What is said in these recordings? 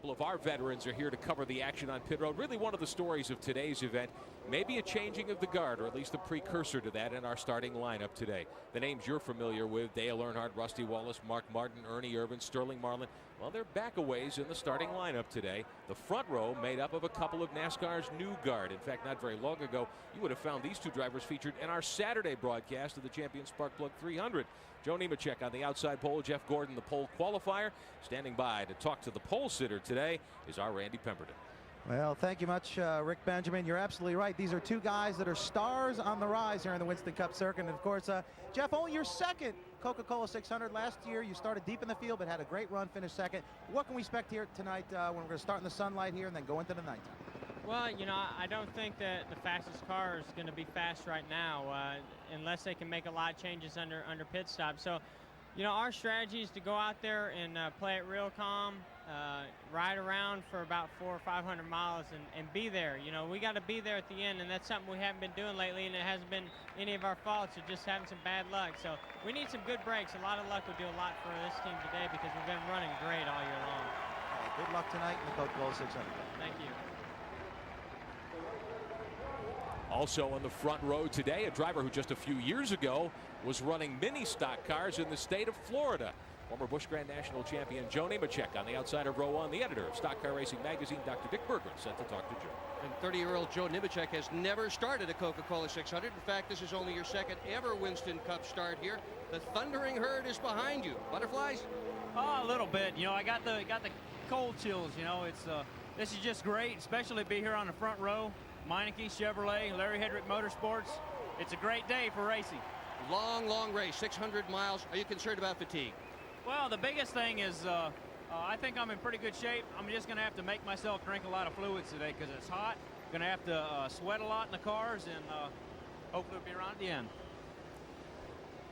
couple of our veterans are here to cover the action on pit road. Really one of the stories of today's event. Maybe a changing of the guard, or at least a precursor to that in our starting lineup today. The names you're familiar with, Dale Earnhardt, Rusty Wallace, Mark Martin, Ernie Irvan, Sterling Marlin. Well, they're back a ways in the starting lineup today. The front row made up of a couple of NASCAR's new guard. In fact, not very long ago, you would have found these two drivers featured in our Saturday broadcast of the Champion Spark Plug 300. Joe Nemechek on the outside pole, Jeff Gordon the pole qualifier. Standing by to talk to the pole sitter today is our Randy Pemberton. Well, thank you much, Rick Benjamin. You're absolutely right. These are two guys that are stars on the rise here in the Winston Cup circuit. And of course, Jeff, only your second Coca-Cola 600. Last year, you started deep in the field, but had a great run, finished second. What can we expect here tonight when we're going to start in the sunlight here and then go into the nighttime? Well, you know, I don't think that the fastest car is going to be fast right now unless they can make a lot of changes under pit stop. So, you know, our strategy is to go out there and play it real calm, ride around for about 400 or 500 miles and be there. You know, we got to be there at the end, and that's something we haven't been doing lately, and it hasn't been any of our faults. We're just having some bad luck. So we need some good breaks. A lot of luck would do a lot for this team today because we've been running great all year long. Good luck tonight in the Coca-Cola 600. Thank you. Also on the front row today, a driver who just a few years ago was running mini stock cars in the state of Florida. Former Busch Grand National champion Joe Nemechek on the outside of row one, the editor of Stock Car Racing Magazine, Dr. Dick Berggren, set to talk to Joe. And 30-year-old Joe Nemechek has never started a Coca-Cola 600. In fact, this is only your second ever Winston Cup start here. The thundering herd is behind you. Butterflies? Oh, a little bit. You know, I got the cold chills. You know, it's this is just great, especially to be here on the front row. Meineke, Chevrolet, Larry Hedrick Motorsports. It's a great day for racing. Long, long race, 600 miles. Are you concerned about fatigue? Well, the biggest thing is I think I'm in pretty good shape. I'm just going to have to make myself drink a lot of fluids today because it's hot. Going to have to sweat a lot in the cars, and hopefully we'll be around at the end.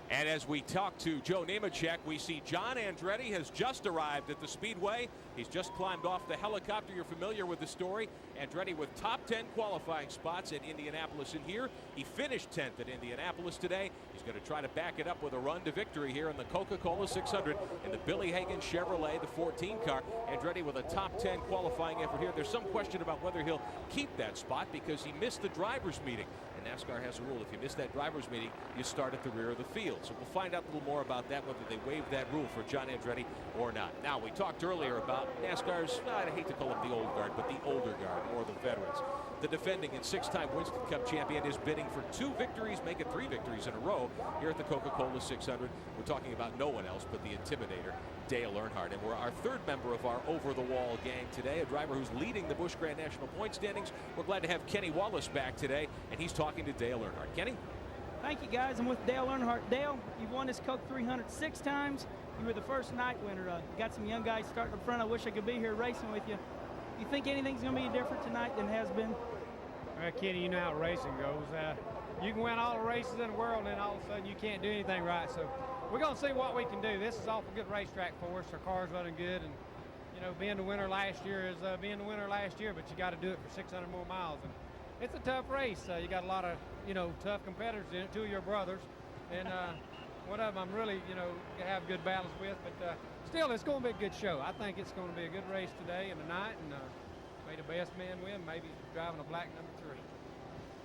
And as we talk to Joe Nemechek, we see John Andretti has just arrived at the Speedway. He's just climbed off the helicopter. You're familiar with the story. Andretti with top 10 qualifying spots at Indianapolis in here. He finished 10th at Indianapolis today. He's going to try to back it up with a run to victory here in the Coca-Cola 600 in the Billy Hagan Chevrolet, the 14 car. Andretti with a top 10 qualifying effort here. There's some question about whether he'll keep that spot because he missed the drivers' meeting. And NASCAR has a rule, if you miss that driver's meeting, you start at the rear of the field. So we'll find out a little more about that, whether they waive that rule for John Andretti or not. Now, we talked earlier about NASCAR's, I hate to call them the old guard, but the older guard, or the veterans. The defending and six-time Winston Cup champion is bidding for 2 victories, make it 3 victories in a row here at the Coca-Cola 600. We're talking about no one else but the Intimidator, Dale Earnhardt. And we're our third member of our over-the-wall gang today, a driver who's leading the Busch Grand National point standings. We're glad to have Kenny Wallace back today, and he's talking to Dale Earnhardt. Kenny? Thank you, guys. I'm with Dale Earnhardt. Dale, you've won this Coke 300 6 times. You were the first night winner. You got some young guys starting up front. I wish I could be here racing with you. You think anything's going to be different tonight than has been? Well, Kenny, you know how racing goes. You can win all the races in the world, and then all of a sudden you can't do anything right. So we're going to see what we can do. This is awful good racetrack for us. Our car's running good, and you know, being the winner last year is being the winner last year, but you got to do it for 600 more miles. And it's a tough race. You got a lot of, you know, tough competitors in it. 2 of your brothers, and one of them I'm really, you know, have good balance with. But still, it's going to be a good show. I think it's going to be a good race today and tonight, and may the best man win. Maybe driving a black number 3.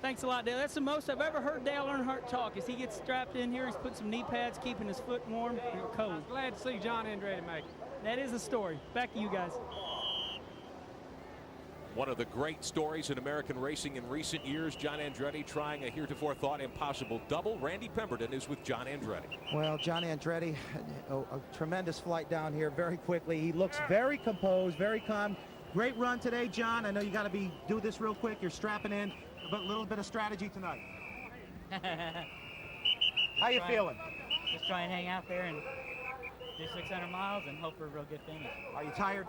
Thanks a lot, Dale. That's the most I've ever heard Dale Earnhardt talk. As he gets strapped in here, he's put some knee pads, keeping his foot warm. You're cold. I'm glad to see John Andretti make it. That is the story. Back to you guys. One of the great stories in American racing in recent years, John Andretti trying a heretofore thought impossible double. Randy Pemberton is with John Andretti. Well, John Andretti, a tremendous flight down here very quickly. He looks very composed, very calm. Great run today, John. I know you got to do this real quick. You're strapping in, but a little bit of strategy tonight. How you feeling? Just try and hang out there and do 600 miles and hope for a real good finish. Are you tired?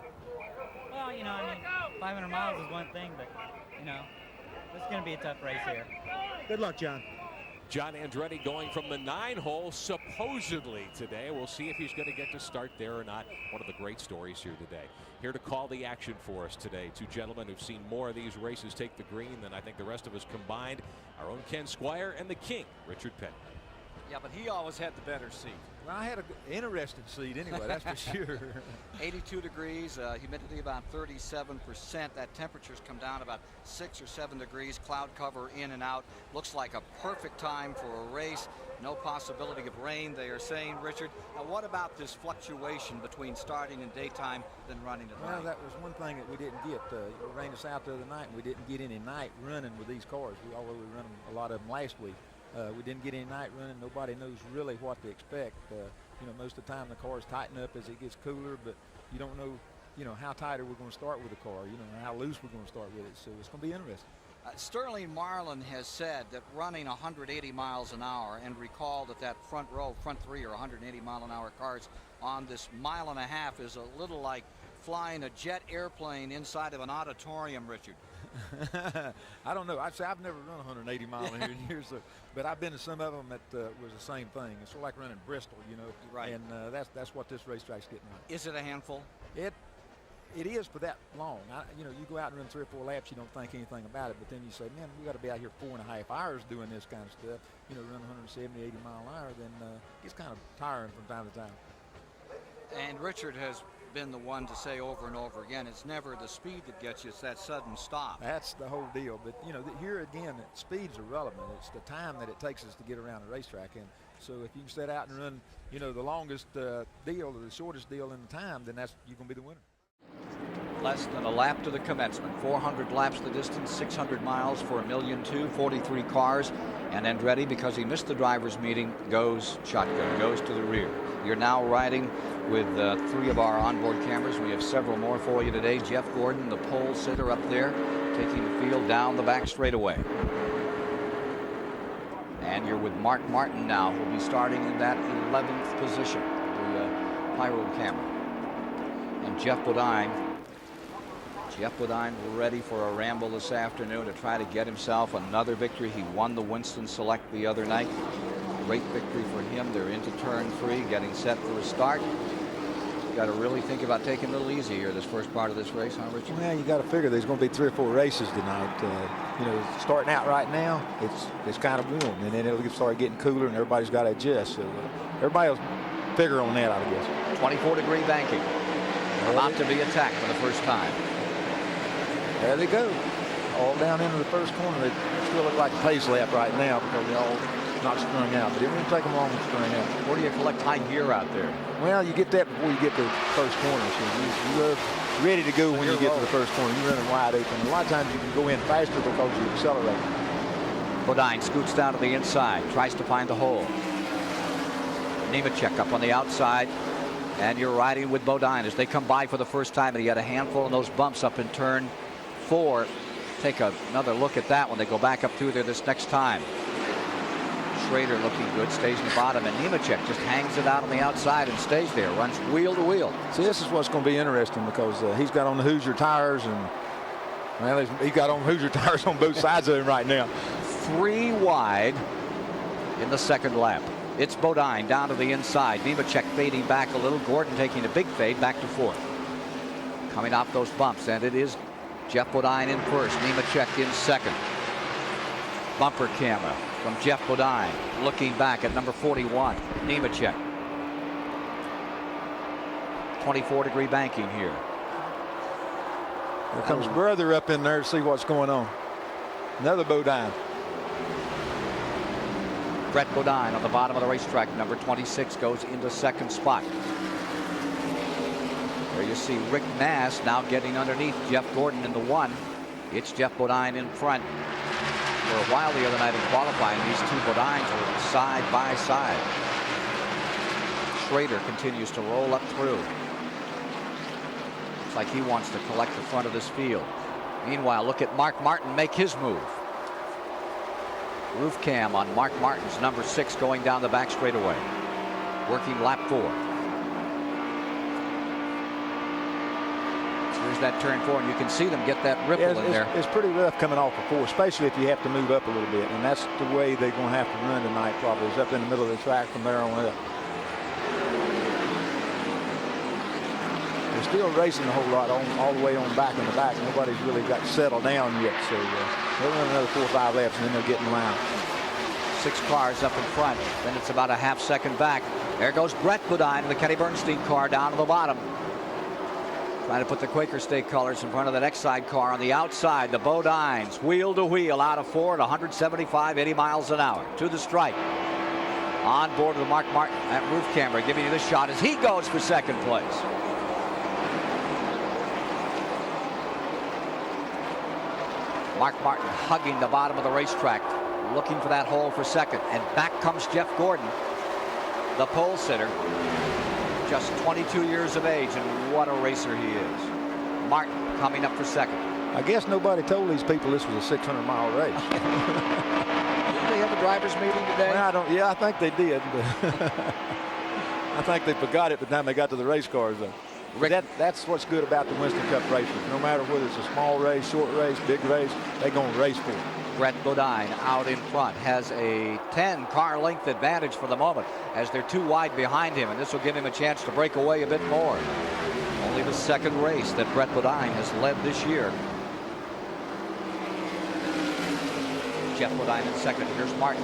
Well, you know, I mean, 500 miles is one thing, but, you know, this is going to be a tough race here. Good luck, John. John Andretti going from the 9-hole supposedly today. We'll see if he's going to get to start there or not. One of the great stories here today. Here to call the action for us today. 2 gentlemen who've seen more of these races take the green than I think the rest of us combined. Our own Ken Squire and the King, Richard Petty. Yeah, but he always had the better seat. Well, I had an interesting seat anyway, that's for sure. 82 degrees, humidity about 37%. That temperature's come down about 6 or 7 degrees. Cloud cover in and out. Looks like a perfect time for a race. No possibility of rain, they are saying, Richard. Now, what about this fluctuation between starting in daytime then running at night? Well, that was one thing that we didn't get. It rained us out the other night, and we didn't get any night running with these cars. Although we run a lot of them last week. We didn't get any night running. Nobody knows really what to expect. Most of the time the cars tighten up as it gets cooler, but you don't know, how tighter we're going to start with the car, how loose we're going to start with it. So it's going to be interesting. Sterling Marlin has said that running 180 miles an hour, and recall that front three are 180 mile an hour cars on this mile and a half is a little like flying a jet airplane inside of an auditorium, Richard. I don't know. I've never run 180 miles an hour, so, but I've been to some of them that was the same thing. It's sort of like running Bristol, Right. And that's what this racetrack's getting like. Is it a handful? It is for that long. You go out and run 3 or 4 laps, you don't think anything about it, but then you say, man, we got to be out here 4.5 hours doing this kind of stuff. Run 170, 80 mile an hour, then it gets kind of tiring from time to time. And Richard has been the one to say over and over again, it's never the speed that gets you, it's that sudden stop. That's the whole deal. But here again, speed's irrelevant. It's the time that it takes us to get around the racetrack. And so if you can set out and run, the longest deal or the shortest deal in time, then you're going to be the winner. Less than a lap to the commencement. 400 laps the distance, 600 miles for 1,000,002, 43 cars. And Andretti, because he missed the drivers' meeting, goes shotgun, goes to the rear. You're now riding with 3 of our onboard cameras. We have several more for you today. Jeff Gordon, the pole sitter up there, taking the field down the back straightaway. And you're with Mark Martin now, who'll be starting in that 11th position, the pyro camera. And Jeff Bodine ready for a ramble this afternoon to try to get himself another victory. He won the Winston Select the other night. Great victory for him. They're into turn 3, getting set for a start. Got to really think about taking it a little easy here this first part of this race, huh, Richard? Well, you got to figure there's going to be 3 or 4 races tonight. Starting out right now, it's kind of warm, and then it'll start getting cooler, and everybody's got to adjust. So everybody will figure on that, I guess. 24-degree banking. About to be attacked for the first time. There they go. All down into the first corner. They still look like a pace lap right now because they're all not strung out. But it won't take them long to string out. Where do you collect high gear out there? Well, you get that before you get to the first corner. So you're ready to go when you get to the first corner. You're running wide open. A lot of times you can go in faster because you accelerate. Bodine scoots down to the inside, tries to find the hole. Nemechek up on the outside. And you're riding with Bodine as they come by for the first time, and he had a handful of those bumps up in turn 4. Take another look at that when they go back up through there this next time. Schrader looking good, stays in the bottom, and Nemechek just hangs it out on the outside and stays there, runs wheel to wheel. See, this is what's going to be interesting because he's got on the Hoosier tires, and well, he's got on Hoosier tires on both sides of him right now. 3 wide in the second lap. It's Bodine down to the inside. Nemechek fading back a little. Gordon taking a big fade back to 4th. Coming off those bumps, and it is Jeff Bodine in first. Nemechek in second. Bumper camera from Jeff Bodine. Looking back at number 41, Nemechek. 24-degree banking here. Here comes brother up in there to see what's going on. Another Bodine. Brett Bodine on the bottom of the racetrack. Number 26 goes into second spot. There you see Rick Nass now getting underneath Jeff Gordon in the 1. It's Jeff Bodine in front. For a while the other night in qualifying, these 2 Bodines were side by side. Schrader continues to roll up through. Looks like he wants to collect the front of this field. Meanwhile, look at Mark Martin make his move. Roof cam on Mark Martin's number 6 going down the back straightaway. Working lap 4. So here's that turn 4, and you can see them get that ripple in there. It's pretty rough coming off of 4, especially if you have to move up a little bit. And that's the way they're going to have to run tonight probably, is up in the middle of the track from there on up. They're still racing a whole lot all the way on back in the back. Nobody's really got settled down yet. So they'll run another 4 or 5 laps and then they'll get in line. 6 cars up in front. Then it's about a half second back. There goes Brett Bodine, the Kenny Bernstein car, down to the bottom. Trying to put the Quaker State colors in front of the next side car on the outside. The Bodines wheel to wheel out of 4 at 175, 80 miles an hour to the stripe. On board with Mark Martin at roof camera, giving you the shot as he goes for second place. Mark Martin hugging the bottom of the racetrack, looking for that hole for second. And back comes Jeff Gordon, the pole sitter, just 22 years of age, and what a racer he is. Martin coming up for second. I guess nobody told these people this was a 600-mile race. Didn't they have a drivers' meeting today? Well, I think they did. But I think they forgot it by the time they got to the race cars. That's what's good about the Winston Cup races. No matter whether it's a small race, short race, big race, they're going to race for it. Brett Bodine out in front has a 10-car length advantage for the moment as they're too wide behind him, and this will give him a chance to break away a bit more. Only the second race that Brett Bodine has led this year. Jeff Bodine in second. Here's Martin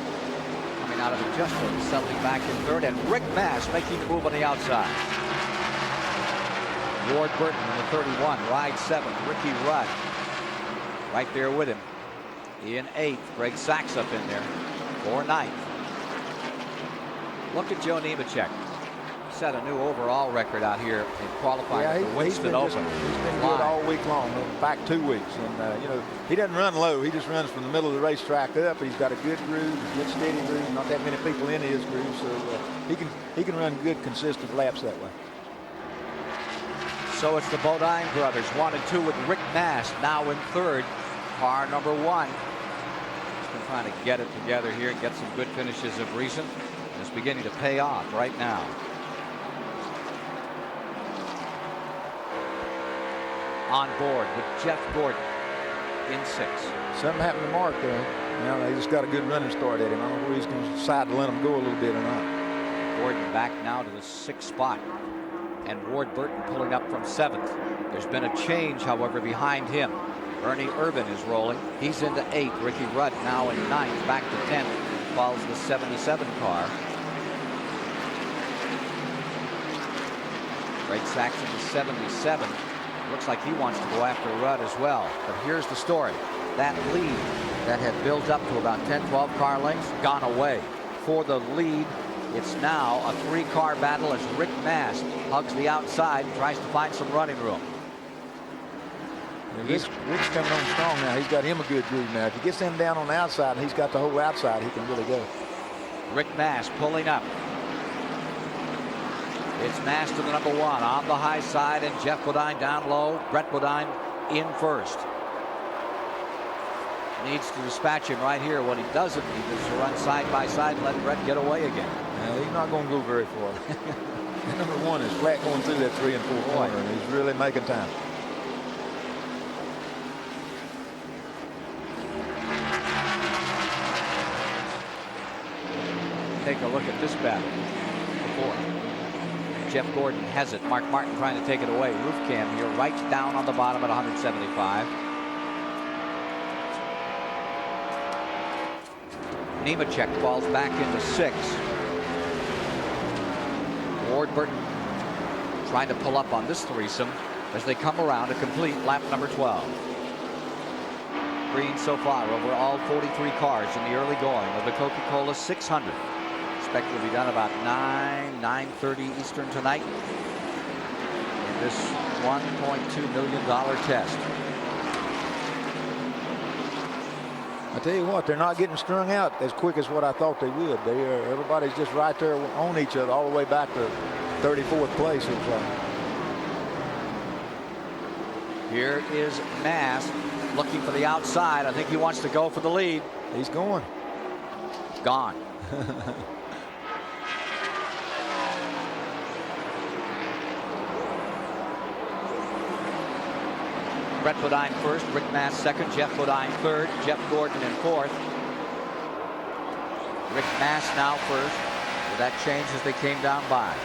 coming out of the adjustment, settling back in third, and Rick Mass making the move on the outside. Ward Burton in the 31, ride 7th. Ricky Rudd right there with him. In 8th, Greg Sachs up in there for 9th. Look at Joe Nemechek. Set a new overall record out here in qualifying at the Winston Open. He's been good all week long, back 2 weeks. And, he doesn't run low. He just runs from the middle of the racetrack up. He's got a good groove, a good steady groove. Not that many people in his groove, so he can run good, consistent laps that way. So it's the Bodine brothers, 1 and 2 with Rick Mass now in third. Car number 1. He's been trying to get it together here and get some good finishes of recent. And it's beginning to pay off right now. On board with Jeff Gordon in 6th. Something happened to Mark there. They just got a good running start at him. I don't know where he's going to decide to let him go a little bit or not. Gordon back now to the 6th spot. And Ward Burton pulling up from 7th. There's been a change, however, behind him. Ernie Irvin is rolling. He's into 8th. Ricky Rudd now in 9th, back to 10th. Follows the 77 car. Greg Sachs in the 77. Looks like he wants to go after Rudd as well. But here's the story. That lead that had built up to about 10, 12 car lengths, gone away. For the lead, it's now a 3-car battle as Rick Mass hugs the outside and tries to find some running room. Rick's coming on strong now. He's got him a good groove now. If he gets him down on the outside and he's got the whole outside, he can really go. Rick Mass pulling up. It's Mass to the number 1 on the high side, and Jeff Bodine down low. Brett Bodine in first. Needs to dispatch him right here. What he doesn't need is to run side by side and let Brett get away again. He's not going to go very far. Number 1 is flat going through that 3 and 4 corner, and he's really making time. Take a look at this battle before. Jeff Gordon has it. Mark Martin trying to take it away. Roof cam here, right down on the bottom at 175. Nemechek falls back into 6th. Ward Burton trying to pull up on this threesome as they come around to complete lap number 12. Green so far over all 43 cars in the early going of the Coca-Cola 600. Expected to be done about 9:30 Eastern tonight in this $1.2 million test. I tell you what, they're not getting strung out as quick as what I thought they would. Everybody's just right there on each other all the way back to 34th place. Here is Mass looking for the outside. I think he wants to go for the lead. He's going. Gone. Brett Bodine first, Rick Mass second, Jeff Bodine third, Jeff Gordon in 4th. Rick Mass now first. With that change as they came down by.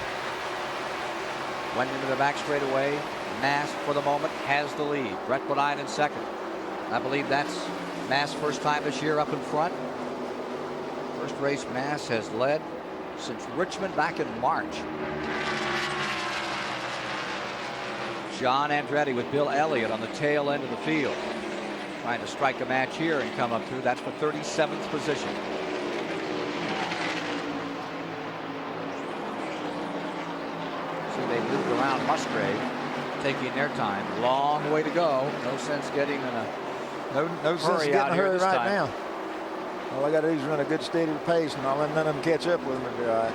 Went into the back straightaway. Mass for the moment has the lead. Brett Bodine in second. I believe that's Mass' first time this year up in front. First race Mass has led since Richmond back in March. John Andretti with Bill Elliott on the tail end of the field. Trying to strike a match here and come up through. That's for 37th position. See, they moved around Musgrave, taking their time. Long way to go. No sense getting in a no sense getting a hurry right now. All I got to do is run a good steady pace, and I'll let none of them catch up with them. It'll be all right.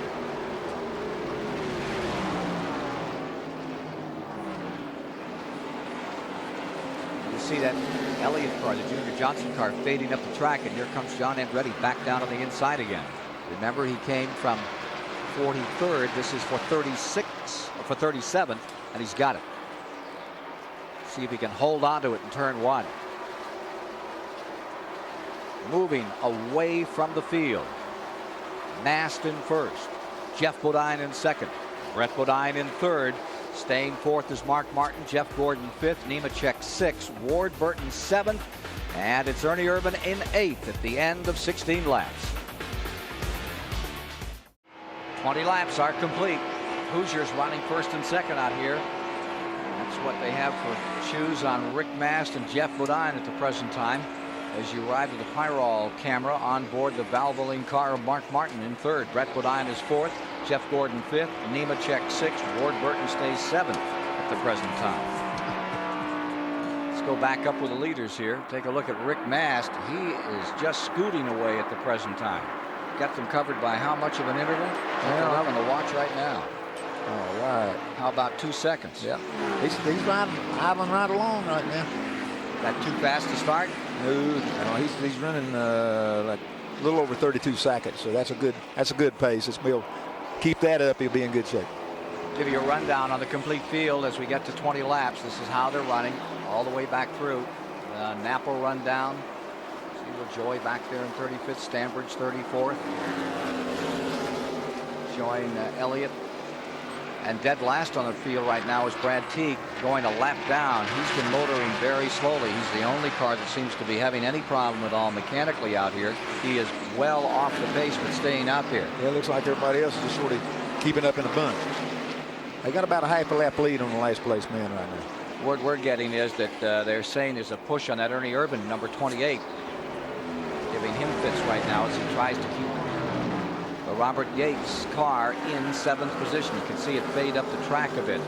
You see that Elliott car, the Junior Johnson car, fading up the track, and here comes John Andretti back down on the inside again. Remember, he came from 43rd. This is for 37th, and he's got it. See if he can hold on to it in turn one. Moving away from the field. Mast in first. Jeff Bodine in second. Brett Bodine in third. Staying fourth is Mark Martin. Jeff Gordon fifth. Nemechek sixth. Ward Burton seventh. And it's Ernie Irvan in eighth at the end of 16 laps. 20 laps are complete. Hoosiers running first and second out here. That's what they have for shoes on Rick Mast and Jeff Bodine at the present time. As you arrive at the Pyrol camera on board the Valvoline car of Mark Martin in third. Brett Bodine is fourth. Jeff Gordon fifth. Nemechek sixth. Ward Burton stays seventh at the present time. Let's go back up with the leaders here. Take a look at Rick Mast. He is just scooting away at the present time. Got them covered by how much of an interval? I'm on the watch right now. All right. How about 2 seconds? Yeah. He's idling right along right now. That too fast to start? No, he's running like a little over 32 seconds, so that's a good pace. He'll keep that up. He'll be in good shape. Give you a rundown on the complete field as we get to 20 laps. This is how they're running all the way back through. Napa run down. See LaJoy back there in 35th. Stanbridge 34th. Showing Elliott. And dead last on the field right now is Brad Teague going a lap down. He's been motoring very slowly. He's the only car that seems to be having any problem at all mechanically out here. He is well off the pace but staying out there. Yeah, it looks like everybody else is just sort of keeping up in a bunch. They got about a half a lap lead on the last place man right now. Word we're getting is that they're saying there's a push on that Ernie Irvan, number 28. Giving him fits right now as he tries to keep Robert Yates' car in seventh position. You can see it fade up the track a bit.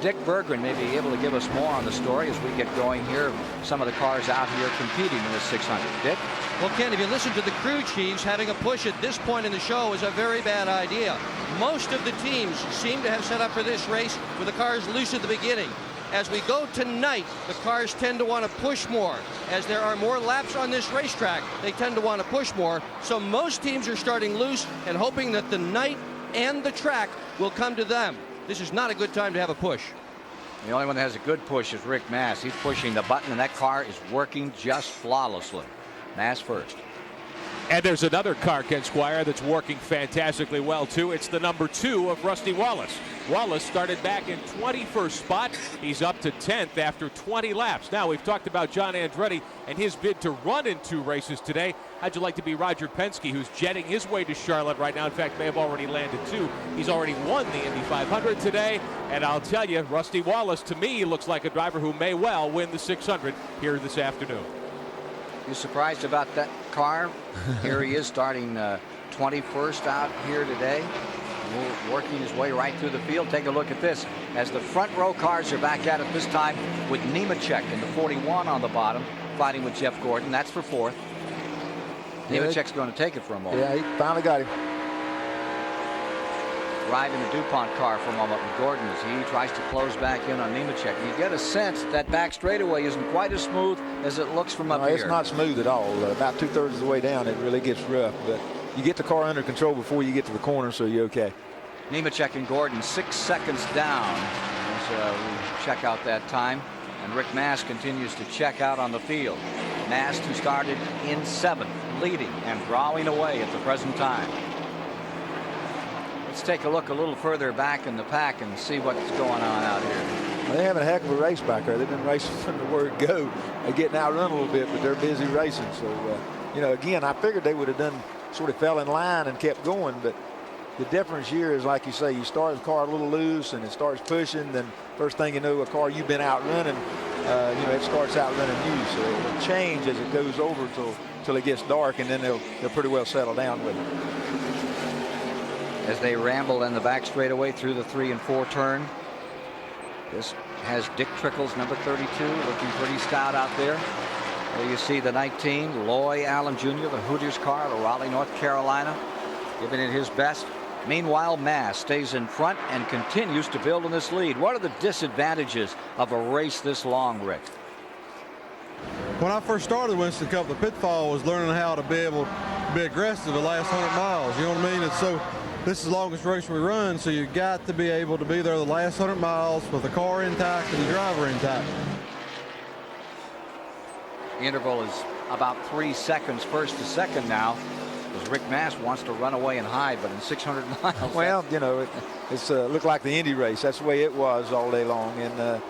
Dick Berggren may be able to give us more on the story as we get going here. Some of the cars out here competing in the 600. Dick? Well, Ken, if you listen to the crew chiefs, having a push at this point in the show is a very bad idea. Most of the teams seem to have set up for this race with the cars loose at the beginning. As we go tonight, the cars tend to want to push more. As there are more laps on this racetrack, they tend to want to push more. So most teams are starting loose and hoping that the night and the track will come to them. This is not a good time to have a push. The only one that has a good push is Rick Mast. He's pushing the button, and that car is working just flawlessly. Mast first. And there's another car, Ken Squire, that's working fantastically well, too. It's the number 2 of Rusty Wallace. Wallace started back in 21st spot. He's up to 10th after 20 laps. Now, we've talked about John Andretti and his bid to run in 2 races today. How'd you like to be Roger Penske, who's jetting his way to Charlotte right now? In fact, may have already landed 2. He's already won the Indy 500 today. And I'll tell you, Rusty Wallace, to me, looks like a driver who may well win the 600 here this afternoon. You surprised about that car? Here he is starting 21st out here today. Working his way right through the field. Take a look at this. As the front row cars are back at it this time with Nemechek in the 41 on the bottom, fighting with Jeff Gordon. That's for 4th. Nemechek's going to take it for a moment. Yeah, he finally got him. Riding the DuPont car for a moment with Gordon as he tries to close back in on Nemechek. You get a sense that back straightaway isn't quite as smooth as it looks from up here. It's not smooth at all. About 2/3 of the way down, it really gets rough. But you get the car under control before you get to the corner, so you're okay. Nemechek and Gordon 6 seconds down as we check out that time. And Rick Mast continues to check out on the field. Mast, who started in 7th, leading and drawing away at the present time. Let's take a look a little further back in the pack and see what's going on out here. Well, they're having a heck of a race back there. They've been racing from the word go. They're getting outrun a little bit, but they're busy racing. So, you know, again, I figured they would have done sort of fell in line and kept going. But the difference here is, like you say, you start the car a little loose and it starts pushing. Then first thing you know, a car you've been outrunning, it starts outrunning you. So it'll change as it goes over till it gets dark, and then they'll pretty well settle down with it. As they ramble in the back straightaway through the 3 and 4 turn. This has Dick Trickles, number 32, looking pretty stout out there. There you see the 19, Loy Allen Jr., the Hooters car out of Raleigh, North Carolina, giving it his best. Meanwhile, Mass stays in front and continues to build on this lead. What are the disadvantages of a race this long, Rick? When I first started Winston Cup, the pitfall was learning how to be able to be aggressive the last 100 miles. You know what I mean? And so this is the longest race we run, so you got to be able to be there the last 100 miles with the car intact and the driver intact. The interval is about 3 seconds first to second now, as Rick Mass wants to run away and hide, but in 600 miles. Well, it's looked like the Indy race. That's the way it was all day long. And,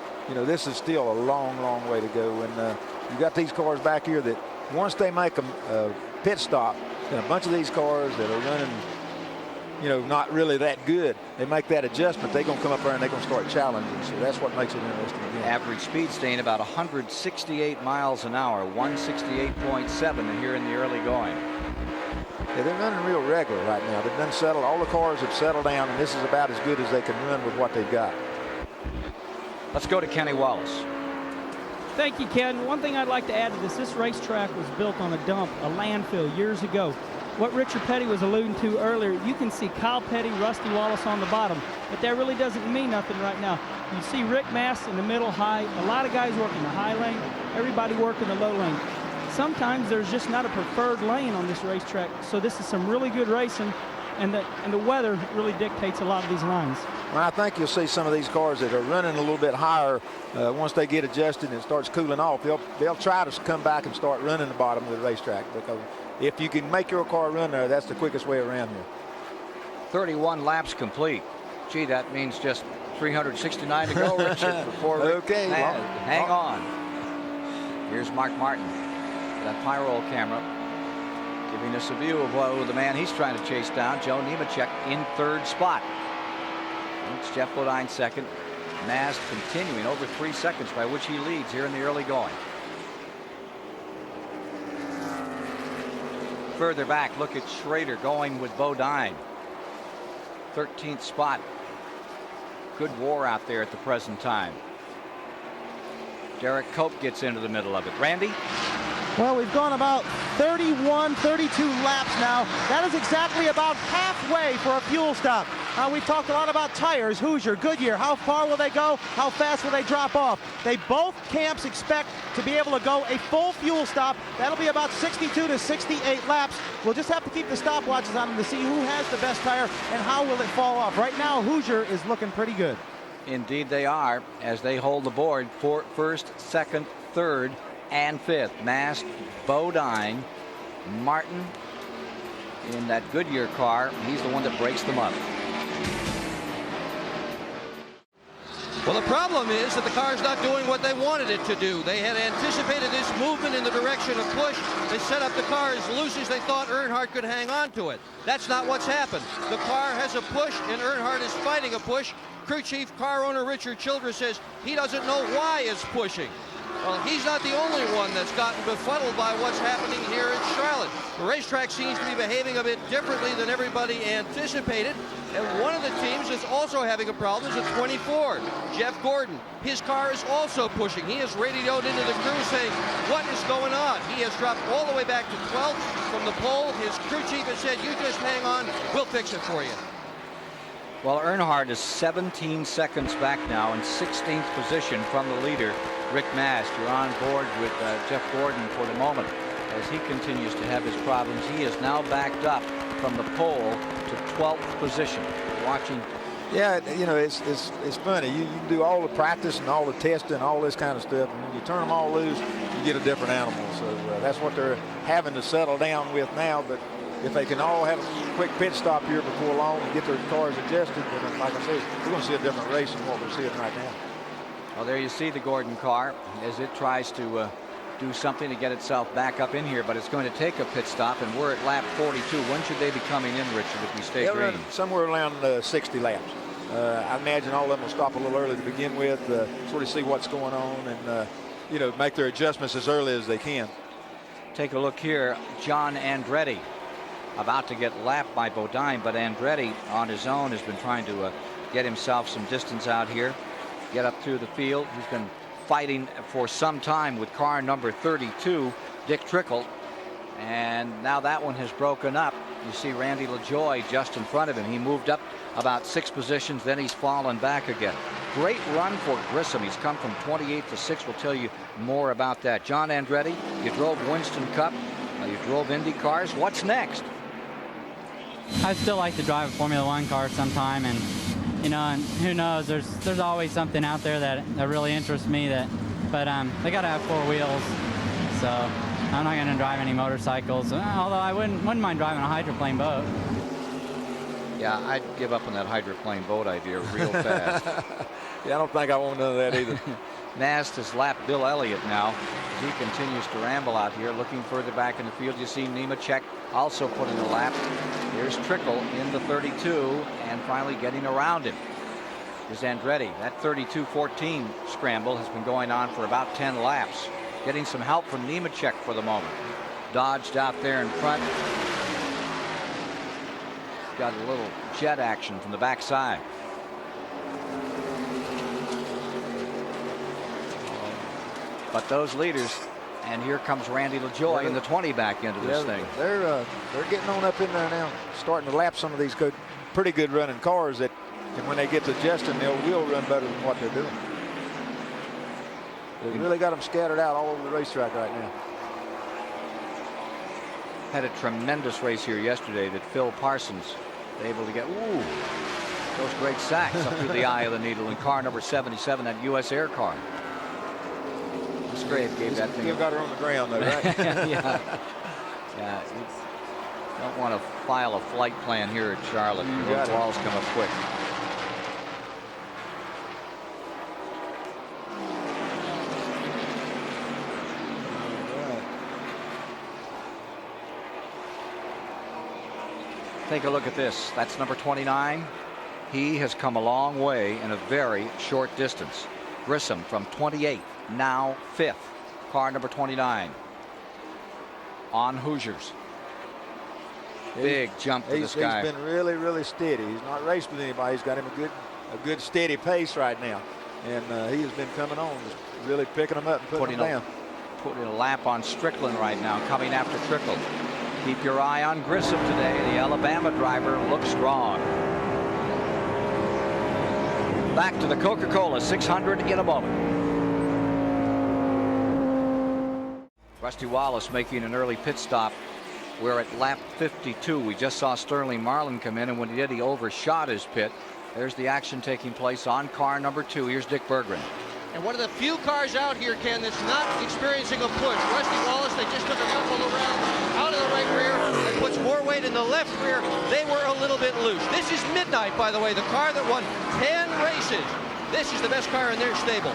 this is still a long, long way to go. And you got these cars back here that once they make a pit stop, and a bunch of these cars that are running, not really that good, they make that adjustment, they're going to come up there and they're going to start challenging. So that's what makes it interesting again. Average speed staying about 168 miles an hour, 168.7 here in the early going. Yeah, they're running real regular right now. They've done settled. All the cars have settled down, and this is about as good as they can run with what they've got. Let's go to Kenny Wallace. Thank you, Ken. One thing I'd like to add to this racetrack was built on a dump, a landfill, years ago. What Richard Petty was alluding to earlier, you can see Kyle Petty, Rusty Wallace on the bottom, but that really doesn't mean nothing right now. You see Rick Mass in the middle high, a lot of guys working the high lane, everybody working the low lane. Sometimes there's just not a preferred lane on this racetrack, so this is some really good racing, and the weather really dictates a lot of these lines. Well, I think you'll see some of these cars that are running a little bit higher, once they get adjusted and it starts cooling off, they'll try to come back and start running the bottom of the racetrack, because if you can make your car run there, that's the quickest way around here. 31 laps complete. Gee, that means just 369 to go, Richard, before Rick okay, hang on. Here's Mark Martin, that pyro camera, giving us a view of the man he's trying to chase down, Joe Nemechek, in third spot. It's Jeff Bodine second. Mast continuing over 3 seconds, by which he leads here in the early going. Further back, look at Schrader going with Bodine. 13th spot. Good war out there at the present time. Derek Cope gets into the middle of it. Randy? Well, we've gone about 31, 32 laps now. That is exactly about halfway for a fuel stop. We've talked a lot about tires, Hoosier, Goodyear. How far will they go? How fast will they drop off? They both camps expect to be able to go a full fuel stop. That'll be about 62 to 68 laps. We'll just have to keep the stopwatches on them to see who has the best tire and how will it fall off. Right now, Hoosier is looking pretty good. Indeed they are, as they hold the board for first, second, third, and fifth. Mast, Bodine, Martin in that Goodyear car. He's the one that breaks them up. Well, the problem is that the car's not doing what they wanted it to do. They had anticipated this movement in the direction of push. They set up the car as loose as they thought Earnhardt could hang on to it. That's not what's happened. The car has a push, and Earnhardt is fighting a push. Crew chief car owner Richard Childress says he doesn't know why it's pushing. Well, he's not the only one that's gotten befuddled by what's happening here in Charlotte. The racetrack seems to be behaving a bit differently than everybody anticipated. And one of the teams that's also having a problem is at 24, Jeff Gordon. His car is also pushing. He has radioed into the crew saying, what is going on? He has dropped all the way back to 12th from the pole. His crew chief has said, you just hang on, we'll fix it for you. Well, Earnhardt is 17 seconds back now in 16th position from the leader, Rick Mast. You're on board with Jeff Gordon for the moment as he continues to have his problems. He is now backed up from the pole to 12th position. Watching. Yeah, it's funny. You can do all the practice and all the testing, all this kind of stuff, and when you turn them all loose, you get a different animal. So that's what they're having to settle down with now. But if they can all have a quick pit stop here before long and get their cars adjusted, then like I said, we're going to see a different race than what we're seeing right now. Well, there you see the Gordon car as it tries to do something to get itself back up in here, but it's going to take a pit stop, and we're at lap 42. When should they be coming in, Richard, if we stay They'll green? run somewhere around 60 laps. I imagine all of them will stop a little early to begin with, sort of see what's going on, and you know, make their adjustments as early as they can. Take a look here. John Andretti about to get lapped by Bodine, but Andretti on his own has been trying to get himself some distance out here, get up through the field. He's been fighting for some time with car number 32, Dick Trickle, and now that one has broken up. You see Randy LaJoie just in front of him. He moved up about 6 positions, then he's fallen back again. Great run for Grissom. He's come from 28th to 6th. We'll tell you more about that. John Andretti, you drove Winston Cup, you drove Indy cars. What's next? I'd still like to drive a Formula One car sometime, and you know, and who knows? There's always something out there that really interests me. But they got to have 4 wheels, so I'm not going to drive any motorcycles. Although I wouldn't mind driving a hydroplane boat. Yeah, I'd give up on that hydroplane boat idea real fast. Yeah, I don't think I want none of that either. Nast has lapped Bill Elliott now as he continues to ramble out here. Looking further back in the field, you see Nemechek also putting a lap. Here's Trickle in the 32 and finally getting around him. Is Andretti. That 32-14 scramble has been going on for about 10 laps. Getting some help from Nemechek for the moment. Dodged out there in front. Got a little jet action from the backside. But those leaders, and here comes Randy LaJoie in the 20 back into this thing. They're getting on up in there now, starting to lap some of these pretty good running cars that, and when they get to adjusting, they will run better than what they're doing. They've really got them scattered out all over the racetrack right now. Had a tremendous race here yesterday that Phil Parsons was able to get. Ooh, those great sacks up through the eye of the needle in car number 77, that U.S. Air car. This grade gave that thing. You've got her on the ground though, right? Yeah. Yeah. You don't want to file a flight plan here at Charlotte. Those balls come up quick. Take a look at this. That's number 29. He has come a long way in a very short distance. Grissom from 28th, now 5th. Car number 29 on Hoosiers. Big jump for this guy. He's been really, really steady. He's not raced with anybody. He's got him a good steady pace right now, and he has been coming on, just really picking them up and putting them down. Putting a lap on Strickland right now, coming after Trickle. Keep your eye on Grissom today. The Alabama driver looks strong. Back to the Coca-Cola 600 in a moment. Rusty Wallace making an early pit stop. We're at lap 52. We just saw Sterling Marlin come in, and when he did, he overshot his pit. There's the action taking place on car number 2. Here's Dick Berggren. And one of the few cars out here, Ken, that's not experiencing a push. Rusty Wallace, they just took a couple of rounds out of the right rear and puts more weight in the left rear. They were a little bit loose. This is Midnight, by the way, the car that won 10 races. This is the best car in their stable.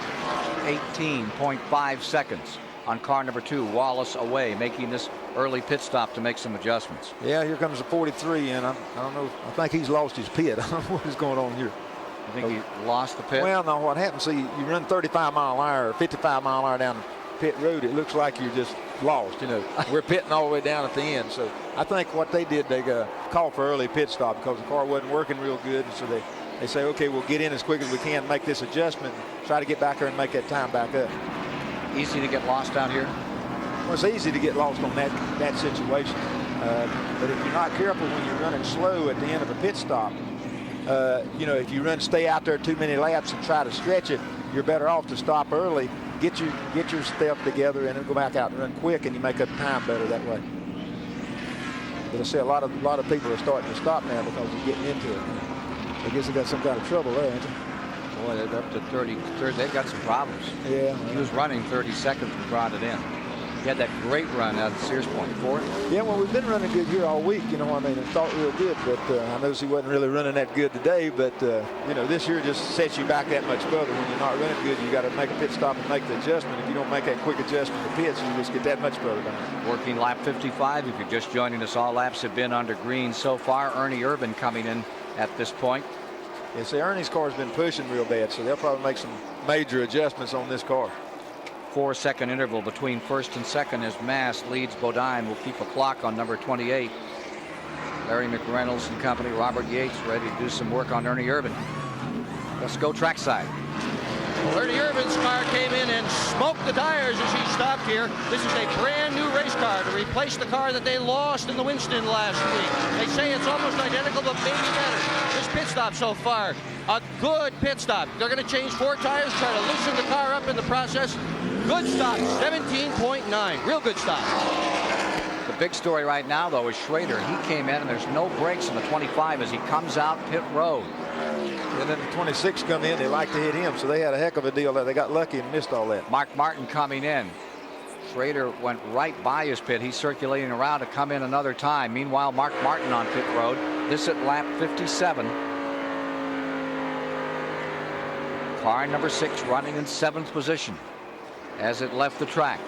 18.5 seconds on car number 2. Wallace away, making this early pit stop to make some adjustments. Yeah, here comes the 43, and I don't know. I think he's lost his pit. I don't know what is going on here. You think he lost the pit? Well, no, what happens, see, you run 35 mile an hour or 55 mile an hour down the pit road, it looks like you're just lost, you know. We're pitting all the way down at the end. So I think what they did, they called for early pit stop because the car wasn't working real good. And so they say, okay, we'll get in as quick as we can, make this adjustment, and try to get back there and make that time back up. Easy to get lost out here? Well, it's easy to get lost on that situation. But if you're not careful when you're running slow at the end of a pit stop, you know, if you stay out there too many laps and try to stretch it, you're better off to stop early, get your stuff together, and then go back out and run quick, and you make up time better that way. But I say a lot of people are starting to stop now because they're getting into it. I guess they got some kind of trouble there, ain't they? Boy, they're up to 33rd. They've got some problems. Yeah. He was running 32nd and brought it in. He had that great run out of Sears Point. Ford? Yeah, well, we've been running good here all week, you know, I mean, and thought real good, but I noticed he wasn't really running that good today, but, you know, this year just sets you back that much further. When you're not running good, you got to make a pit stop and make the adjustment. If you don't make that quick adjustment to pits, you just get that much further down. Working lap 55. If you're just joining us, all laps have been under green so far. Ernie Irvin coming in at this point. Yeah, see, Ernie's car's been pushing real bad, so they'll probably make some major adjustments on this car. 4-second interval between first and second as Mass leads Bodine. Will keep a clock on number 28. Larry McReynolds and company, Robert Yates, ready to do some work on Ernie Irvin. Let's go trackside. Well, Ernie Irvin's car came in and smoked the tires as he stopped here. This is a brand new race car to replace the car that they lost in the Winston last week. They say it's almost identical, but maybe better. This pit stop so far, a good pit stop. They're going to change 4 tires, try to loosen the car up in the process. Good stop, 17.9, real good stop. The big story right now, though, is Schrader. He came in, and there's no brakes on the 25 as he comes out pit road. And then the 26 come in, they like to hit him, so they had a heck of a deal there. They got lucky and missed all that. Mark Martin coming in. Schrader went right by his pit. He's circulating around to come in another time. Meanwhile, Mark Martin on pit road. This at lap 57. Car number 6 running in 7th position as it left the track.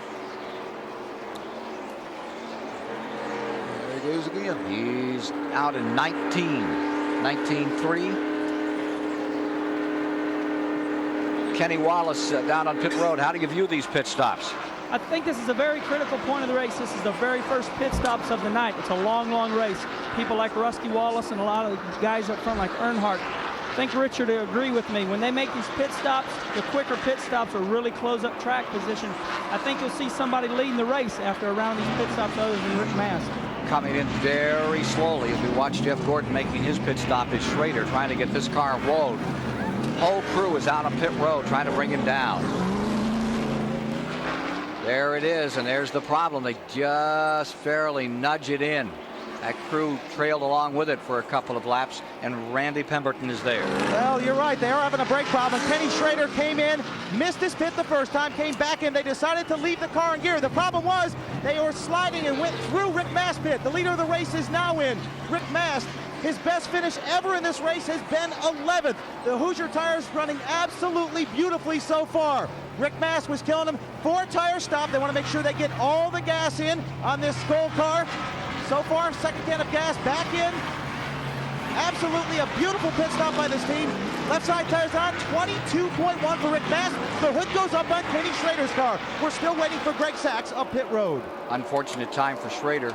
There he goes again. He's out in 19.3. Kenny Wallace down on pit road. How do you view these pit stops? I think this is a very critical point of the race. This is the very first pit stops of the night. It's a long, long race. People like Rusty Wallace and a lot of guys up front like Earnhardt. I think Richard will agree with me. When they make these pit stops, the quicker pit stops will really close up track position. I think you'll see somebody leading the race after a round of these pit stops other than Rick Mast. Coming in very slowly as we watch Jeff Gordon making his pit stop is Schrader trying to get this car rolled. Whole crew is out on pit road trying to bring him down. There it is, and there's the problem. They just fairly nudge it in. That crew trailed along with it for a couple of laps, and Randy Pemberton is there. Well, you're right. They are having a brake problem. Kenny Schrader came in, missed his pit the first time, came back in. They decided to leave the car in gear. The problem was they were sliding and went through Rick Mast's pit. The leader of the race is now in. Rick Mast, his best finish ever in this race has been 11th. The Hoosier tires running absolutely beautifully so far. Rick Mast was killing them. 4 tire stop. They want to make sure they get all the gas in on this Skoal car. So far, second can of gas back in. Absolutely a beautiful pit stop by this team. Left side tires on, 22.1 for Rick Mast. The hood goes up on Kenny Schrader's car. We're still waiting for Greg Sachs up pit road. Unfortunate time for Schrader.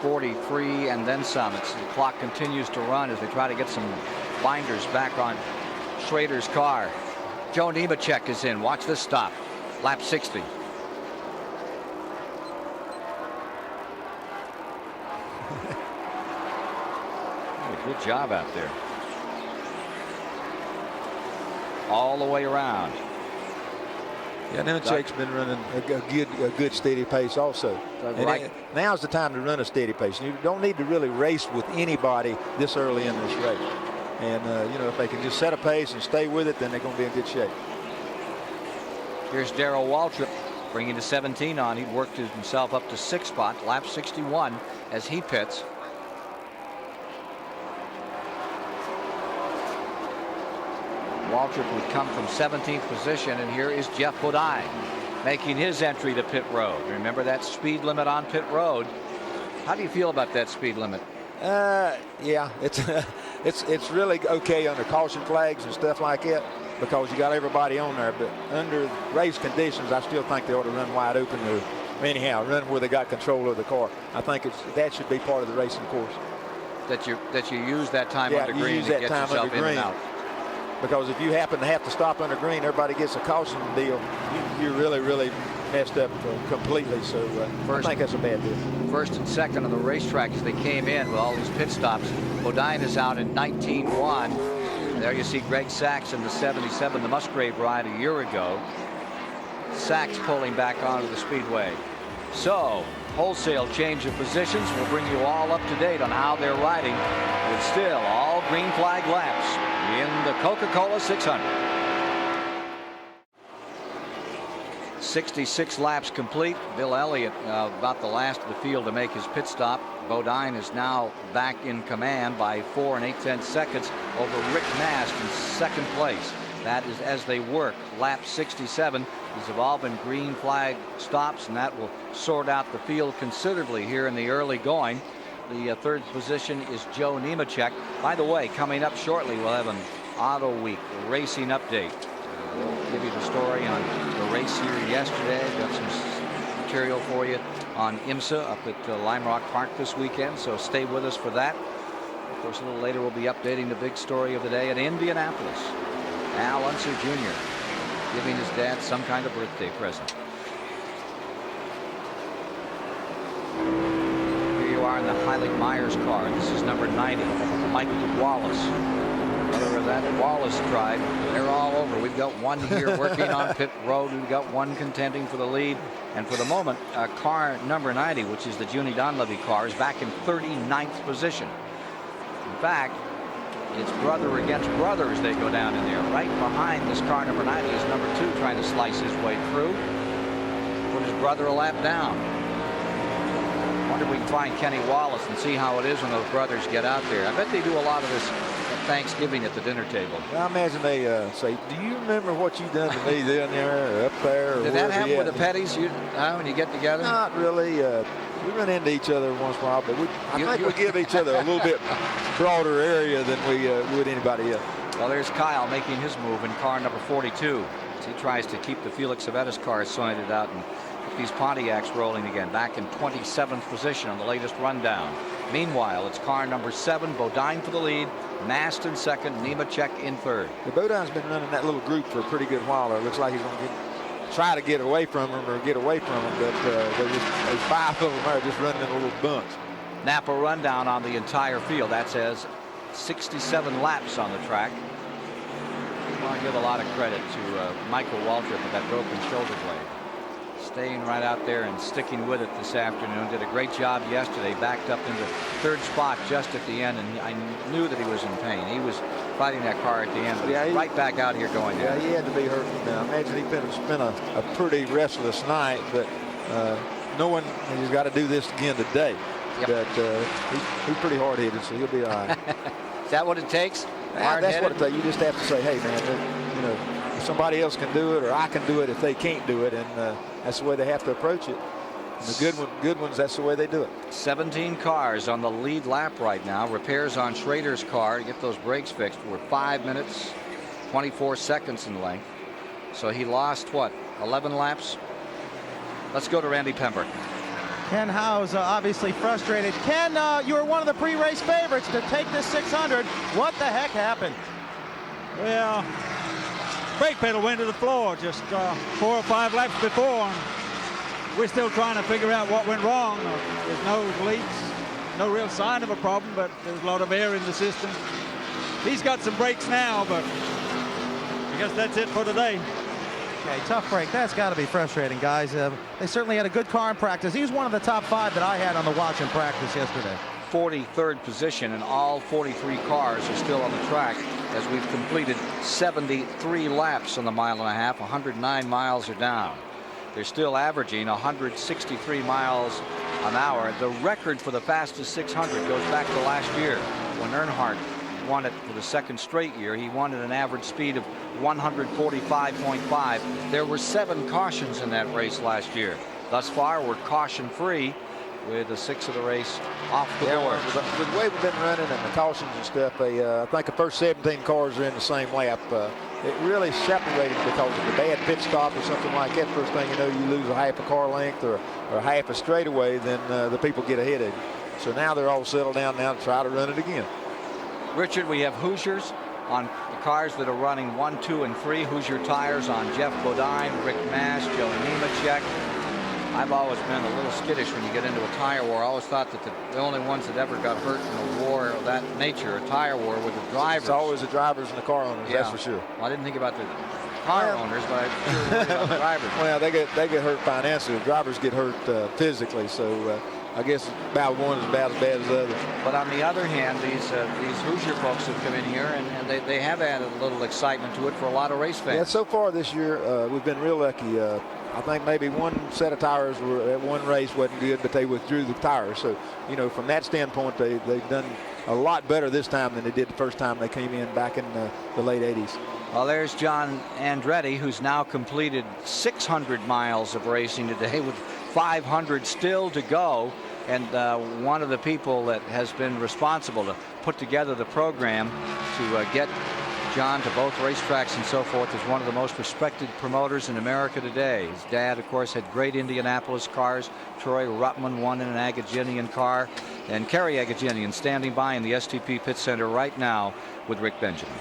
43 and then some. The clock continues to run as they try to get some binders back on Schrader's car. Joe Nemechek is in. Watch this stop. Lap 60. Good job out there. All the way around. Yeah, Nemechek's been running a good steady pace also. Right. Now's the time to run a steady pace. You don't need to really race with anybody this early in this race. And, you know, if they can just set a pace and stay with it, then they're going to be in good shape. Here's Darrell Waltrip bringing the 17 on. He worked himself up to 6th spot, lap 61 as he pits. Waltrip would come from 17th position, and here is Jeff Bodine making his entry to pit road. Remember that speed limit on pit road. How do you feel about that speed limit? Yeah, it's really okay under caution flags and stuff like that because you got everybody on there. But under race conditions, I still think they ought to run wide open or anyhow run where they got control of the car. I think that should be part of the racing course. That you use that time under green to get yourself in and out. Because if you happen to have to stop under green, everybody gets a caution deal. You're really messed up completely. So I think that's a bad deal. First and second on the racetrack as they came in with all these pit stops. Bodine is out in 19.1. There you see Greg Sachs in the 77, the Musgrave ride a year ago. Sachs pulling back onto the speedway. So wholesale change of positions. We'll bring you all up to date on how they're riding with still all green flag laps in the Coca-Cola 600. 66 laps complete. Bill Elliott about the last of the field to make his pit stop. Bodine is now back in command by 4 8/10 seconds over Rick Mast in second place. That is as they work lap 67. These have all been green flag stops, and that will sort out the field considerably here in the early going. The third position is Joe Nemechek. By the way, coming up shortly, we'll have an Auto Week racing update. We'll give you the story on the race here yesterday. Got some material for you on IMSA up at Lime Rock Park this weekend, so stay with us for that. Of course, a little later we'll be updating the big story of the day at Indianapolis. Al Unser Jr. giving his dad some kind of birthday present. Here you are in the Heilig Myers car. This is number 90, Michael Wallace. Brother of that Wallace tribe. They're all over. We've got one here working on pit road. We've got one contending for the lead. And for the moment, car number 90, which is the Junie Donlevy car, is back in 39th position. In fact, it's brother against brother as they go down in there. Right behind this car number 90 is number 2 trying to slice his way through. Put his brother a lap down. Wonder if we can find Kenny Wallace and see how it is when those brothers get out there. I bet they do a lot of this at Thanksgiving at the dinner table. I imagine they say, "Do you remember what you done to me down there or up there?" Or did that happen with the Petties when you get together? Not really. We run into each other once in a while, but I think we give each other a little bit broader area than we would anybody else. Well, there's Kyle making his move in car number 42. As he tries to keep the Felix Avetis car sorted out and get these Pontiacs rolling again. Back in 27th position on the latest rundown. Meanwhile, it's car number 7, Bodine for the lead, Mast in second, Nemechek in third. The Bodine's been running that little group for a pretty good while. It looks like he's going to try to get away from him or get away from him, but there's 5 of them are just running in a little bunch. Napa rundown on the entire field. That says 67 laps on the track. I want to give a lot of credit to Michael Waltrip with that broken shoulder blade. Staying right out there and sticking with it this afternoon. Did a great job yesterday. Backed up into third spot just at the end, and I knew that he was in pain. He was fighting that car at the end, but he's right back out here going down. Yeah, he had to be hurt. I imagine he's been a pretty restless night, but knowing he's got to do this again today. Yep. But he's pretty hard-headed, so he'll be all right. Is that what it takes? That's what it takes. You just have to say, hey, man, you know, if somebody else can do it, or I can do it if they can't do it, and that's the way they have to approach it. And the good ones, that's the way they do it. 17 cars on the lead lap right now. Repairs on Schrader's car to get those brakes fixed were 5 minutes, 24 seconds in length. So he lost, what, 11 laps? Let's go to Randy Pember. Ken Howes obviously frustrated. Ken, you were one of the pre-race favorites to take this 600. What the heck happened? Well, brake pedal went to the floor just 4 or 5 laps before. We're still trying to figure out what went wrong. There's no leaks, no real sign of a problem, but there's a lot of air in the system. He's got some brakes now, but I guess that's it for today. Okay, tough break. That's got to be frustrating, guys. They certainly had a good car in practice. He was one of the top 5 that I had on the watch in practice yesterday. 43rd position, and all 43 cars are still on the track as we've completed 73 laps on the 1.5 miles. 109 miles are down. They're still averaging 163 miles an hour. The record for the fastest 600 goes back to last year when Earnhardt won it for the 2nd straight year. He won at an average speed of 145.5. There were 7 cautions in that race last year. Thus far, we're caution free with the 6 of the race off the board. With the way we've been running and the cautions and stuff, I think the first 17 cars are in the same lap. It really separated because of the bad pit stop or something like that. First thing you know, you lose a half a car length or half a straightaway, then the people get ahead of you. So now they're all settled down now to try to run it again. Richard, we have Hoosiers on the cars that are running 1, 2, and 3. Hoosier tires on Jeff Bodine, Rick Mast, Joe Nemechek. I've always been a little skittish when you get into a tire war. I always thought that the only ones that ever got hurt in a war of that nature, a tire war, were the drivers. It's always the drivers and the car owners, yeah. that's for sure. Well, I didn't think about the car owners, but I sure worried about the drivers. Well, they get hurt financially. The drivers get hurt physically, so I guess about one is about as bad as the other. But on the other hand, these Hoosier folks have come in here, and they have added a little excitement to it for a lot of race fans. Yeah, so far this year, we've been real lucky. I think maybe one set of tires at one race wasn't good, but they withdrew the tires. So, you know, from that standpoint, they've done a lot better this time than they did the first time they came in back in the late 80s. Well, there's John Andretti, who's now completed 600 miles of racing today with 500 still to go. And one of the people that has been responsible to put together the program to get John to both racetracks and so forth is one of the most respected promoters in America today. His dad, of course, had great Indianapolis cars. Troy Ruttman won in an Agajanian car. And Kerry Agajanian standing by in the STP Pit Center right now with Rick Benjamin.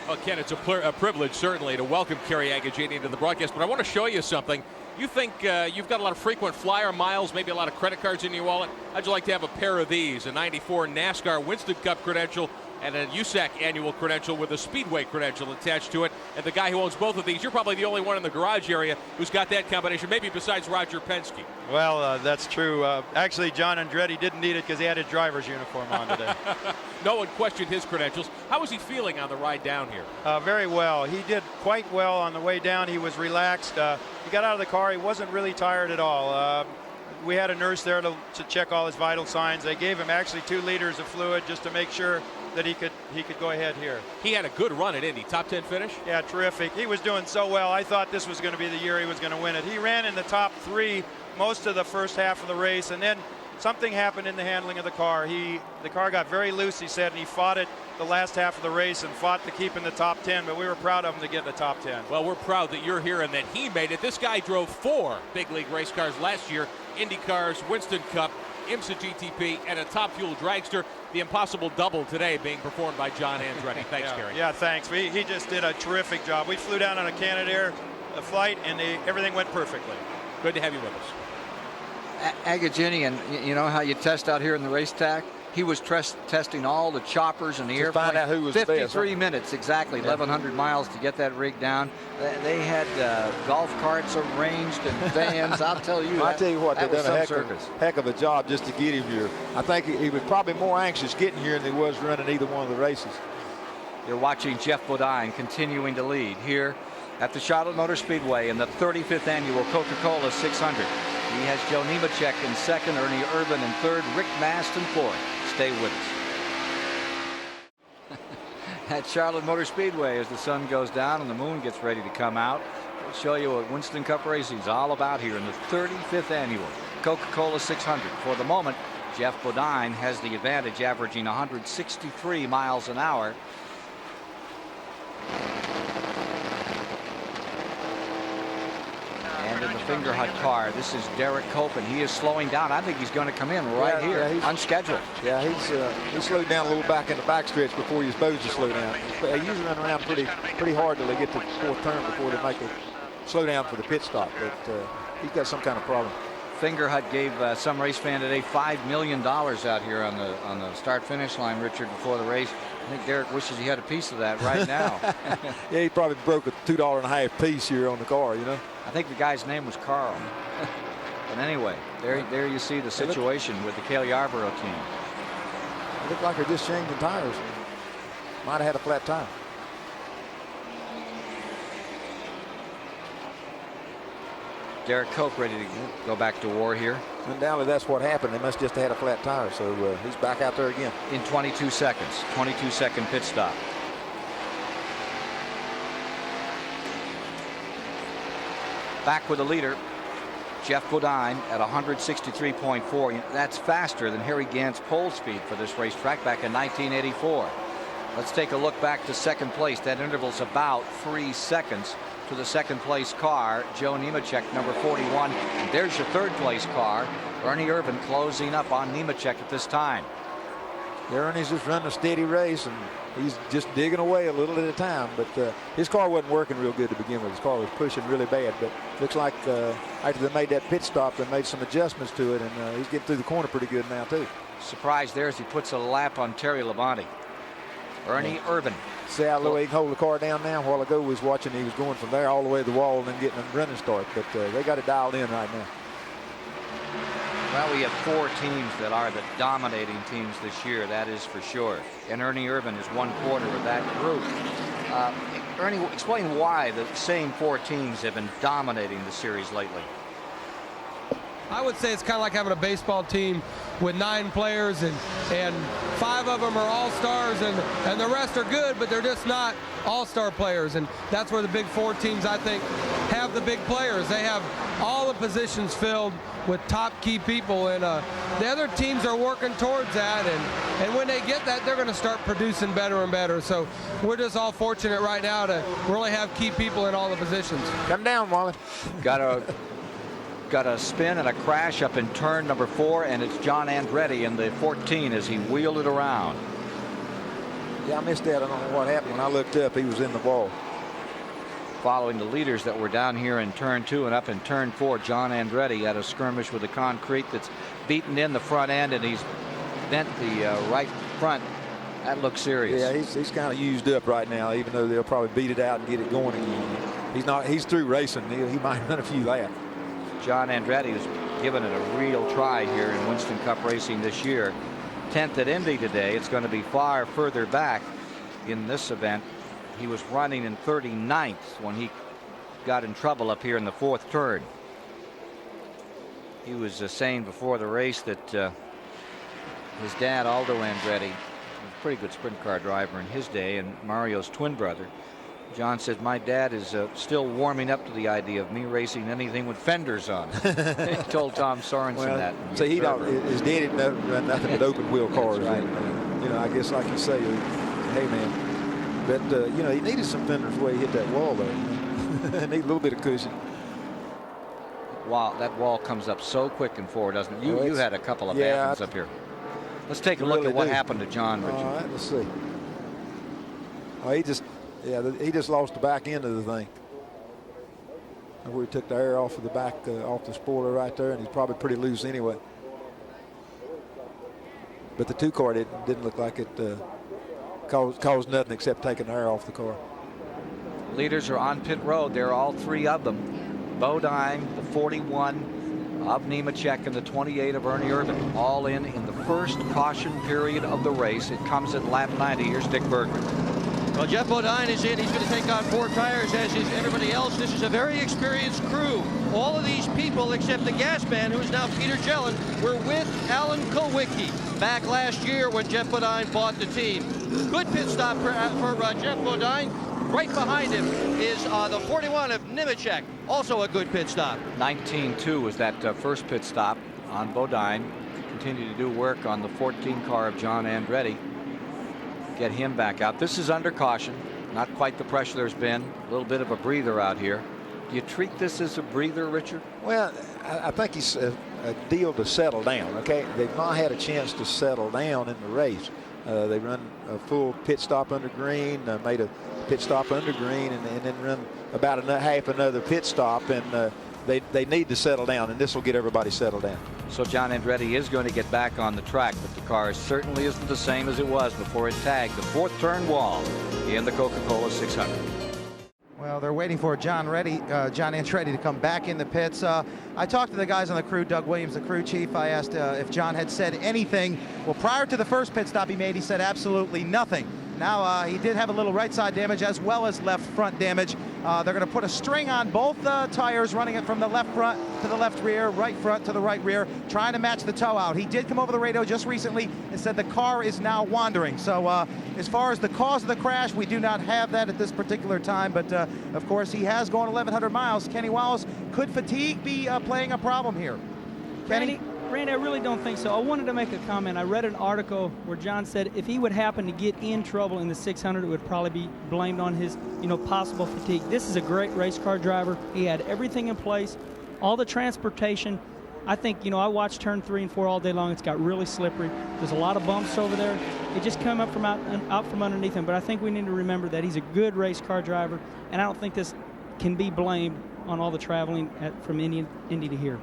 Well, Ken, it's a privilege, certainly, to welcome Kerry Agajanian to the broadcast. But I want to show you something. You think you've got a lot of frequent flyer miles, maybe a lot of credit cards in your wallet. How'd you like to have a pair of these? A 94 NASCAR Winston Cup credential and a USAC annual credential with a Speedway credential attached to it. And the guy who owns both of these, you're probably the only one in the garage area who's got that combination, maybe besides Roger Penske. Well, that's true. Actually, John Andretti didn't need it because he had his driver's uniform on today. No one questioned his credentials. How was he feeling on the ride down here? Very well. He did quite well on the way down. He was relaxed. He got out of the car. He wasn't really tired at all. We had a nurse there to check all his vital signs. They gave him actually 2 liters of fluid just to make sure that he could go ahead here. He had a good run at Indy. Top 10 finish? Yeah, terrific. He was doing so well. I thought this was going to be the year he was going to win it. He ran in the top 3 most of the first half of the race, and then something happened in the handling of the car. The car got very loose, he said, and he fought it the last half of the race and fought to keep in the top 10, but we were proud of him to get in the top 10. Well, we're proud that you're here and that he made it. This guy drove 4 big league race cars last year, Indy cars, Winston Cup, IMSA GTP, and a top fuel dragster. The impossible double today being performed by John Andretti. Thanks, Gary. Yeah, thanks. He just did a terrific job. We flew down on a Canadair flight, and everything went perfectly. Good to have you with us. Agajanian, you know how you test out here in the racetrack? He was testing all the choppers and the airplanes. Find out who was 53 best. minutes exactly, 1,100 miles to get that rig down. They had golf carts arranged and vans. I'll tell you. I tell you what, they've done a heck of a job just to get him here. I think he was probably more anxious getting here than he was running either one of the races. You're watching Jeff Bodine continuing to lead here at the Charlotte Motor Speedway in the 35th annual Coca-Cola 600. He has Joe Nemechek in second, Ernie Irvan in third, Rick Mast in fourth. Stay with us. At Charlotte Motor Speedway, as the sun goes down and the moon gets ready to come out, we'll show you what Winston Cup Racing is all about here in the 35th annual Coca-Cola 600. For the moment, Jeff Bodine has the advantage, averaging 163 miles an hour. And in the finger hut car, this is Derek Copen. He is slowing down. I think he's going to come in right here on schedule. Yeah, he slowed down a little back in the backstretch before he was supposed to slow down. They usually run around pretty hard till they get to the 4th turn before they make a slow down for the pit stop. But he's got some kind of problem. Finger hut gave some race fan today $5 million out here on the start-finish line, Richard, before the race. I think Derek wishes he had a piece of that right now. Yeah, he probably broke a $2.50 piece here on the car, you know. I think the guy's name was Carl. But anyway, there you see the situation with the Cale Yarborough team. It looked like they're just changing tires. Might have had a flat tire. Derek Cope ready to go back to war here. Undoubtedly, that's what happened. They must just have had a flat tire, so he's back out there again. In 22 seconds, 22-second pit stop. Back with the leader, Jeff Bodine at 163.4. That's faster than Harry Gant's pole speed for this racetrack back in 1984. Let's take a look back to second place. That interval's about 3 seconds to the second place car, Joe Nemechek, number 41. And there's your third place car, Ernie Irvan, closing up on Nemechek at this time. Ernie's just running a steady race, and he's just digging away a little at a time. But his car wasn't working real good to begin with. His car was pushing really bad. But looks like after they made that pit stop, they made some adjustments to it, and he's getting through the corner pretty good now, too. Surprise there as he puts a lap on Terry Labonte. Ernie Irvan. See how low he can hold the car down now? A while ago, we was watching, he was going from there all the way to the wall and then getting a running start. But they got it dialed in right now. Well, we have 4 teams that are the dominating teams this year, that is for sure. And Ernie Irvan is 1/4 of that group. Ernie, explain why the same 4 teams have been dominating the series lately. I would say it's kind of like having a baseball team with 9 players, and 5 of them are all-stars, and the rest are good, but they're just not all-star players. And that's where the big 4 teams, I think, have the big players. They have all the positions filled with top key people, and the other teams are working towards that, and when they get that, they're going to start producing better and better. So we're just all fortunate right now to really have key people in all the positions. Come down, Wally. Got a spin and a crash up in turn number 4, and it's John Andretti in the 14 as he wheeled it around. Yeah, I missed that. I don't know what happened. When I looked up, he was in the wall. Following the leaders that were down here in turn 2 and up in turn 4, John Andretti had a skirmish with the concrete that's beaten in the front end, and he's bent the right front. That looks serious. Yeah, he's kind of used up right now, even though they'll probably beat it out and get it going again. He's through racing. He might run a few laps. John Andretti has given it a real try here in Winston Cup racing this year. 10th at Indy today. It's going to be far further back in this event. He was running in 39th when he got in trouble up here in the 4th turn. He was saying before the race that his dad, Aldo Andretti, was a pretty good sprint car driver in his day, and Mario's twin brother. John says, my dad is still warming up to the idea of me racing anything with fenders on it. He told Tom Sorensen that. So his daddy run nothing but open wheel cars. Right. And, I guess like you say, hey man, but he needed some fenders where he hit that wall there. Need a little bit of cushion. Wow, that wall comes up so quick and forward, doesn't it? You had a couple of happens up here. Let's take a look at what happened to John, Richard. All right, let's see. Oh, he just lost the back end of the thing. Where he took the air off of the back, off the spoiler right there, and he's probably pretty loose anyway. But the 2-car didn't look like it caused nothing except taking the air off the car. Leaders are on pit road. There are all 3 of them. Bodine, the 41 of Nemechek, and the 28 of Ernie Irvan, all in the first caution period of the race. It comes at lap 90. Here's Dick Bergman. Well, Jeff Bodine is in. He's going to take on 4 tires, as is everybody else. This is a very experienced crew. All of these people, except the gas man, who is now Peter Jellin, were with Alan Kulwicki back last year when Jeff Bodine bought the team. Good pit stop for Jeff Bodine. Right behind him is the 41 of Nemechek, also a good pit stop. 19-2 was that first pit stop on Bodine. Continue to do work on the 14 car of John Andretti. Get him back out. This is under caution. Not quite the pressure there's been. A little bit of a breather out here. Do you treat this as a breather, Richard? Well, I think he's a deal to settle down. Okay, they've not had a chance to settle down in the race. They run a full pit stop under green, made a pit stop under green, and then run about half another pit stop, and they need to settle down, and this will get everybody settled down. So John Andretti is going to get back on the track, but the car certainly isn't the same as it was before it tagged the 4th turn wall in the Coca-Cola 600. Well, they're waiting for John Andretti to come back in the pits. I talked to the guys on the crew, Doug Williams, the crew chief. I asked if John had said anything. Well, prior to the first pit stop he made, he said absolutely nothing. Now, he did have a little right side damage as well as left front damage. They're going to put a string on both tires, running it from the left front to the left rear, right front to the right rear, trying to match the toe out. He did come over the radio just recently and said the car is now wandering. So as far as the cause of the crash, we do not have that at this particular time. But, of course, he has gone 1,100 miles. Kenny Wallace, could fatigue be playing a problem here? Kenny? Randy, I really don't think so. I wanted to make a comment. I read an article where John said if he would happen to get in trouble in the 600, it would probably be blamed on his, possible fatigue. This is a great race car driver. He had everything in place, all the transportation. I think, I watched turn 3 and 4 all day long. It's got really slippery. There's a lot of bumps over there. It just come up from out from underneath him. But I think we need to remember that he's a good race car driver, and I don't think this can be blamed on all the traveling from Indy to here.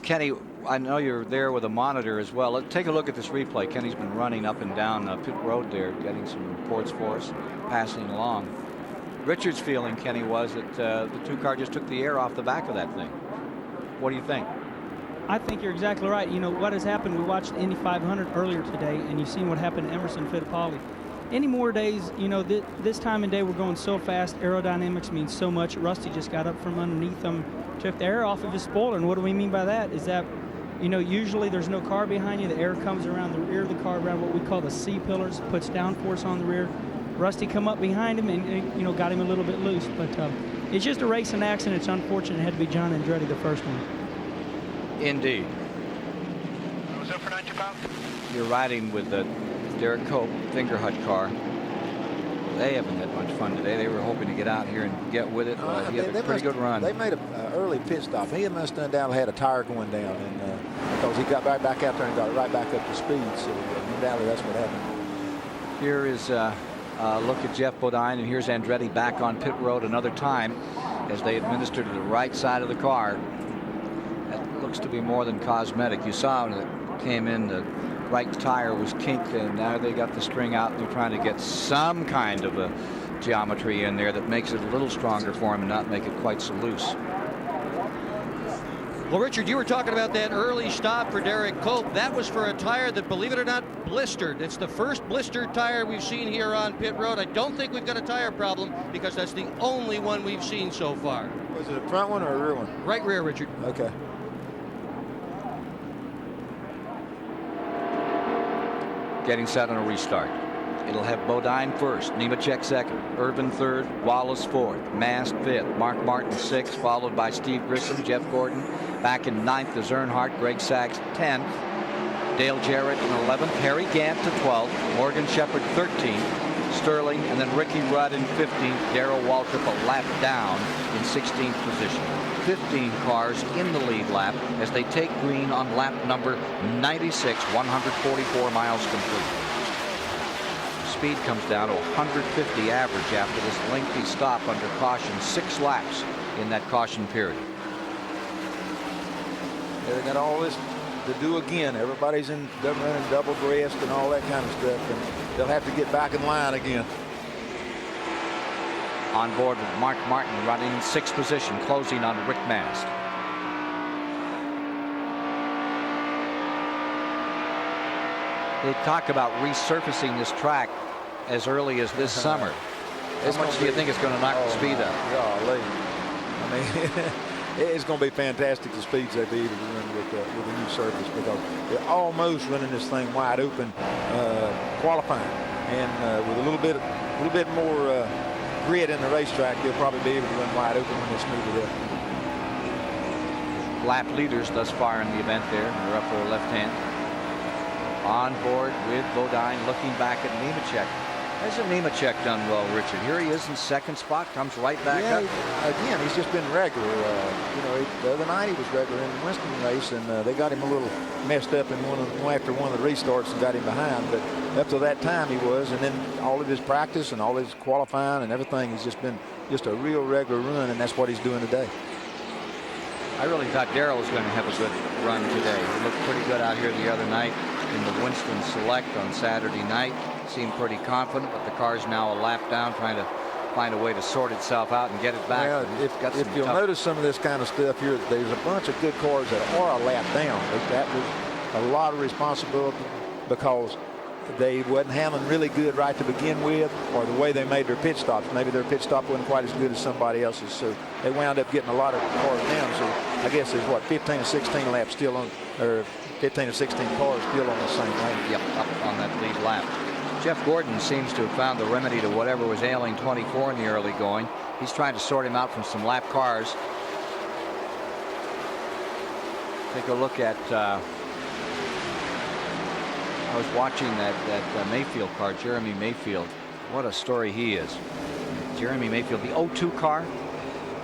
Kenny, I know you're there with a monitor as well. Let's take a look at this replay. Kenny's been running up and down pit road there, getting some reports for us, passing along. Richard's feeling, Kenny, was that the 2-car just took the air off the back of that thing. What do you think? I think you're exactly right. What has happened, we watched the Indy 500 earlier today, and you've seen what happened to Emerson Fittipaldi. any more days, you know, this time of day we're going so fast. Aerodynamics means so much. Rusty just got up from underneath him, took the air off of his spoiler. And what do we mean by that? Is that, you know, usually there's no car behind you. The air comes around the rear of the car, around what we call the C pillars, puts downforce on the rear. Rusty come up behind him and you know, got him a little bit loose. But it's just a racing accident. It's unfortunate it had to be John Andretti the first one. Indeed. Was that for 90 pounds? You're riding with the Derek Cope Fingerhut car. They haven't had much fun today. They were hoping to get out here and get with it. He had a pretty good run. They made an early pit stop. He must have done down, had a tire going down, and because he got right back out there and got right back up to speed. So undoubtedly that's what happened. Here is look at Jeff Bodine, and here's Andretti back on pit road another time as they administer to the right side of the car. That looks to be more than cosmetic. You saw when it came in, the right tire was kinked, and now they got the string out and they're trying to get some kind of a geometry in there that makes it a little stronger for him and not make it quite so loose. Well, Richard, you were talking about that early stop for Derek Cope. That was for a tire that, believe it or not, blistered. It's the first blistered tire we've seen here on pit road. I don't think we've got a tire problem because that's the only one we've seen so far. Was it a front one or a rear one? Right rear, Richard. Okay. Getting set on a restart. It'll have Bodine first, Nemechek second, Irvin third, Wallace fourth, Mast fifth, Mark Martin sixth, followed by Steve Grissom, Jeff Gordon. Back in ninth is Earnhardt, Greg Sachs 10th, Dale Jarrett in 11th, Harry Gant to 12th, Morgan Shepherd 13th, Sterling, and then Ricky Rudd in 15th, Darrell Waltrip a lap down in 16th position. 15 cars in the lead lap as they take green on lap number 96, 144 miles complete. Speed comes down to 150 average after this lengthy stop under caution, 6 laps in that caution period. They got all this to do again. Everybody's running double breast and all that kind of stuff, and they'll have to get back in line again. On board with Mark Martin running in 6th position, closing on Rick Mast. They talk about resurfacing this track as early as this summer. How much do you think it's going to knock the speed up? Golly. I mean, it's going to be fantastic the speeds they'll be able to run with a new surface, because they're almost running this thing wide open qualifying, and with a little bit more grid in the racetrack, they'll probably be able to run wide open when they smooth it up. Lap leaders thus far in the event there. They're up there left hand. On board with Bodine, looking back at Nemechek. Hasn't Nemechek done well, Richard? Here he is in 2nd spot, comes right back up. Again, he's just been regular. You know, the other night he was regular in the Winston race, and they got him a little messed up in after one of the restarts and got him behind. But up to that time he was, and then all of his practice and all his qualifying and everything, he's just been just a real regular run, and that's what he's doing today. I really thought Darrell was going to have a good run today. He looked pretty good out here the other night in the Winston Select on Saturday night. Seemed pretty confident, but the car's now a lap down, trying to find a way to sort itself out and get it back. Well, if you'll notice some of this kind of stuff here, there's a bunch of good cars that are a lap down. That was a lot of responsibility because they wasn't handling really good right to begin with, or the way they made their pit stops. Maybe their pit stop wasn't quite as good as somebody else's, so they wound up getting a lot of cars down. So I guess there's what, 15 or 16 laps still on, or 15 or 16 cars still on the same lane. Yep, up on that lead lap. Jeff Gordon seems to have found the remedy to whatever was ailing 24 in the early going. He's trying to sort him out from some lap cars. Take a look at I was watching that Mayfield car, Jeremy Mayfield. What a story he is. Jeremy Mayfield, the 02 car.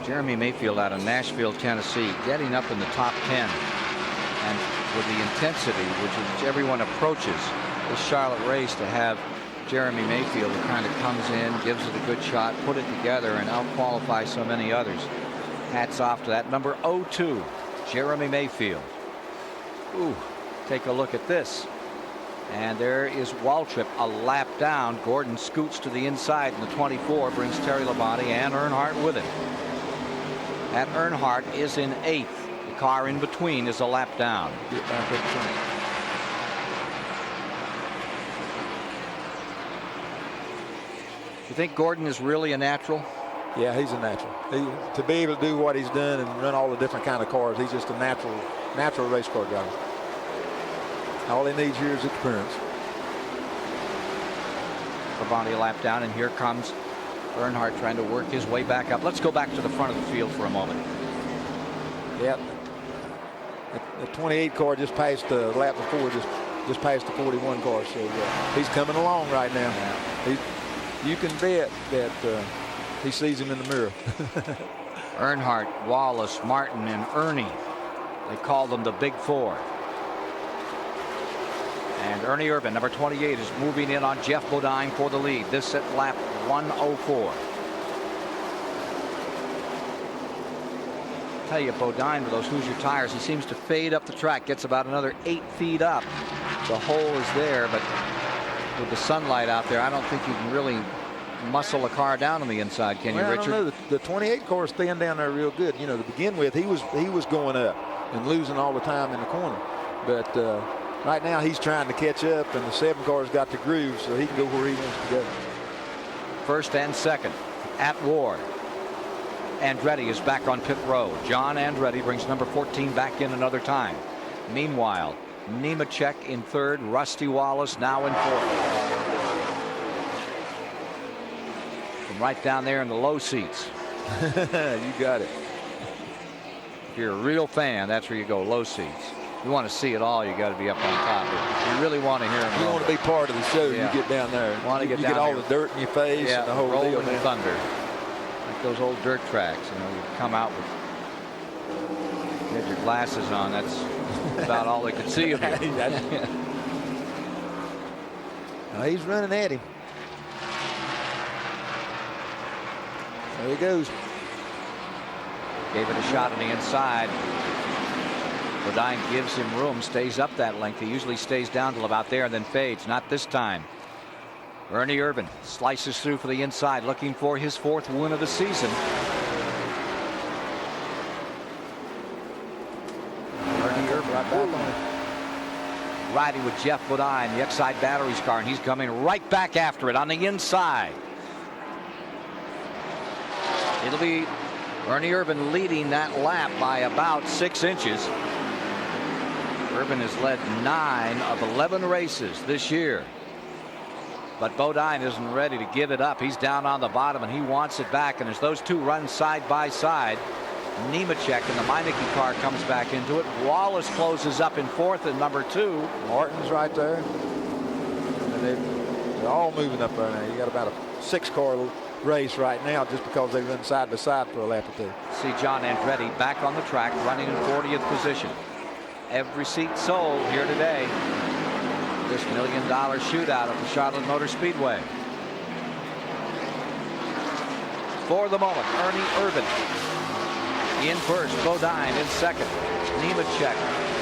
Jeremy Mayfield out of Nashville, Tennessee, getting up in the top 10. And with the intensity which everyone approaches this Charlotte race, to have Jeremy Mayfield who kind of comes in, gives it a good shot, put it together, and out-qualify so many others. Hats off to that. Number 02, Jeremy Mayfield. Ooh, take a look at this. And there is Waltrip a lap down. Gordon scoots to the inside in the 24, brings Terry Labonte and Earnhardt with him. That Earnhardt is in 8th. The car in between is a lap down. You think Gordon is really a natural? Yeah, he's a natural. To be able to do what he's done and run all the different kind of cars, he's just a natural race car driver. All he needs here is experience. Labonte a lap down, and here comes Earnhardt trying to work his way back up. Let's go back to the front of the field for a moment. Yep. The 28 car just passed the lap before, just passed the 41 car. So he's coming along right now. Yeah. You can bet that he sees him in the mirror. Earnhardt, Wallace, Martin, and Ernie. They call them the Big Four. And Ernie Irvan, number 28, is moving in on Jeff Bodine for the lead. This at lap 104. Tell you, Bodine with those Hoosier tires, he seems to fade up the track, gets about another 8 feet up. The hole is there, but with the sunlight out there, I don't think you can really muscle a car down on the inside, can you, Richard? I don't know. The 28 car is staying down there real good. You know, to begin with, he was going up and losing all the time in the corner. But right now, he's trying to catch up, and the 7 car's got the groove, so he can go where he wants to go. First and second at war. Andretti is back on pit road. John Andretti brings number 14 back in another time. Meanwhile, Nemechek in third, Rusty Wallace now in fourth. From right down there in the low seats. You got it. If you're a real fan, that's where you go, low seats. You want to see it all, you got to be up on top. If you really want to hear him. You want to be part of the show. Yeah. You get down there. Want to get you down get all there. the dirt in your face and the whole rolling deal, man. thunder. Like those old dirt tracks, you know, you come out with you had your glasses on. That's about all they could see of you. Now he's running at him. There he goes. Gave it a shot on the inside. Bodine gives him room, stays up that length. He usually stays down till about there and then fades. Not this time. Ernie Irvan slices through for the inside, looking for his 4th win of the season. Ernie Irvan right back on it. Riding with Jeff Bodine, the Exide Batteries car, and he's coming right back after it on the inside. It'll be Ernie Irvan leading that lap by about 6 inches. Irvan has led 9 of 11 races this year. But Bodine isn't ready to give it up. He's down on the bottom and he wants it back. And as those two run side by side, Nemechek in the Meineke car comes back into it. Wallace closes up in 4th and number 2. Martin's right there. And they're all moving up there now. You got about a 6-car race right now just because they run side by side for a lap or two. See John Andretti back on the track running in 40th position. Every seat sold here today. This $1 million shootout at the Charlotte Motor Speedway. For the moment, Ernie Irvan in first, Bodine in second, Nemechek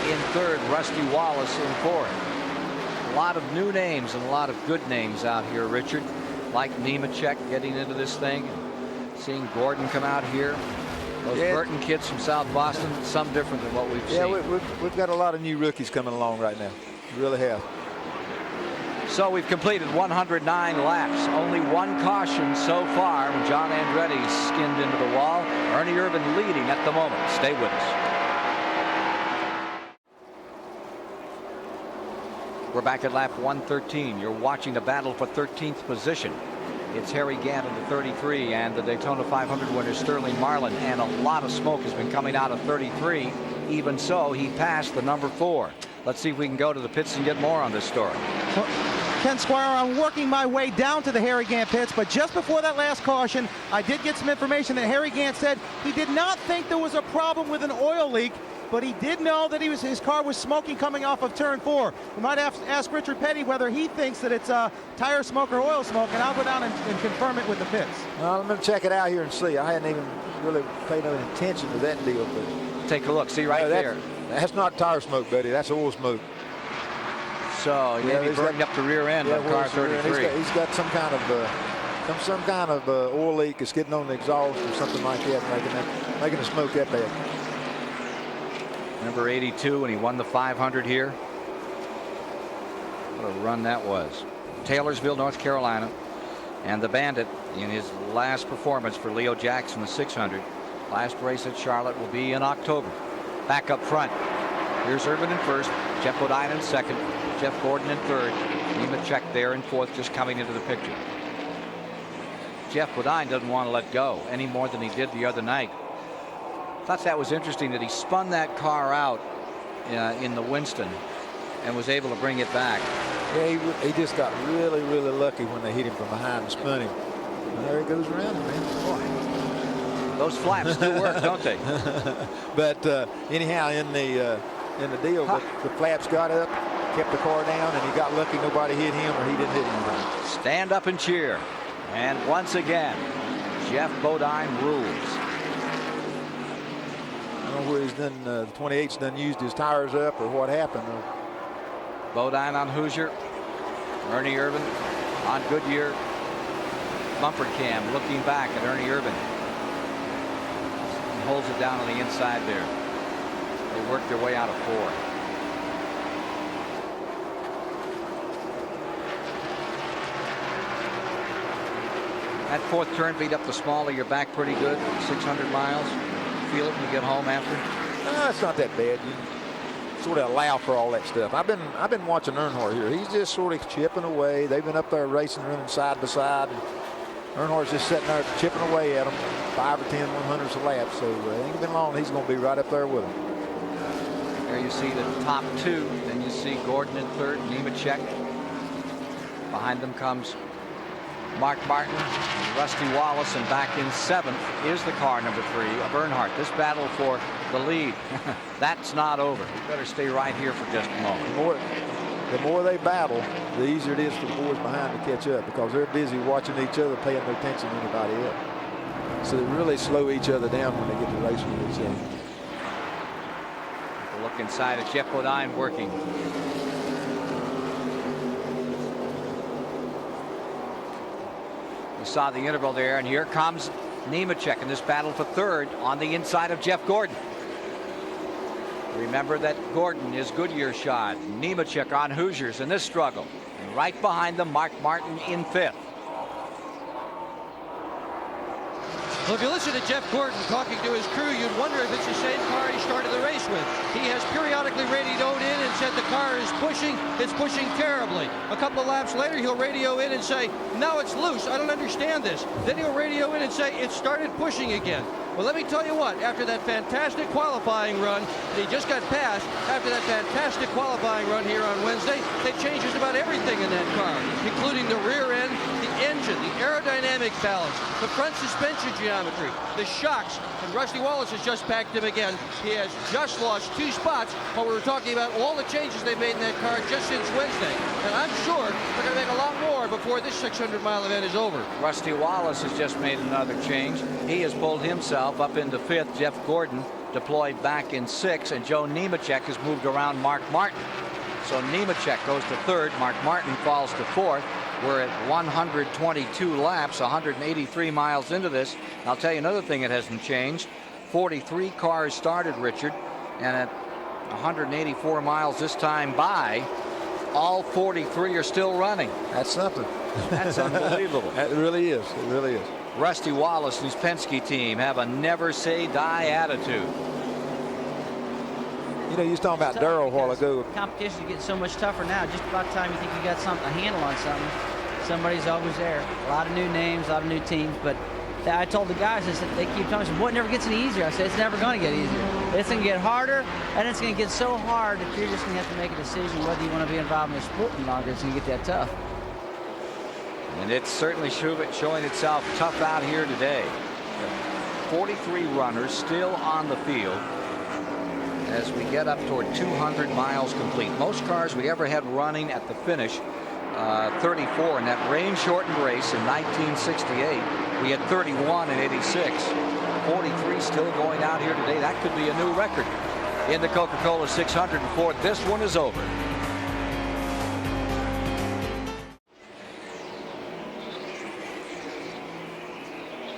in third, Rusty Wallace in fourth. A lot of new names and a lot of good names out here, Richard. Like Nemechek getting into this thing. Seeing Gordon come out here. Those Burton kids from South Boston, some different than what we've seen. Yeah, we've got a lot of new rookies coming along right now. We really have. So we've completed 109 laps. Only one caution so far when John Andretti skinned into the wall. Ernie Irvan leading at the moment. Stay with us. We're back at lap 113. You're watching the battle for 13th position. It's Harry Gant in the 33 and the Daytona 500 winner Sterling Marlin. And a lot of smoke has been coming out of 33. Even so, he passed the number 4. Let's see if we can go to the pits and get more on this story. Well, Ken Squire, I'm working my way down to the Harry Gant pits, but just before that last caution, I did get some information that Harry Gant said he did not think there was a problem with an oil leak, but he did know that his car was smoking coming off of turn 4. We might have to ask Richard Petty whether he thinks that it's tire smoke or oil smoke, and I'll go down and confirm it with the pits. Well, I'm going to check it out here and see. I hadn't even really paid no attention to that deal. But take a look. See right there. That's not tire smoke, buddy. That's oil smoke. So he may be burning up the rear end of car 33. He's got some kind of oil leak. It's getting on the exhaust or something like that, making the smoke that bad. Number 82, and he won the 500 here. What a run that was. Taylorsville, North Carolina. And the Bandit, in his last performance for Leo Jackson, the 600, last race at Charlotte will be in October. Back up front. Here's Urban in first, Jeff Bodine in second, Jeff Gordon in third, Nemechek there in fourth, just coming into the picture. Jeff Bodine doesn't want to let go any more than he did the other night. Thought that was interesting that he spun that car out in the Winston and was able to bring it back. Yeah, he just got really, really lucky when they hit him from behind and spun him. And there he goes around him, man. Boy. Those flaps do work, don't they? But anyhow, in the deal, the flaps got up, kept the car down, and he got lucky nobody hit him or he didn't hit anybody. Stand up and cheer. And once again, Jeff Bodine rules. I don't know where he's done, the 28's done used his tires up or what happened. Bodine on Hoosier. Ernie Irvan on Goodyear. Bumper cam looking back at Ernie Irvan. He holds it down on the inside there. They work their way out of 4. That fourth turn beat up the small of your back pretty good. 600 miles. Feel it when you get home after? No, it's not that bad. You sort of allow for all that stuff. I've been watching Earnhardt here. He's just sort of chipping away. They've been up there racing, running side by side. And Earnhardt's just sitting there chipping away at them, 5 or 10 100s a lap. So it ain't been long. He's going to be right up there with them. There you see the top 2. Then you see Gordon in third, Nemechek. Behind them comes Mark Martin, Rusty Wallace, and back in 7th is the car number 3 of Earnhardt. This battle for the lead, that's not over. We better stay right here for just a moment. The more they battle, the easier it is for the boys behind to catch up because they're busy watching each other, paying no attention to anybody else. So they really slow each other down when they get to racing with each other. Look inside at Jeff Bodine working. You saw the interval there, and here comes Nemechek in this battle for third on the inside of Jeff Gordon. Remember that Gordon is Goodyear shod. Nemechek on Hoosiers in this struggle. And right behind them, Mark Martin in 5th. Well, if you listen to Jeff Gordon talking to his crew, you'd wonder if it's the same car he started the race with. He has periodically radioed in and said the car is pushing. It's pushing terribly. A couple of laps later, he'll radio in and say, now it's loose. I don't understand this. Then he'll radio in and say, it started pushing again. Well, let me tell you what, after that fantastic qualifying run, he just got passed, after that fantastic qualifying run here on Wednesday, they changed just about everything in that car, including the rear end, the engine, the aerodynamic balance, the front suspension geometry, the shocks, and Rusty Wallace has just packed him again. He has just lost 2 spots, but we were talking about all the changes they've made in that car just since Wednesday. And I'm sure they're going to make a lot more before this 600-mile event is over. Rusty Wallace has just made another change. He has pulled himself up into 5th. Jeff Gordon deployed back in 6th, and Joe Nemechek has moved around Mark Martin. So Nemechek goes to 3rd. Mark Martin falls to 4th. We're at 122 laps, 183 miles into this. I'll tell you another thing that hasn't changed. 43 cars started, Richard, and at 184 miles this time by, all 43 are still running. That's something. That's unbelievable. It really is. It really is. Rusty Wallace and his Penske team have a never say die attitude. You know, you was talking about Darrell a while ago. Competition's getting so much tougher now. Just about the time you think you got a handle on something, somebody's always there. A lot of new names, a lot of new teams. But I told the guys, I said, they keep telling me, boy, it never gets any easier. I said, it's never going to get easier. It's going to get harder, and it's going to get so hard that you're just going to have to make a decision whether you want to be involved in the sport any longer. It's going to get that tough. And it's certainly showing itself tough out here today. 43 runners still on the field as we get up toward 200 miles complete. Most cars we ever had running at the finish, 34 in that rain-shortened race in 1968. We had 31 in 86. 43 still going out here today. That could be a new record in the Coca-Cola 600 before this one is over.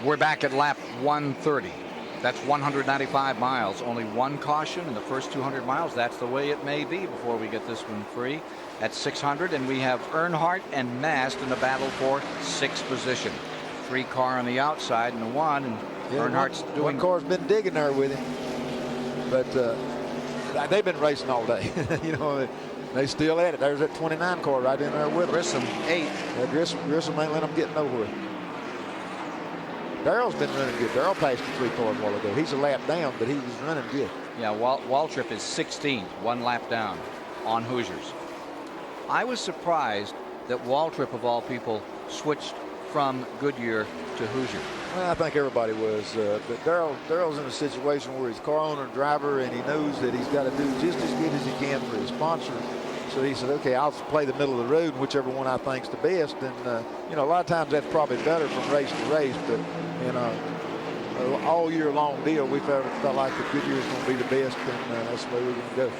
We're back at lap 130. That's 195 miles. Only one caution in the first 200 miles. That's the way it may be before we get this one free. At 600, and we have Earnhardt and Mast in the battle for 6th position. 3 car on the outside and the 1, and Earnhardt's doing. One car's been digging there with him, but they've been racing all day. You know, they still at it. There's that 29 car right in there with them. Grissom 8. Yeah, Grissom ain't let them get nowhere. Darrell's been running good. Darrell passed the 3 cars a while ago. He's a lap down, but he was running good. Yeah, Waltrip is 16th, 1 lap down on Hoosiers. I was surprised that Waltrip, of all people, switched from Goodyear to Hoosier. Well, I think everybody was, but Darrell's in a situation where he's car owner and driver, and he knows that he's got to do just as good as he can for his sponsor. So he said, okay, I'll play the middle of the road, whichever one I think's the best. And, you know, a lot of times that's probably better from race to race, but, you know, all year long deal, we felt like the Goodyear is going to be the best, and that's the way we're going to go.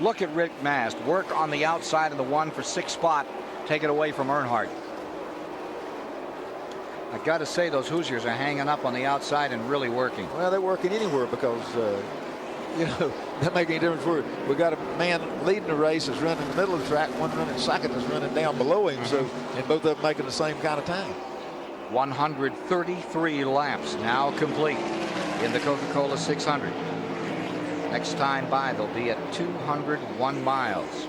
Look at Rick Mast. Work on the outside of the 1 for 6th spot. Take it away from Earnhardt. I got to say, those Hoosiers are hanging up on the outside and really working. Well, they're working anywhere because, you know, that make any difference for it. We got a man leading the race that's running in the middle of the track, one running second that's running down below him. So, and both of them making the same kind of time. 133 laps now complete in the Coca-Cola 600. Next time by, they'll be at 201 miles.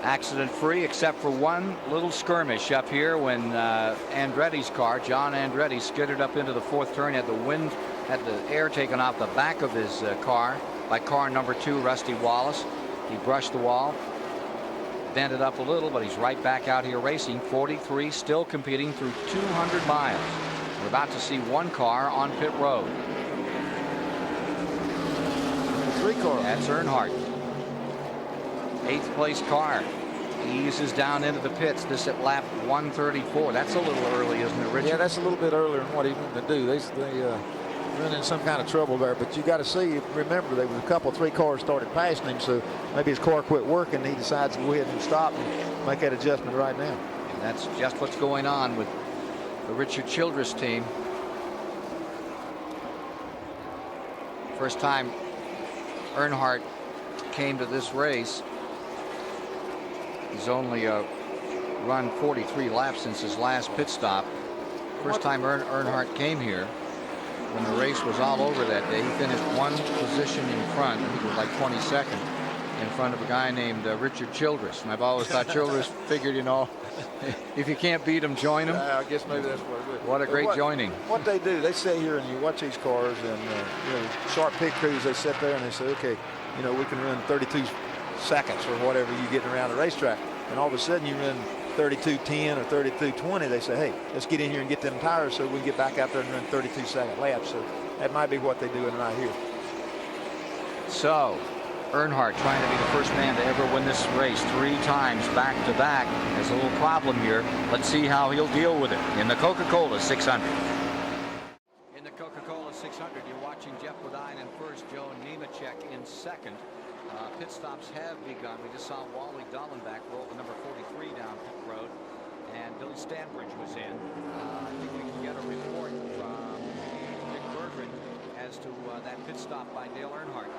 Accident-free except for one little skirmish up here when Andretti's car, John Andretti, skidded up into the 4th turn. Had the air taken off the back of his car by car number 2, Rusty Wallace. He brushed the wall, bent it up a little, but he's right back out here racing. 43, still competing through 200 miles. We're about to see 1 car on pit road. 3 cars. That's Earnhardt. 8th place car eases down into the pits. This at lap 134. That's a little early, isn't it, Richard? Yeah, that's a little bit earlier than what he wanted to do. They run in some kind of trouble there, but you got to see. Remember, there was a couple, 3 cars started passing him, so maybe his car quit working. He decides to go ahead and stop and make that adjustment right now. And that's just what's going on with the Richard Childress team. First time Earnhardt came to this race. He's only run 43 laps since his last pit stop. First time Earnhardt came here, when the race was all over that day, he finished 1 position in front. I think it was like 22nd in front of a guy named Richard Childress. And I've always thought Childress figured, you know, if you can't beat him, join him. I guess maybe that's what it is. What a great joining. What they do, they sit here and you watch these cars, and you know, sharp pit crews, they sit there and they say, okay, you know, we can run 32 seconds or whatever you getting around the racetrack, and all of a sudden you run 32:10 or 32:20. They say, hey, let's get in here and get them tires so we can get back out there and run 32-second laps. So that might be what they're doing right here. So Earnhardt trying to be the first man to ever win this race 3 times back to back. There's a little problem here. Let's see how he'll deal with it in the Coca-Cola 600. In the Coca-Cola 600, you're watching Jeff Bodine in first, Joe Nemechek in second. Pit stops have begun. We just saw Wally Dallenbach roll the number 43 down pit road, and Billy Stanbridge was in. I think we can get a report from Dick Berggren as to that pit stop by Dale Earnhardt.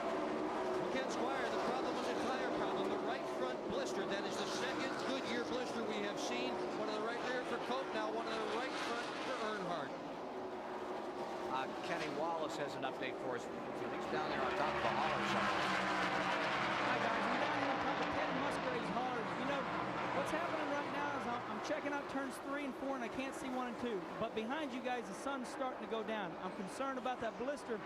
Ken Squire, the problem was a tire problem. The right front blister. That is the second Goodyear blister we have seen. One of the right rear for Cope, now one of the right front for Earnhardt. Kenny Wallace has an update for us. He's down there on top of the holler somewhere. Hi guys, we're down here on top of Ken Musgrave's holler. You know, what's happening right now is I'm checking out turns 3 and 4 and I can't see 1 and 2. But behind you guys, the sun's starting to go down. I'm concerned about that blister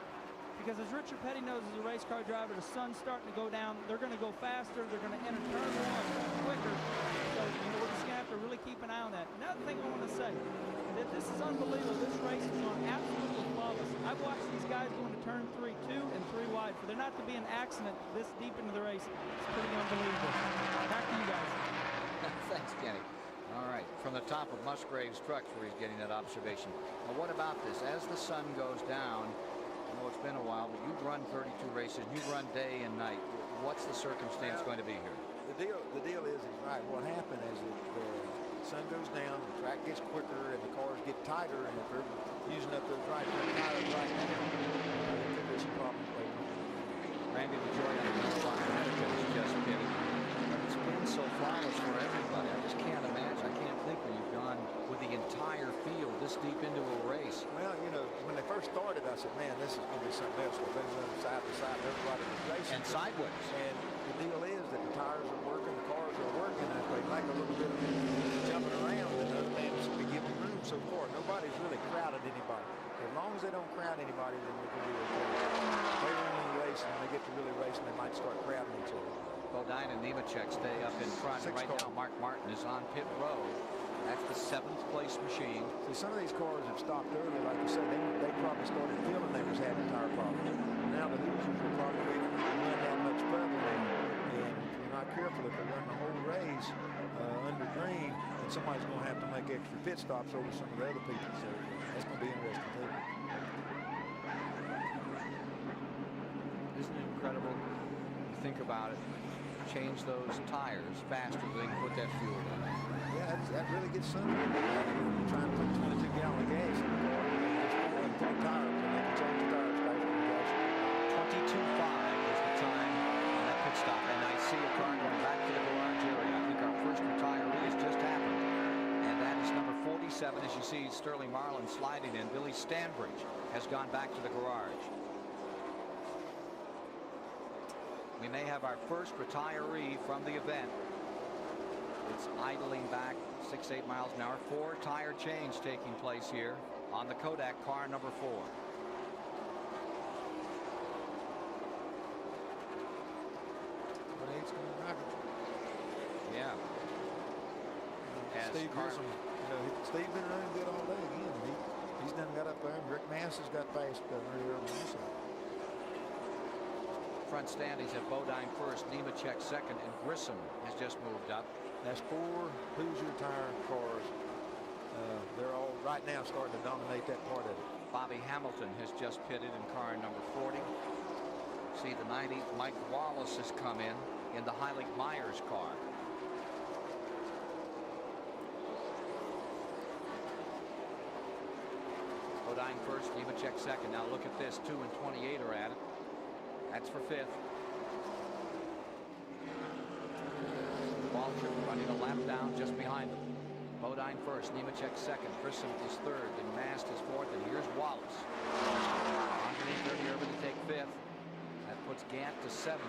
because as Richard Petty knows as a race car driver, the sun's starting to go down. They're going to go faster. They're going to enter turn 1 quicker. So, you know, we're just going to have to really keep an eye on that. Another thing I want to say, that this is unbelievable. This race is going absolutely flawless. I've watched these guys go into turn 3, 2 and 3 wide. For there not to be an accident this deep into the race, it's pretty unbelievable. Back to you guys. Thanks, Kenny. All right, from the top of Musgrave's trucks where he's getting that observation. Now, what about this? As the sun goes down, I know it's been a while, but you've run 32 races. You've run day and night. What's the circumstance going to be here? The deal is right. What happened is that the sun goes down, the track gets quicker, and the cars get tighter, and if they're using up those right tires right now, there could be some problems later on. Randy LaJoy on the Marathon Connecticut is just getting. It's been so flawless for everybody. I just can't imagine. I can't think when you've gone with the entire field this deep into a race. Well, you know, when they first started, I said, man, this is going to be something else. They're running side to side, everybody was racing. And sideways. And the deal is that the tires are working, the cars are working, and if they make a little bit of jumping around, then the other man should be giving room so far. Nobody's really crowded anybody. As long as they don't crowd anybody, then they can be okay. Later on in the race, when they get to really racing, they might start crowding each other. Bodine and Nemechek stay up in front. Right now, Mark Martin is on pit road. That's the 7th place machine. See, some of these cars have stopped early. Like you said, they probably started feeling they was having tire problems. Now the Hoosiers will probably run that much further now. And if you're not careful, if they run the whole race under green, then somebody's going to have to make extra pit stops over some of the other people. So that's going to be interesting too. Isn't it incredible? You think about it. Change those tires faster than they can put that fuel in. Yeah, that really gets something. You're trying to put 22-gallon gas in the car and just put tires, and they can change the tires faster than gas. 22.5 is the time on that pit stop, and I see a car going back to the garage area. I think our first retiree has just happened, and that is number 47. As you see, Sterling Marlin sliding in. Billy Stanbridge has gone back to the garage. We may have our first retiree from the event. It's idling back 6-8 miles an hour. 4 tire change taking place here on the Kodak car number 4. Yeah. Steve Grissom, Steve's been running good all day again. He's done got up there, and Rick Mass has got fast really early also. Front standings at Bodine first, Nemechek second, and Grissom has just moved up. That's 4 Hoosier tire cars. They're all right now starting to dominate that part of it. Bobby Hamilton has just pitted in car number 40. See the 90 Mike Wallace has come in the Heilig Myers car. Bodine first, Nemechek second. Now look at this, 2 and 28 are at it. That's for 5th. Waltrip running a lap down just behind him. Bodine first, Nemechek second, Grissom is 3rd, and Mast is 4th, and here's Wallace. Underneath 30 Urban to take 5th. That puts Gant to 7th.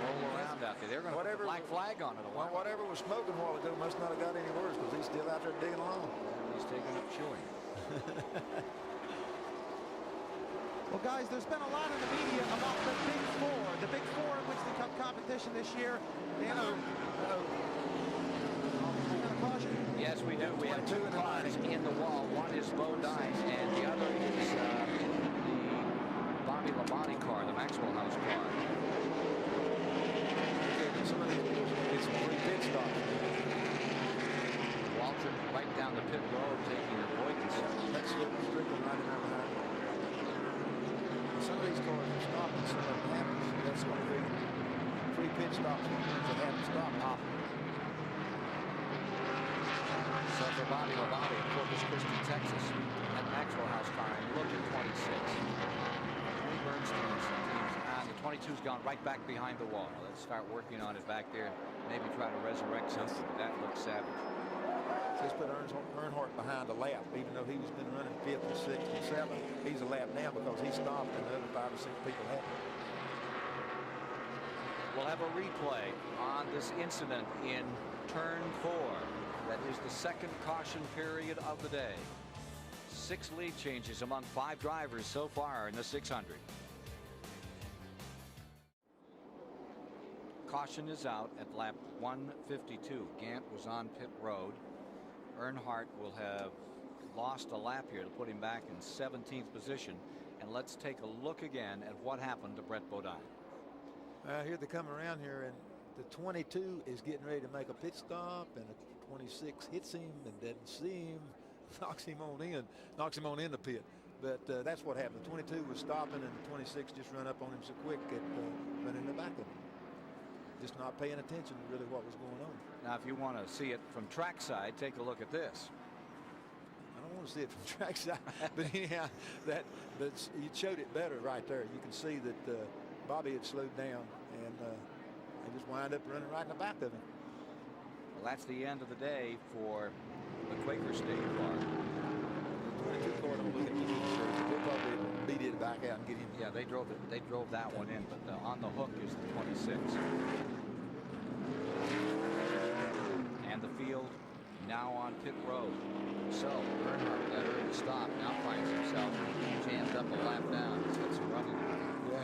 Roll around out there. They're going to put the black flag on it. Well, whatever was smoking a while ago must not have got any worse because he's still out there digging along. And he's taking up chewing. Well, guys, there's been a lot in the media about the Big Four in Winston Cup competition this year. Yes, we do. We have 2 cars in the wall. One is Bodine, and the other is the Bobby Labonte car, the Maxwell House car. Somebody get some free pit stops. Waltrip right down the pit road, taking avoidance. That's Strickland right around behind. Some of these cars are stopping, some of them haven't. That's going to be free pit stops that haven't stopped. So for Bobby Labonte in Corpus Christi, Texas, at Maxwell House car, and look at 26. Tony Bernstein's teams, and the 22's gone right back behind the wall. Let's start working on it back there. Maybe try to resurrect something, but that looks savage. Just put Earnhardt behind a lap, even though he's been running 5th and 6th and 7th. He's a lap now because he stopped and the other 5 or 6 people haven't. We'll have a replay on this incident in turn 4. That is the second caution period of the day. 6 lead changes among 5 drivers so far in the 600. Caution is out at lap 152. Gant was on pit road. Earnhardt will have lost a lap here to put him back in 17th position. And let's take a look again at what happened to Brett Bodine. Here they come around here, and the 22 is getting ready to make a pit stop, and the 26 hits him and doesn't see him, knocks him on in the pit. But that's what happened. The 22 was stopping, and the 26 just run up on him so quick it ran in the back of him. just not paying attention to really what was going on. Now, if you want to see it from trackside, take a look at this. I don't want to see it from trackside, but anyhow, but you showed it better right there. You can see that Bobby had slowed down, and they just wind up running right in the back of him. Well, that's the end of the day for the Quaker State car. The 22 car don't look at the heat, so they'll probably beat it back out and get him. Yeah, they drove it. They drove that one in, but on the hook is the 26. And the field now on pit road. So Earnhardt, led early stop, now finds himself jammed up a lap down. He's got some running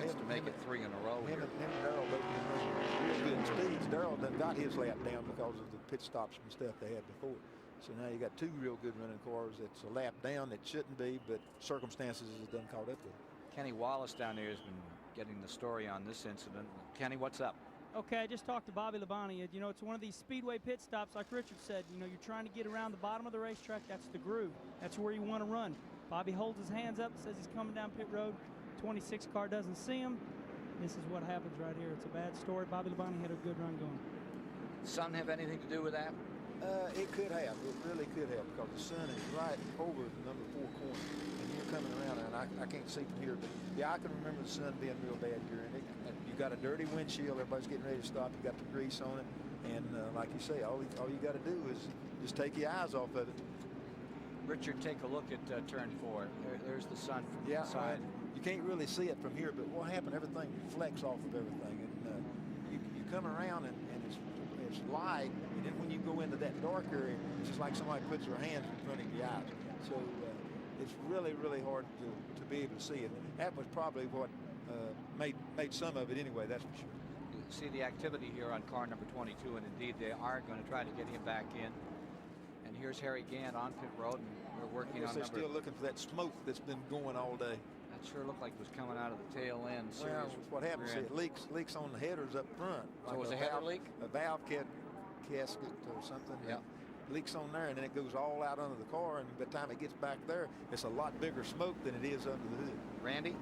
to make it 3 in a row here. Him and Darrell both been running real good in speeds. Darrell done got his lap down because of the pit stops and stuff they had before. So now you got 2 real good running cars. It's a lap down that shouldn't be, but circumstances has done caught up with it. Kenny Wallace down there has been getting the story on this incident. Kenny, what's up? Okay, I just talked to Bobby Labonte. You know, it's one of these speedway pit stops, like Richard said. You know, you're trying to get around the bottom of the racetrack. That's the groove. That's where you want to run. Bobby holds his hands up, says he's coming down pit road. 26 car doesn't see him. This is what happens right here. It's a bad story. Bobby Labonte had a good run going. Sun have anything to do with that? It could have. It really could have, because the sun is right over the number 4 corner, and you're coming around, and I can't see from here, but yeah, I can remember the sun being real bad here. And you got a dirty windshield. Everybody's getting ready to stop. You got the grease on it, and like you say, all you got to do is just take your eyes off of it. Richard, take a look at turn 4. There's the sun from the side. You can't really see it from here, but what happened? Everything reflects off of everything, and you come around, and it's light, and then when you go into that dark area, it's just like somebody puts their hands in front of your eyes. So it's really, really hard to be able to see it. And that was probably what made some of it anyway, that's for sure. You see the activity here on car number 22, and indeed they are going to try to get him back in. And here's Harry Gant on pit road, and we're working on they're still looking for that smoke that's been going all day. That sure looked like it was coming out of the tail end. Well, what happens is it leaks on the headers up front. So like it was a header leak? A valve casket or something. Yeah. Leaks on there, and then it goes all out under the car, and by the time it gets back there, it's a lot bigger smoke than it is under the hood. Randy?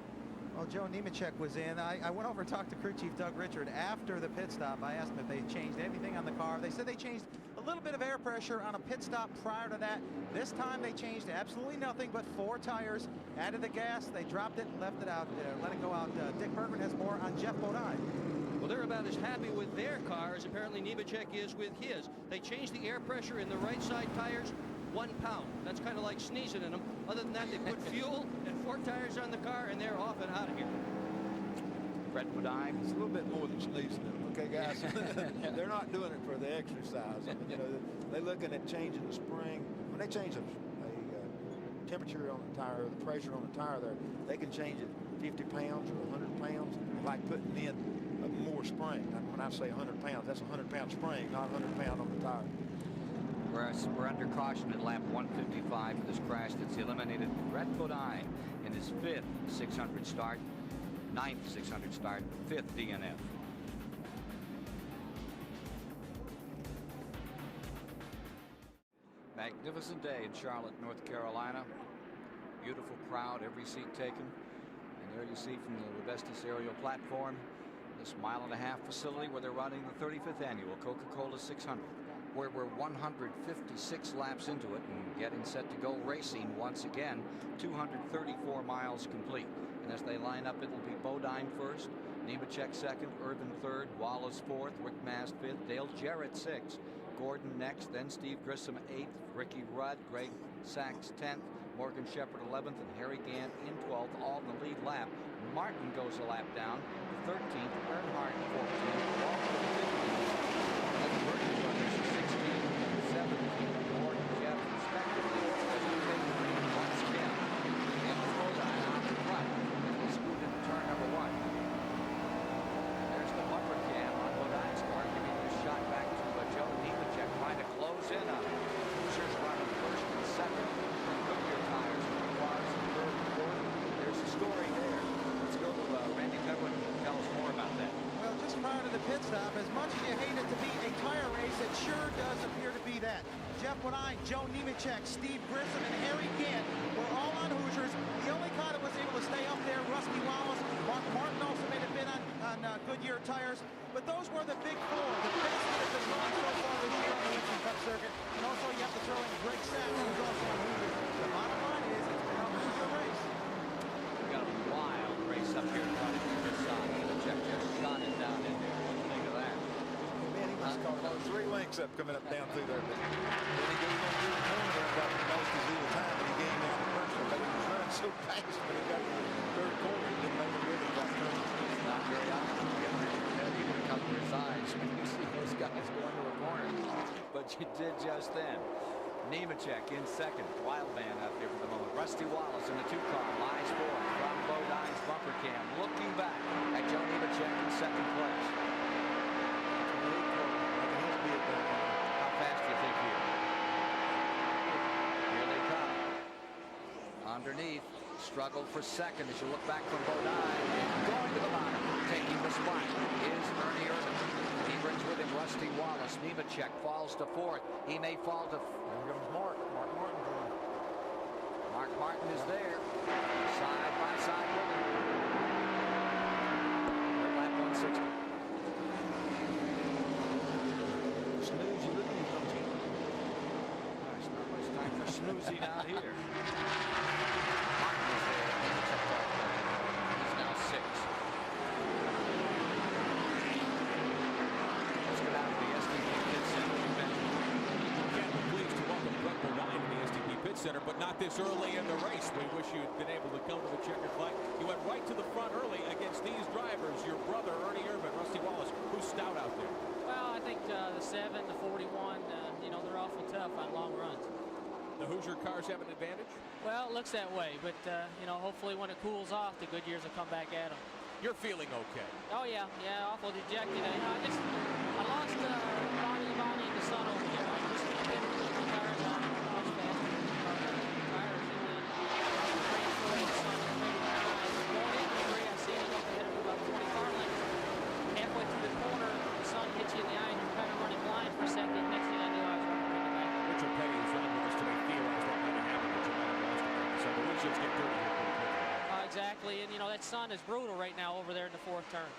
Well, Joe Nemechek was in. I went over and talked to crew chief Doug Richard after the pit stop. I asked him if they changed anything on the car. They said they changed a little bit of air pressure on a pit stop prior to that. This time they changed absolutely nothing but 4 tires, added the gas, they dropped it and left it out, let it go out. Dick Bergman has more on Jeff Bodine. Well, they're about as happy with their car as apparently Nemechek is with his. They changed the air pressure in the right side tires 1 pound. That's kind of like sneezing in them. Other than that, they put fuel and 4 tires on the car, and they're off and out of here. Brett Bodine. It's a little bit more than sneezing, okay, guys? They're not doing it for the exercise. I mean, you know, they're looking at changing the spring. When they change a temperature on the tire, or the pressure on the tire there, they can change it 50 pounds or 100 pounds, like putting in more spring. When I say 100 pounds, that's a 100-pound spring, not 100 pound on the tire. We're under caution at lap 155 for this crash that's eliminated Brett Bodine in his 5th 600 start, 9th 600 start, 5th DNF. Magnificent day in Charlotte, North Carolina. Beautiful crowd, every seat taken. And there you see from the Revestis aerial platform this 1.5-mile facility where they're running the 35th annual Coca-Cola 600. Where we're 156 laps into it and getting set to go racing once again. 234 miles complete. And as they line up, it'll be Bodine first, Nemechek 2nd, Irvin 3rd, Wallace 4th, Rick Mast 5th, Dale Jarrett 6th, Gordon next, then Steve Grissom 8th, Ricky Rudd, Greg Sachs 10th, Morgan Shepherd 11th, and Harry Gant in 12th, all in the lead lap. Martin goes a lap down, 13th, Earnhardt 14th, Walker 15th, then Burton runners 16th, 17th, Gordon, Jeff, respectively, as we take the lead once again. And Bodine out in front, and we scoot into turn number 1. There's the bumper cam on Bodine's car, giving the shot back to Joe Nemechek, trying to close in on it. Hoosiers running 1st and 2nd, and Goodyear tires for cars in 3rd and 4th. There's a story there. Let's go to Randy Pepper and tell us more about that. Well, just prior to the pit stop, as much as you hate it to be a tire race, it sure does appear to be that. Jeff Bodine, Joe Nemechek, Steve Grissom, and Harry Gant were all on Hoosiers. The only car that was able to stay up there, Rusty Wallace. Mark Martin also made a bid on Goodyear. gear tires, but those were the big four, the best that have been run so far this year on the Winston Cup circuit. And also you have to throw in Greg Sachs, who's also on Hoosier. The bottom line is it's been a Hoosier race. We got a wild race up here front of this side. Check just shot it down in there. What do you think of that? Man, he must call those 3 lengths up coming up down through there. But then he goes on through the corner there about the most of the time and he gained that first one. But he was running so fast when he got to the third corner, he didn't know the rhythm got turned. It's not very often you get people to cover his eyes when you see those guys going to a corner. But you did just then. Nemechek in second. Wild man out there for the moment. Rusty Wallace in the 2-car. Lies forward from Bodine's bumper cam. Looking back at Joe Nemechek in second place. How fast do you think he is? Here they come. Underneath. Struggle for second as you look back from Bodine. Going to the bottom. Taking the spot is Ernie Irvin. He brings with him Rusty Wallace. Nemechek falls to fourth. He may fall to... There comes Mark. Mark Martin going. Mark Martin is there. Side by side with him. Lap 160. Snoozy looking, don't you? There's not much time for snoozing out here. Martin is there. He's now 6th. Let's go down to the SDP Pit Center. Again, we're pleased to welcome Brett Bodine to the SDP Pit Center, but not this early in the race. We wish you'd been able to come to the checkered flag. You went right to the front early against these drivers. Your brother, Ernie Irvin, Rusty Wallace, who's stout out there. Well, I think the 7, the 41, you know, they're awful tough on long runs. The Hoosier cars have an advantage? Well, it looks that way, but, you know, hopefully when it cools off, the Goodyears will come back at them. You're feeling okay? Oh, yeah, awful dejected. You know, I lost Bonnie and the son over here. I just been tires on it, much faster tires, and then transferred the son and going into the three, I see him up ahead of about 20 car lengths. Halfway through the corner, the sun hits you in the eye, and you're kind of running blind for a second. Next thing I knew, I was running in the back. Richard Petty is on with us today. Theorized what might have happened to July last week. So the windshields get dirty here pretty quickly. Exactly, and you know, that sun is brutal right now over there in the 4th turn.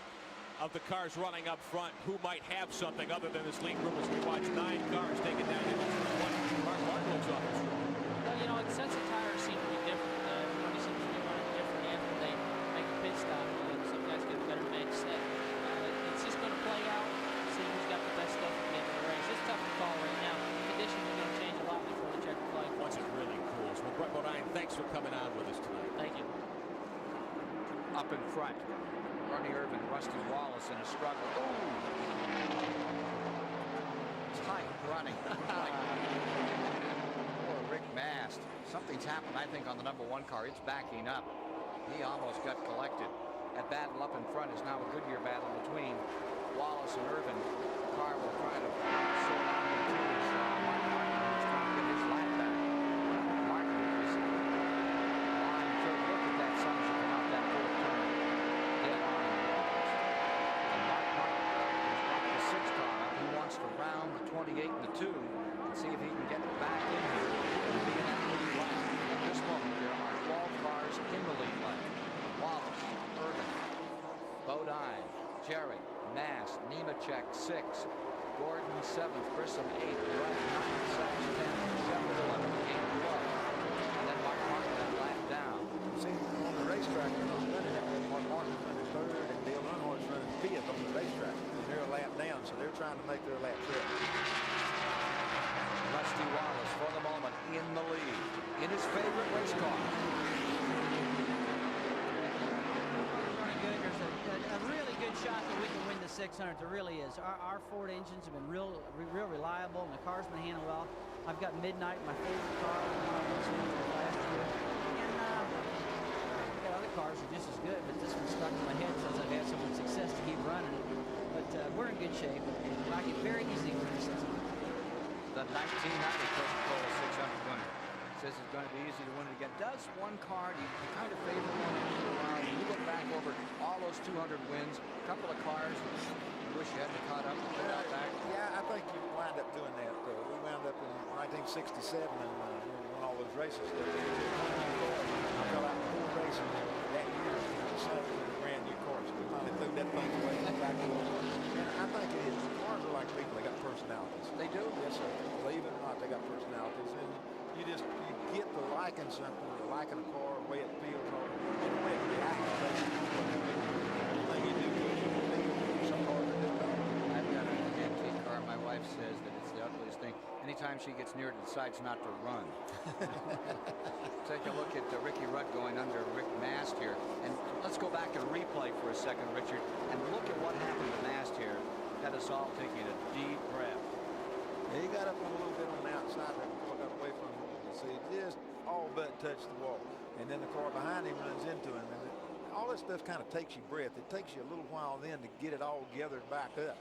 Of the cars running up front, who might have something other than this lead room as we watch 9 cars taken down into one. Mark Martin looks off his room. Well, you know, sets of tires seem to be different. Everybody seems to be running different after they make a pit stop. Some guys get a better mix. It's just going to play out, see who's got the best stuff at the end of the race. It's tough to call right now. Conditions are going to change a lot before the checkered flag. Once it really cools. Well, Brett Bodine, thanks for coming on with us tonight. Thank you. Up in front. Ernie Irvin, Rusty Wallace in a struggle. Ooh! Tight running. Poor Rick Mast. Something's happened, I think, on the number 1 car. It's backing up. He almost got collected. That battle up in front is now a Goodyear battle between Wallace and Irvin. The car will try to slow down the two. Mark Martin is trying to get his lap back. Martin is lying to look at that sun as you come out that 4th turn. Dead on the walls. And Mark Martin has brought the 6th car up. He wants to round the 28 and the 2 and see if he can get back in here and be in that lead lane. At this moment, there are 12 cars in the lead lane. Wallace, Irvin, Bodine, Jerry, Mast, Nemechek 6, Gordon 7th, Grissom 8th, Brett 9th, Sachs 10th, 7th, 11th, 8th, 12th. And then Mark Martin that lap down. See, on the racetrack, they're not running it. Mark Martin's running 3rd and Dale Earnhardt's running 5th on the racetrack. And they're a lap down, so they're trying to make their lap trip. Rusty Wallace, for the moment, in the lead, in his favorite race car. Running good. There's a really good shot that we can win the 600. There really is. Our Ford engines have been real reliable, and the car's been handled well. I've got Midnight, my favorite car, last year. And I've got other cars that are just as good, but this one's stuck in my head since I've had so much success to keep running it. But we're in good shape, and I can very easily win the 600. The 1990 Coca-Cola 600 winner says it's going to be easy to win it again. Does one car, you kind of favor one around. You look back over all those 200 wins, a couple of cars, you wish you hadn't caught up and put that back. Yeah, I think you wind up doing that. We wound up in 1967 and won all those races. I fell out in 4 races that year. We decided to brand new cars. We finally threw that thing away back something, or liking a car, the way it feels, or the way it reacts. Everything you do, some cars are just better. I've got an antique car. My wife says that it's the ugliest thing. Anytime she gets near it, decides not to run. Take a look at Ricky Rudd going under Rick Mast here. And let's go back and replay for a second, Richard, and look at what happened to Mast here. Got us all taking a deep breath. Yeah, he got up a little bit on the outside there before I got away from him. You see, just all but touched the wall. And then the car behind him runs into him. And all this stuff kind of takes your breath. It takes you a little while then to get it all gathered back up.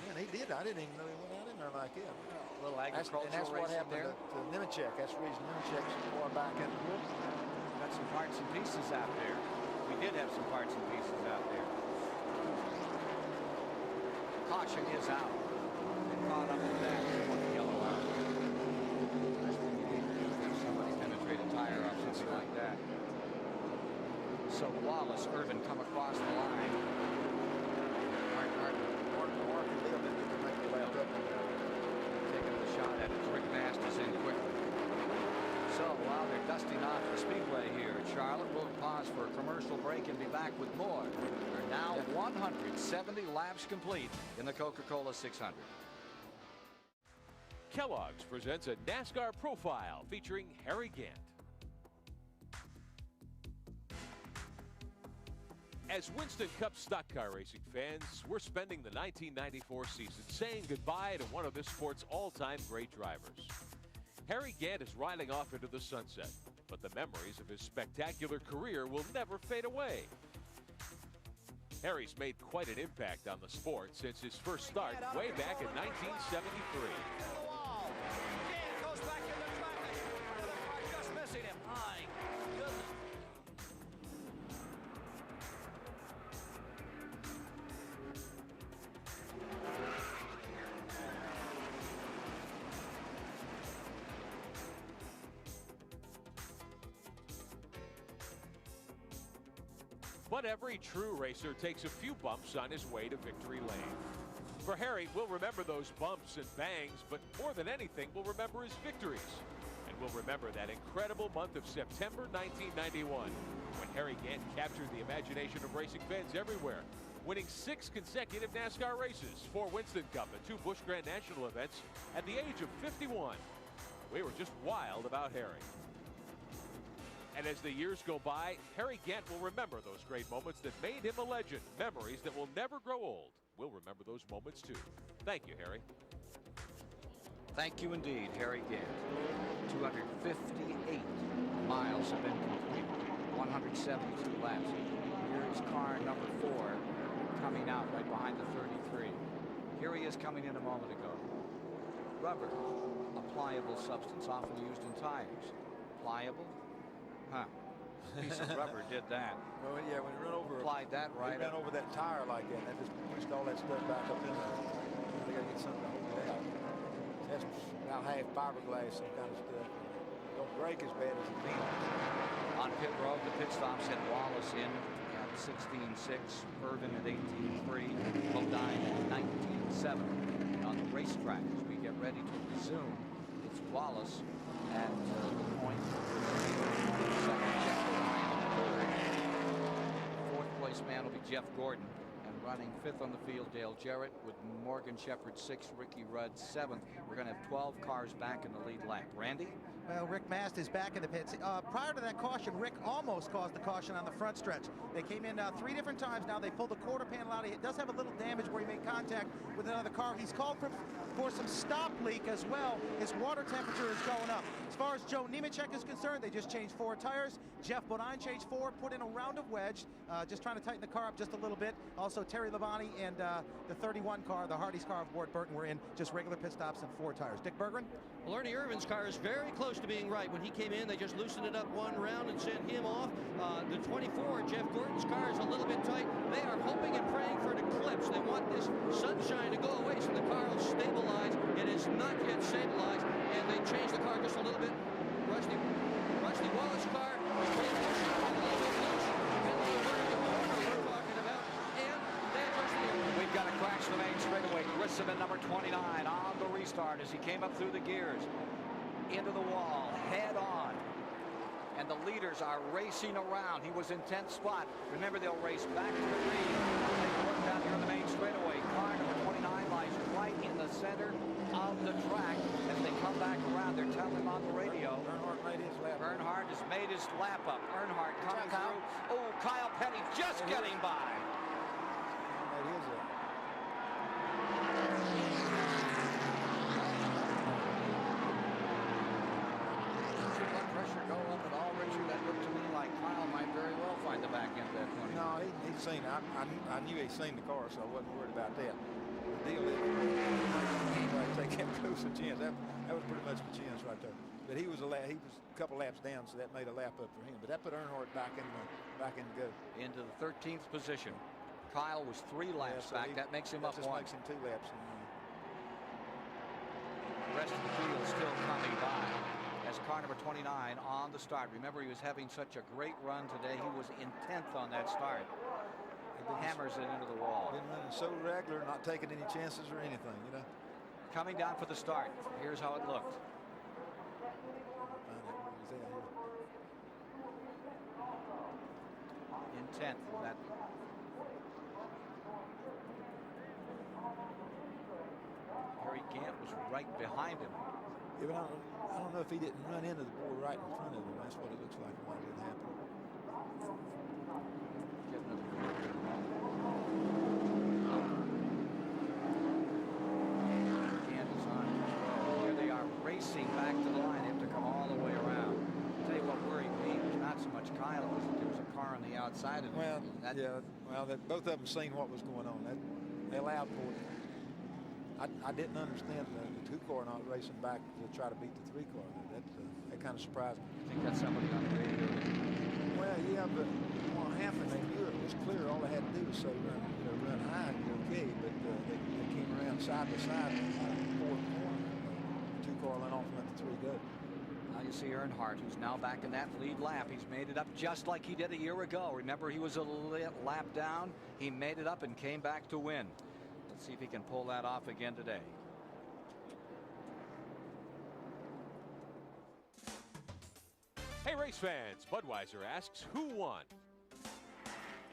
Man, he did. I didn't even know he went out in there like that. A little agricultural And that's what happened there. to Nemechek. That's the reason Nemechek's more back in the group. Got some parts and pieces out there. We did have some parts and pieces out there. Caution is out. They caught up with that. They want the yellow out. Last thing you need to do is have somebody penetrate a tire or something like that. So Wallace, Irvin come across the line. Taking the shot at it. Rick Mast is in quickly. So while they're dusting off the speedway here at Charlotte, we'll pause for a commercial break and be back with more. We're now 170 laps complete in the Coca-Cola 600. Kellogg's presents a NASCAR profile featuring Harry Gant. As Winston Cup stock car racing fans, we're spending the 1994 season saying goodbye to one of this sport's all-time great drivers. Harry Gant is riding off into the sunset, but the memories of his spectacular career will never fade away. Harry's made quite an impact on the sport since his first start way back in 1973. Goes back in the traffic. The car just missing him. My goodness. But every true racer takes a few bumps on his way to victory lane. For Harry, we'll remember those bumps and bangs, but more than anything, we'll remember his victories. And we'll remember that incredible month of September 1991, when Harry Gant captured the imagination of racing fans everywhere, winning 6 consecutive NASCAR races, 4 Winston Cup and 2 Busch Grand National events at the age of 51. We were just wild about Harry. And as the years go by, Harry Gant will remember those great moments that made him a legend. Memories that will never grow old. We'll remember those moments too. Thank you, Harry. Thank you indeed, Harry Gant. 258 miles have been completed. 172 laps. Here's car number 4 coming out right behind the 33. Here he is coming in a moment ago. Rubber, a pliable substance often used in tires. Pliable? Huh. Piece of rubber did that. Well, yeah, when he ran over, applied that right. He ran over that tire like that. That just pushed all that stuff back up in there. They got to get something to hold it out. That's about half fiberglass, some kind of stuff. It don't break as bad as it means. On pit road, the pit stops had Wallace in at 16.6, Irvin at 18.3, Bodine at 19.7. On the racetrack, as we get ready to resume, it's Wallace at the point. Fourth place man will be Jeff Gordon, and running 5th on the field, Dale Jarrett, with Morgan Shepherd 6th, Ricky Rudd 7th. We're going to have 12 cars back in the lead lap. Randy? Well, Rick Mast is back in the pits. Prior to that caution, Rick almost caused the caution on the front stretch. They came in 3 different times now. They pulled the quarter panel out. It does have a little damage where he made contact with another car. He's called for some stop leak as well. His water temperature is going up. As far as Joe Nemechek is concerned, they just changed 4 tires. Jeff Bodine changed 4, put in a round of wedge, just trying to tighten the car up just a little bit. Also, Terry Labonte and the 31 car, the Hardy's car of Ward Burton, were in just regular pit stops and 4 tires. Dick Berggren? Well, Ernie Irvin's car is very close to being right. When he came in, they just loosened it up 1 round and sent him off. The 24, Jeff Gordon's car is a little bit tight. They are hoping and praying for an eclipse. They want this sunshine to go away so the car will stabilize. It is not yet stabilized, and they changed the car just a little bit. Rusty Wallace car is being pushed a little bit loose. We're talking about, and they adjusted it. We've got a crash the main straightaway. Grissom in number 29 on the restart as he came up through the gears. Into the wall, head on. the leaders are racing around. He was in 10th spot. Remember, they'll race back to the green. Take a look down here on the main straightaway. Car number 29 lies right in the center of the track. As they come back around, they're telling him on the radio. Earnhardt made his lap. Earnhardt has made his lap up. Earnhardt coming through. Oh, Kyle Petty just getting by. Made his up. Pressure go up at all, Richard. That looked to me like Kyle might very well find the back end of that 20. No, he'd seen. I knew he'd seen the car, so I wasn't worried about that. The deal is, take that close a chance. That was pretty much a chance right there. But he was a couple laps down, so that made a lap up for him. But that put Earnhardt back in the go. Into the 13th position. Kyle was 3 laps back. That makes him up 1. Makes him 2 laps. The rest of the field still coming by. As car number 29 on the start. Remember, he was having such a great run today. He was in 10th on that start. Hammers it into the wall. Been running so regular, not taking any chances or anything, you know. Coming down for the start. Here's how it looked. In 10th. That. Harry Gant was right behind him. Yeah, but I don't know if he didn't run into the board right in front of him. That's what it looks like when it happened. Here they are racing back to the line. They have to come all the way around. I'll tell you what worried me was not so much Kyle, was that there was a car on the outside of him. Both of them seen what was going on. They allowed for it. I didn't understand the 2-car not racing back to try to beat the 3-car. That kind of surprised me. You think that's somebody on the radio? Well, yeah, but what happened, they knew it was clear. All they had to do was say run high and be okay. But they came around side by side in the 4th corner. 2-car went off and let the 3 go. Now you see Earnhardt, who's now back in that lead lap. He's made it up just like he did a year ago. Remember, he was a lap down. He made it up and came back to win. Let's see if he can pull that off again today. Hey, race fans, Budweiser asks, who won?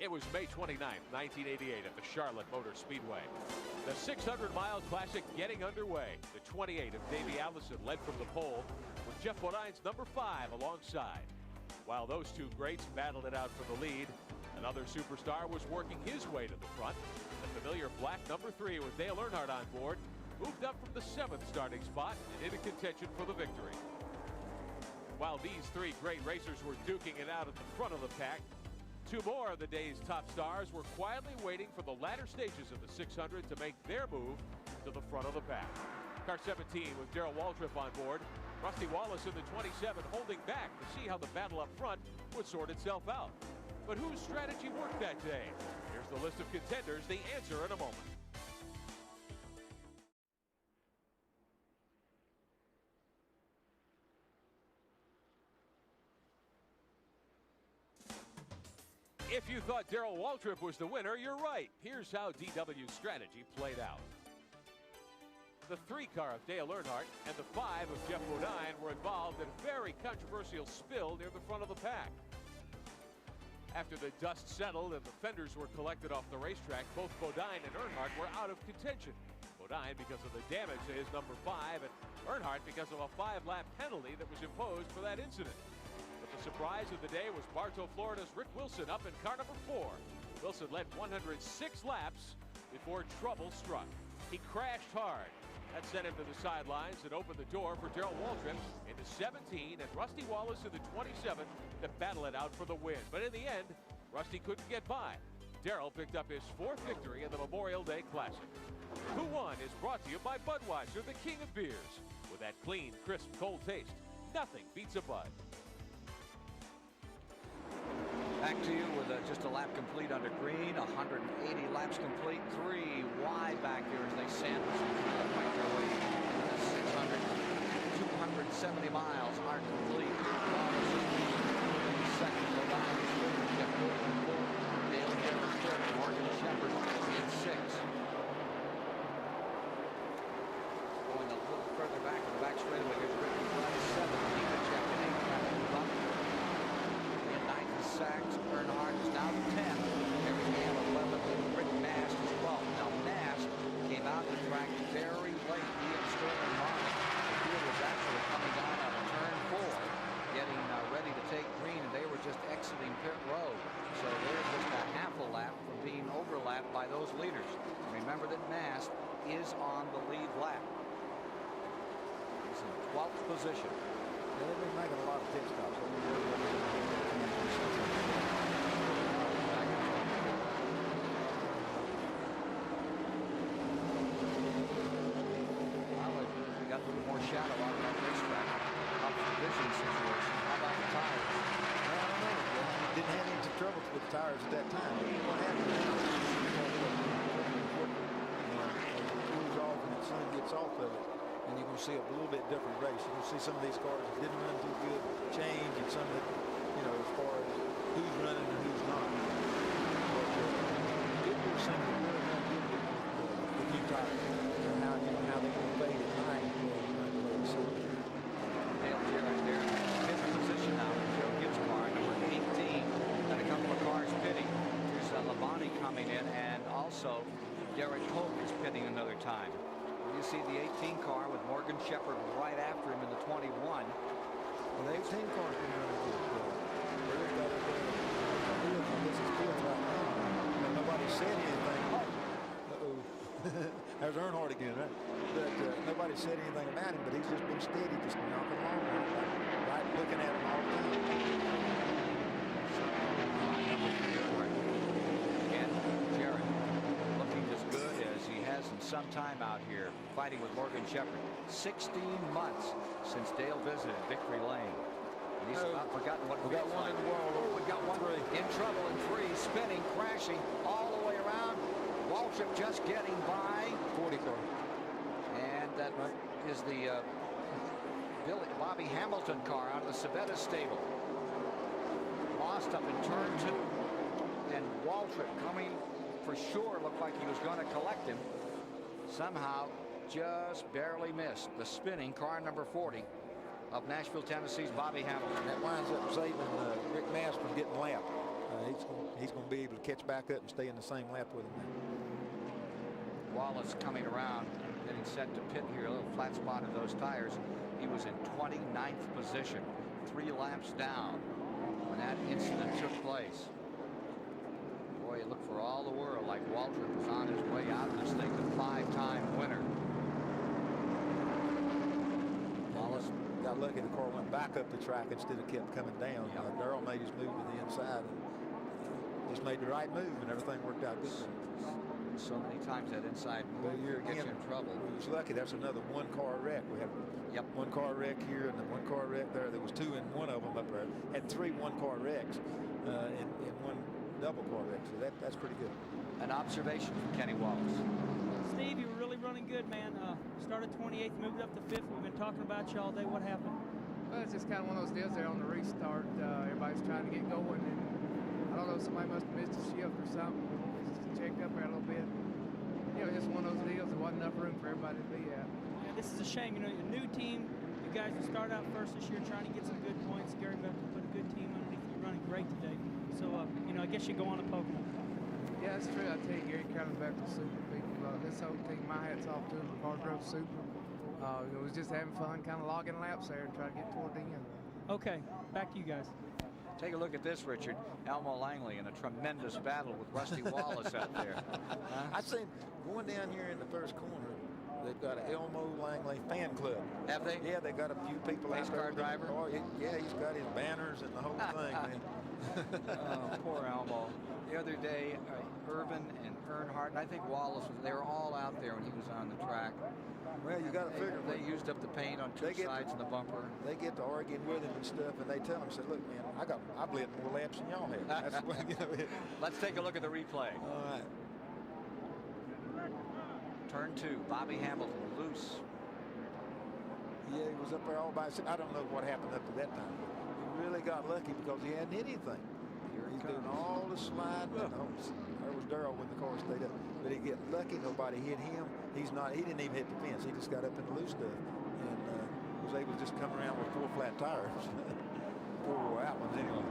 It was May 29th, 1988 at the Charlotte Motor Speedway. The 600-mile classic getting underway. The 28 of Davey Allison led from the pole with Jeff Bodine's number 5 alongside. While those two greats battled it out for the lead, another superstar was working his way to the front. The familiar black number 3 with Dale Earnhardt on board moved up from the 7th starting spot and into contention for the victory. While these 3 great racers were duking it out at the front of the pack, 2 more of the day's top stars were quietly waiting for the latter stages of the 600 to make their move to the front of the pack. Car 17 with Darrell Waltrip on board. Rusty Wallace in the 27 holding back to see how the battle up front would sort itself out. But whose strategy worked that day? Here's the list of contenders, the answer in a moment. If you thought Darrell Waltrip was the winner, you're right. Here's how DW's strategy played out. The 3-car of Dale Earnhardt and the 5 of Jeff Bodine were involved in a very controversial spill near the front of the pack. After the dust settled and the fenders were collected off the racetrack, both Bodine and Earnhardt were out of contention. Bodine because of the damage to his number 5 and Earnhardt because of a 5-lap penalty that was imposed for that incident. But the surprise of the day was Bartow, Florida's Rick Wilson up in car number 4. Wilson led 106 laps before trouble struck. He crashed hard. That sent him to the sidelines and opened the door for Darrell Waltrip in the 17 and Rusty Wallace in the 27 to battle it out for the win. But in the end, Rusty couldn't get by. Darrell picked up his 4th victory in the Memorial Day Classic. Who Won is brought to you by Budweiser, the king of beers. With that clean, crisp, cold taste, nothing beats a Bud. Back to you with just a lap complete under green, 180 laps complete, 3 wide back here as they sandwich and fight their way into the 600. 270 miles are complete. Second, Bodine is third, Jeff Gordon in fourth, Dale Garrett fifth, Morgan Shepherd in 6th. Going a little further back in the back straightaway, here's Ricky Price, 7th, Nika Check in 8th, trying to move up. remember that Mast is on the lead lap. He's in 12th position. Yeah, they've been making a lot of pit stops. We got a little more shadow out of that racetrack. Up vision situation. How about the tires? I don't know. We didn't have any trouble with the tires at that time. What happened now? It cools off and the sun gets off of it, and you're going to see a little bit different race. You're going to see some of these cars that didn't run too good change, and some that, you know, as far as who's running and who's not. But people are saying they're really not good with new tires and how they're going to fade at night. Dale Jarrett there in fifth position now with Joe Gibbs' car, number 18. And a couple of cars pitting. There's Labonte coming in, and also Derek Polk is pitting another time. You see the 18 car with Morgan Shepherd right after him in the 21. Well, the 18 car's been running good. They've got a deal on this is good right now. And nobody said anything. Uh-oh. There's Earnhardt again, right? But nobody said anything about him, but he's just been steady, just knocking along, right, looking at him all the time. Again, Jarrett looking as good as he has in some time out here, fighting with Morgan Shepherd. 16 months since Dale visited Victory Lane. And he's about forgotten what we got one like. in the wall. Oh, we got one in trouble in 3, spinning, crashing all the way around. Waltrip just getting by. 40 car. And that is the Bobby Hamilton car out of the Sabetta stable. Lost up in turn 2. And Waltrip coming for sure, looked like he was going to collect him. Somehow just barely missed the spinning car number 40 of Nashville, Tennessee's Bobby Hamilton. That winds up saving Rick Mast from getting lapped. He's going to be able to catch back up and stay in the same lap with him. Wallace coming around, getting set to pit here, a little flat spot of those tires. He was in 29th position, 3 laps down when that incident took place. Boy, it looked for all the world like Waltrip was on his way out of this thing, the 5-time winner. Wallace got lucky the car went back up the track instead of kept coming down. Darrell made his move to the inside and just made the right move, and everything worked out good. So many times that inside move gets you in trouble. We was lucky. That's another 1-car wreck. We have 1-car wreck here and then 1-car wreck there. There was 2 in one of them up there. Had 3 1-car wrecks in one double-car wreck. So that's pretty good. An observation from Kenny Wallace. Steve, you were really running good, man. Started 28th, moved up to 5th. We've been talking about you all day. What happened? Well, it's just kind of one of those deals there on the restart. Everybody's trying to get going, and I don't know, somebody must have missed a shift or something. Just checked up there a little bit. You know, just one of those deals. There wasn't enough room for everybody to be at. Yeah, this is a shame. You know, a new team. You guys will start out first this year, trying to get some good points. Gary Beck put a good team underneath you, running great today. So, you know, I guess you go on a podium. Yeah, that's true. I tell you, Gary Beck was super people. This whole team, my hat's off to them. The car drove super. It was just having fun, kind of logging laps there and trying to get toward the end. Okay, back to you guys. Take a look at this, Richard. Elmo Langley in a tremendous battle with Rusty Wallace out there. I seen going down here in the first corner. They've got an Elmo Langley fan club. Have they? Yeah, they got a few people out there. Car driver? Oh, yeah, he's got his banners and the whole thing, man. Oh, poor Elmo. The other day, Irvin and Earnhardt, and I think Wallace, they were all out there when he was on the track. Well, you got to figure. They used up the paint on 2 sides of the bumper. They get to arguing with him and stuff, and they tell him, "Said, look, man, I've led more laps than y'all have." That's what, you know, Let's take a look at the replay. All right. Turn 2, Bobby Hamilton loose. Yeah, he was up there all by himself. I don't know what happened up to that time. He really got lucky because he hadn't hit anything. He's doing all the sliding. There was Darrell when the car stayed up. But he get lucky. Nobody hit him. He didn't even hit the fence. He just got up in the loose stuff and was able to just come around with 4 flat tires. 4 wore out ones anyway.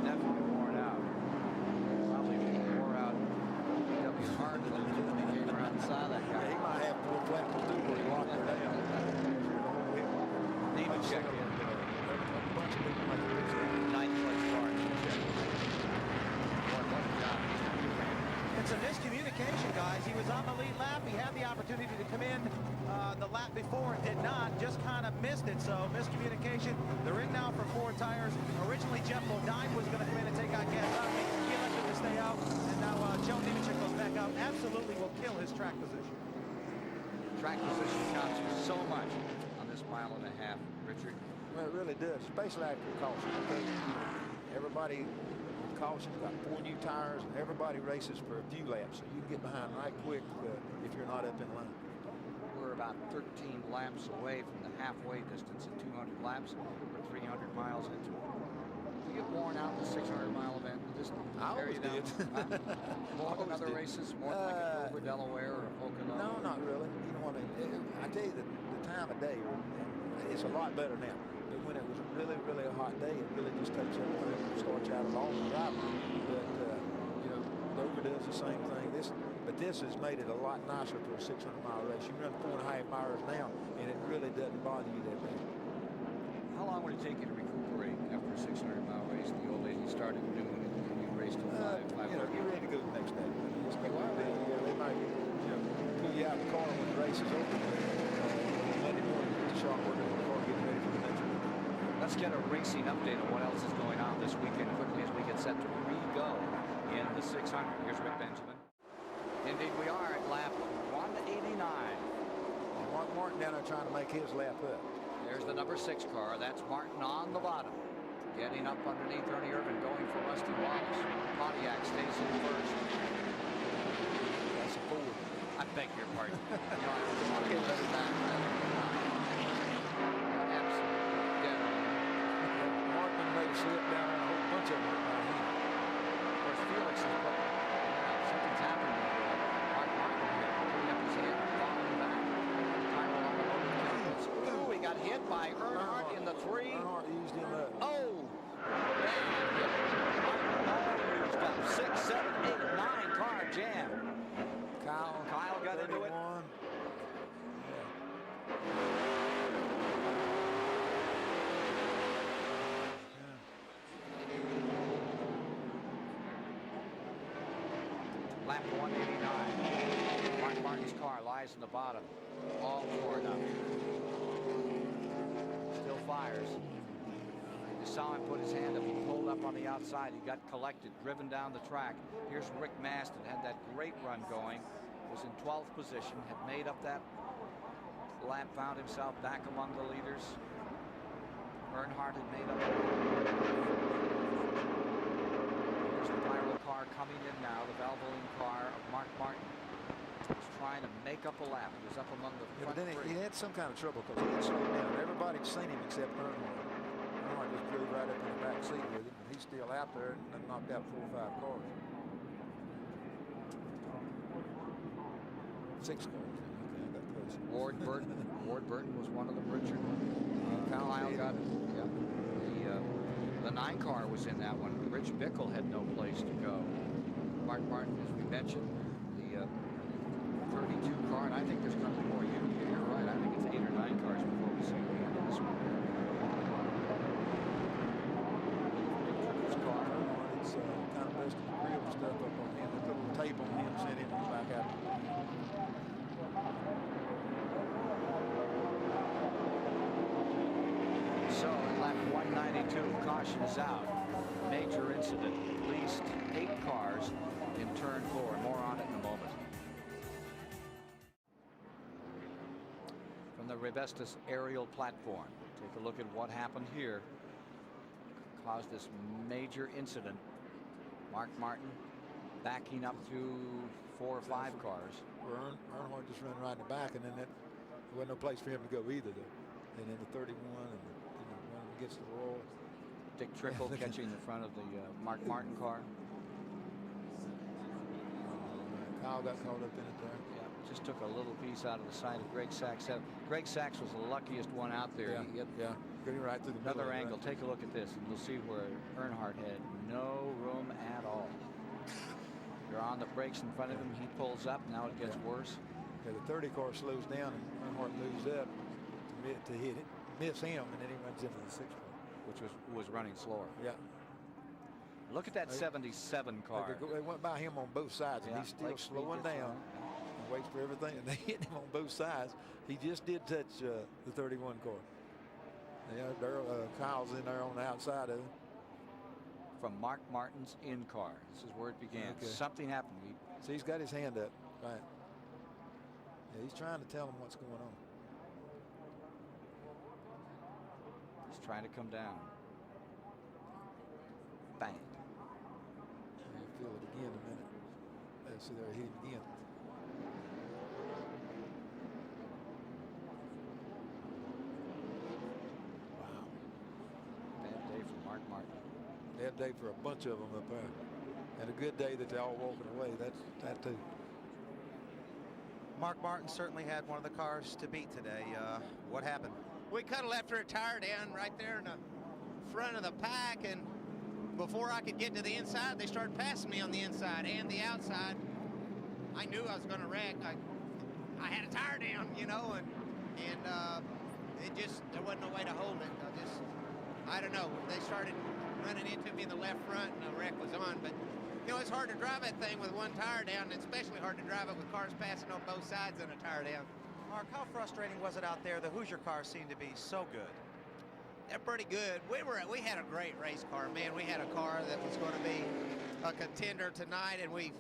Definitely worn out. Probably wore out W. Hard when he came around the side of that guy. Yeah, he might have 4 flat ones too where he locked her down. Need to check in. A bunch of people like this. 9th place car. What a job. And some miscommunication, guys. He was on the lead lap. He had the opportunity to come in the lap before and did not. Just kind of missed it. So miscommunication. They're in now for 4 tires. Originally, Jeff Bodine was going to come in and take out Gasly. He elected to stay out. And now Joe Nemechek goes back out. Absolutely will kill his track position. Track position counts so much on this mile and a half, Richard. Well, it really does, especially after caution. Because everybody caution's got 4 new tires, and everybody races for a few laps, so you can get behind right quick if you're not up in line. We're about 13 laps away from the halfway distance at 200 laps. We're 300 miles into it. You get worn out in the 600-mile event. Just I always did. More than other races, more than like a Dover, Delaware, or a Pocono. No, not really. You know what I mean? I tell you, the time of day, it's a lot better now. But when it was really, really a hot day, it really just takes everything and starts out along the drive. But you know, Dover does the same thing. But this has made it a lot nicer for a 600-mile race. You run 4.5 miles now, and it really doesn't bother you that bad. How long would it take you to recuperate after a 600-mile race? The old days, you started at noon and you raced till 5:30. You know, you're ready to go the next day. They might, you know, pull you out of the car when the race is over. Monday morning, get the shop working on the car, getting ready for the next one. Let's get a racing update on what else is going on this weekend quickly as we get set to re-go in the 600. Here's Rick Benjamin. Indeed, we are at lap 189. Mark Martin down there trying to make his lap up. There's the number 6 car. That's Martin on the bottom. Getting up underneath Ernie Irvin, going for Rusty Wallace. Pontiac stays in first. That's a Ford. I beg your pardon. You know, I can't let it back. Absolutely dead on. Martin made a slip down and a whole bunch of them went by him. Of course, Felix is something's happened. Mark Martin here, putting up his hand, falling back. Time along the loading cameras. Ooh, he got hit by Earnhardt in the 3. Earnhardt used him up. Oh! Used up 6, 7, 8, 9 car jam. Kyle got into it. Lap 189. Mark Martin's car lies in the bottom. All torn up. Still fires. You saw him put his hand up. He pulled up on the outside. He got collected, driven down the track. Here's Rick Maston. Had that great run going. Was in 12th position. Had made up that lap. Found himself back among the leaders. Earnhardt had made up. Here's the Pyro car coming in now. The Valvoline car of Mark Martin. He's trying to make up a lap. He was up among the front But then three. he had some kind of trouble because he had slowed down. Everybody'd seen him except Earnhardt. Earnhardt just drove right up in the back seat with him. He's still out there and knocked out 4 or 5 cars. 6 cars. Okay, I got close. Ward Burton was one of them. Richard. Kyle got it. Yeah. The 9 car was in that one. Rich Bickle had no place to go. Mark Martin, as we mentioned, the 32 car, and I think there's going to be more. You're right. I think it's 8 or 9 cars before we see the end of this one. His car, it's kind of busted the grill and stuff up on him. They put a little tape on him, sent him back out. So in lap 192, caution is out. Major incident. At least 8 cars in turn 4. More on it in a moment. From the Revestas aerial platform, take a look at what happened here. Caused this major incident. Mark Martin backing up through 4 or 5 cars. Earnhardt just ran right in the back, and then there wasn't no place for him to go either. And then the 31 and running against the wall. Dick Trickle catching the front of the Mark Martin car. Kyle got caught up in it there. Yeah, just took a little piece out of the side of Greg Sachs. Greg Sachs was the luckiest one out there. Yeah. Getting right through the Another middle, angle. right. Take a look at this, and you'll see where Earnhardt had no room at all. You're on the brakes in front of him. He pulls up. Now it gets worse. Yeah, the 30 car slows down, and Earnhardt moves up to hit it, miss him, and then he runs into the 6 car, which was running slower. Yeah. Look at that 77 car. They went by him on both sides, and he's still slowing down and waits for everything. And they hit him on both sides. He just did touch the 31 car. Yeah, Kyle's in there on the outside of it. From Mark Martin's in car. This is where it began. Okay. Something happened. See, he's got his hand up. Right. Yeah, he's trying to tell him what's going on. He's trying to come down. Bang. You'll feel it again in a minute. Let's see there, hit him again. Wow. Bad day for Mark Martin. Bad day for a bunch of them up there. And a good day that they're all walking away. That's that too. Mark Martin certainly had one of the cars to beat today. What happened? We kind of left her tire down right there in the front of the pack, and before I could get to the inside, they started passing me on the inside and the outside. I knew I was going to wreck. I had a tire down, you know, and it just, there wasn't no way to hold it. I don't know. They started running into me in the left front, and the wreck was on. But, you know, it's hard to drive that thing with one tire down, and especially hard to drive it with cars passing on both sides and a tire down. Mark, how frustrating was it out there? The Hoosier cars seemed to be so good. They're pretty good. We had a great race car, man. We had a car that was going to be a contender tonight, and we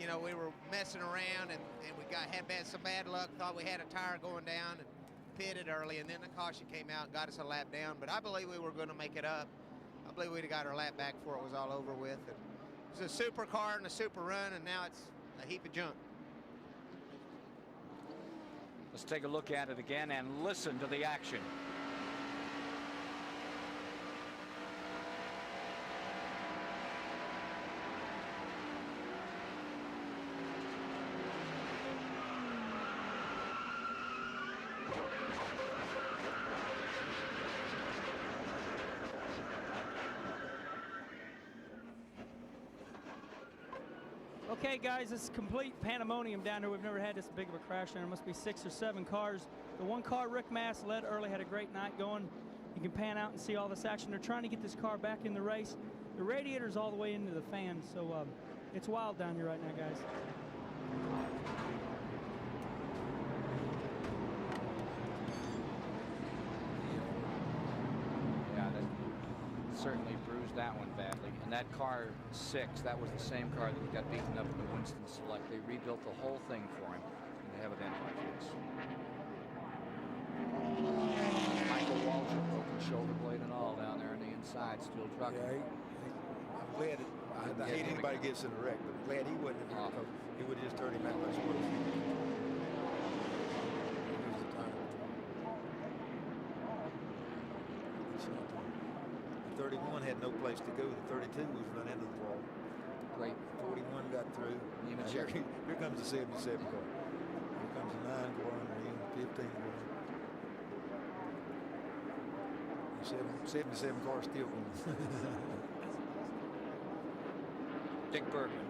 were messing around, and we had some bad luck. Thought we had a tire going down and pitted early, and then the caution came out and got us a lap down. But I believe we were going to make it up. I believe we'd have got our lap back before it was all over with. And it was a super car and a super run, and now it's a heap of junk. Let's take a look at it again and listen to the action. Okay, guys, this is complete pandemonium down here. We've never had this big of a crash. There must be 6 or 7 cars. The one car, Rick Mass, led early, had a great night going. You can pan out and see all this action. They're trying to get this car back in the race. The radiator's all the way into the fan, so it's wild down here right now, guys. Yeah, that certainly bruised that one badly. And that car 6, that was the same car that got beaten up in the Winston Select. They rebuilt the whole thing for him, and they have it end like this. Michael Walter, broken shoulder blade and all down there on the inside, still trucking. Yeah, I'm glad I hate anybody gets in a wreck, but I'm glad he wasn't in there because he would have just turned him that much worse. Here's the time. The 31 had no place to go. The 32 was run into the wall. Great. 41 got through. Here comes the 77 car. Here comes the 9 car and the 15 car. 77 cars still going. Dick Bergman.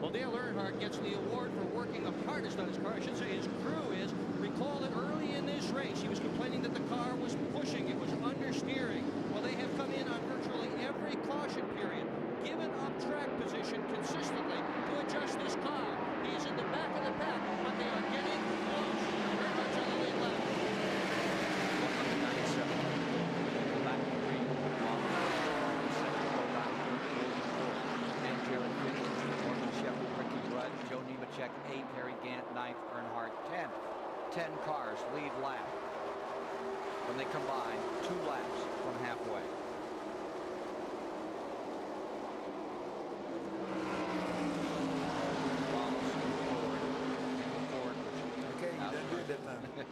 Well, Dale Earnhardt gets the award for working the hardest on his car. I should say his crew is. Recall that early in this race, he was complaining that the car was pushing. It was understeering. Well, they have come in on virtually every caution period, given up track position consistently to adjust this car. He's in the back of the pack, but they are getting close. Earnhardt's on the lead lap. Joe Nemechek 8, Harry Gant 9th, Earnhardt 10th. 10 cars lead lap. When they combine, 2 laps from halfway. Okay, you done good that time.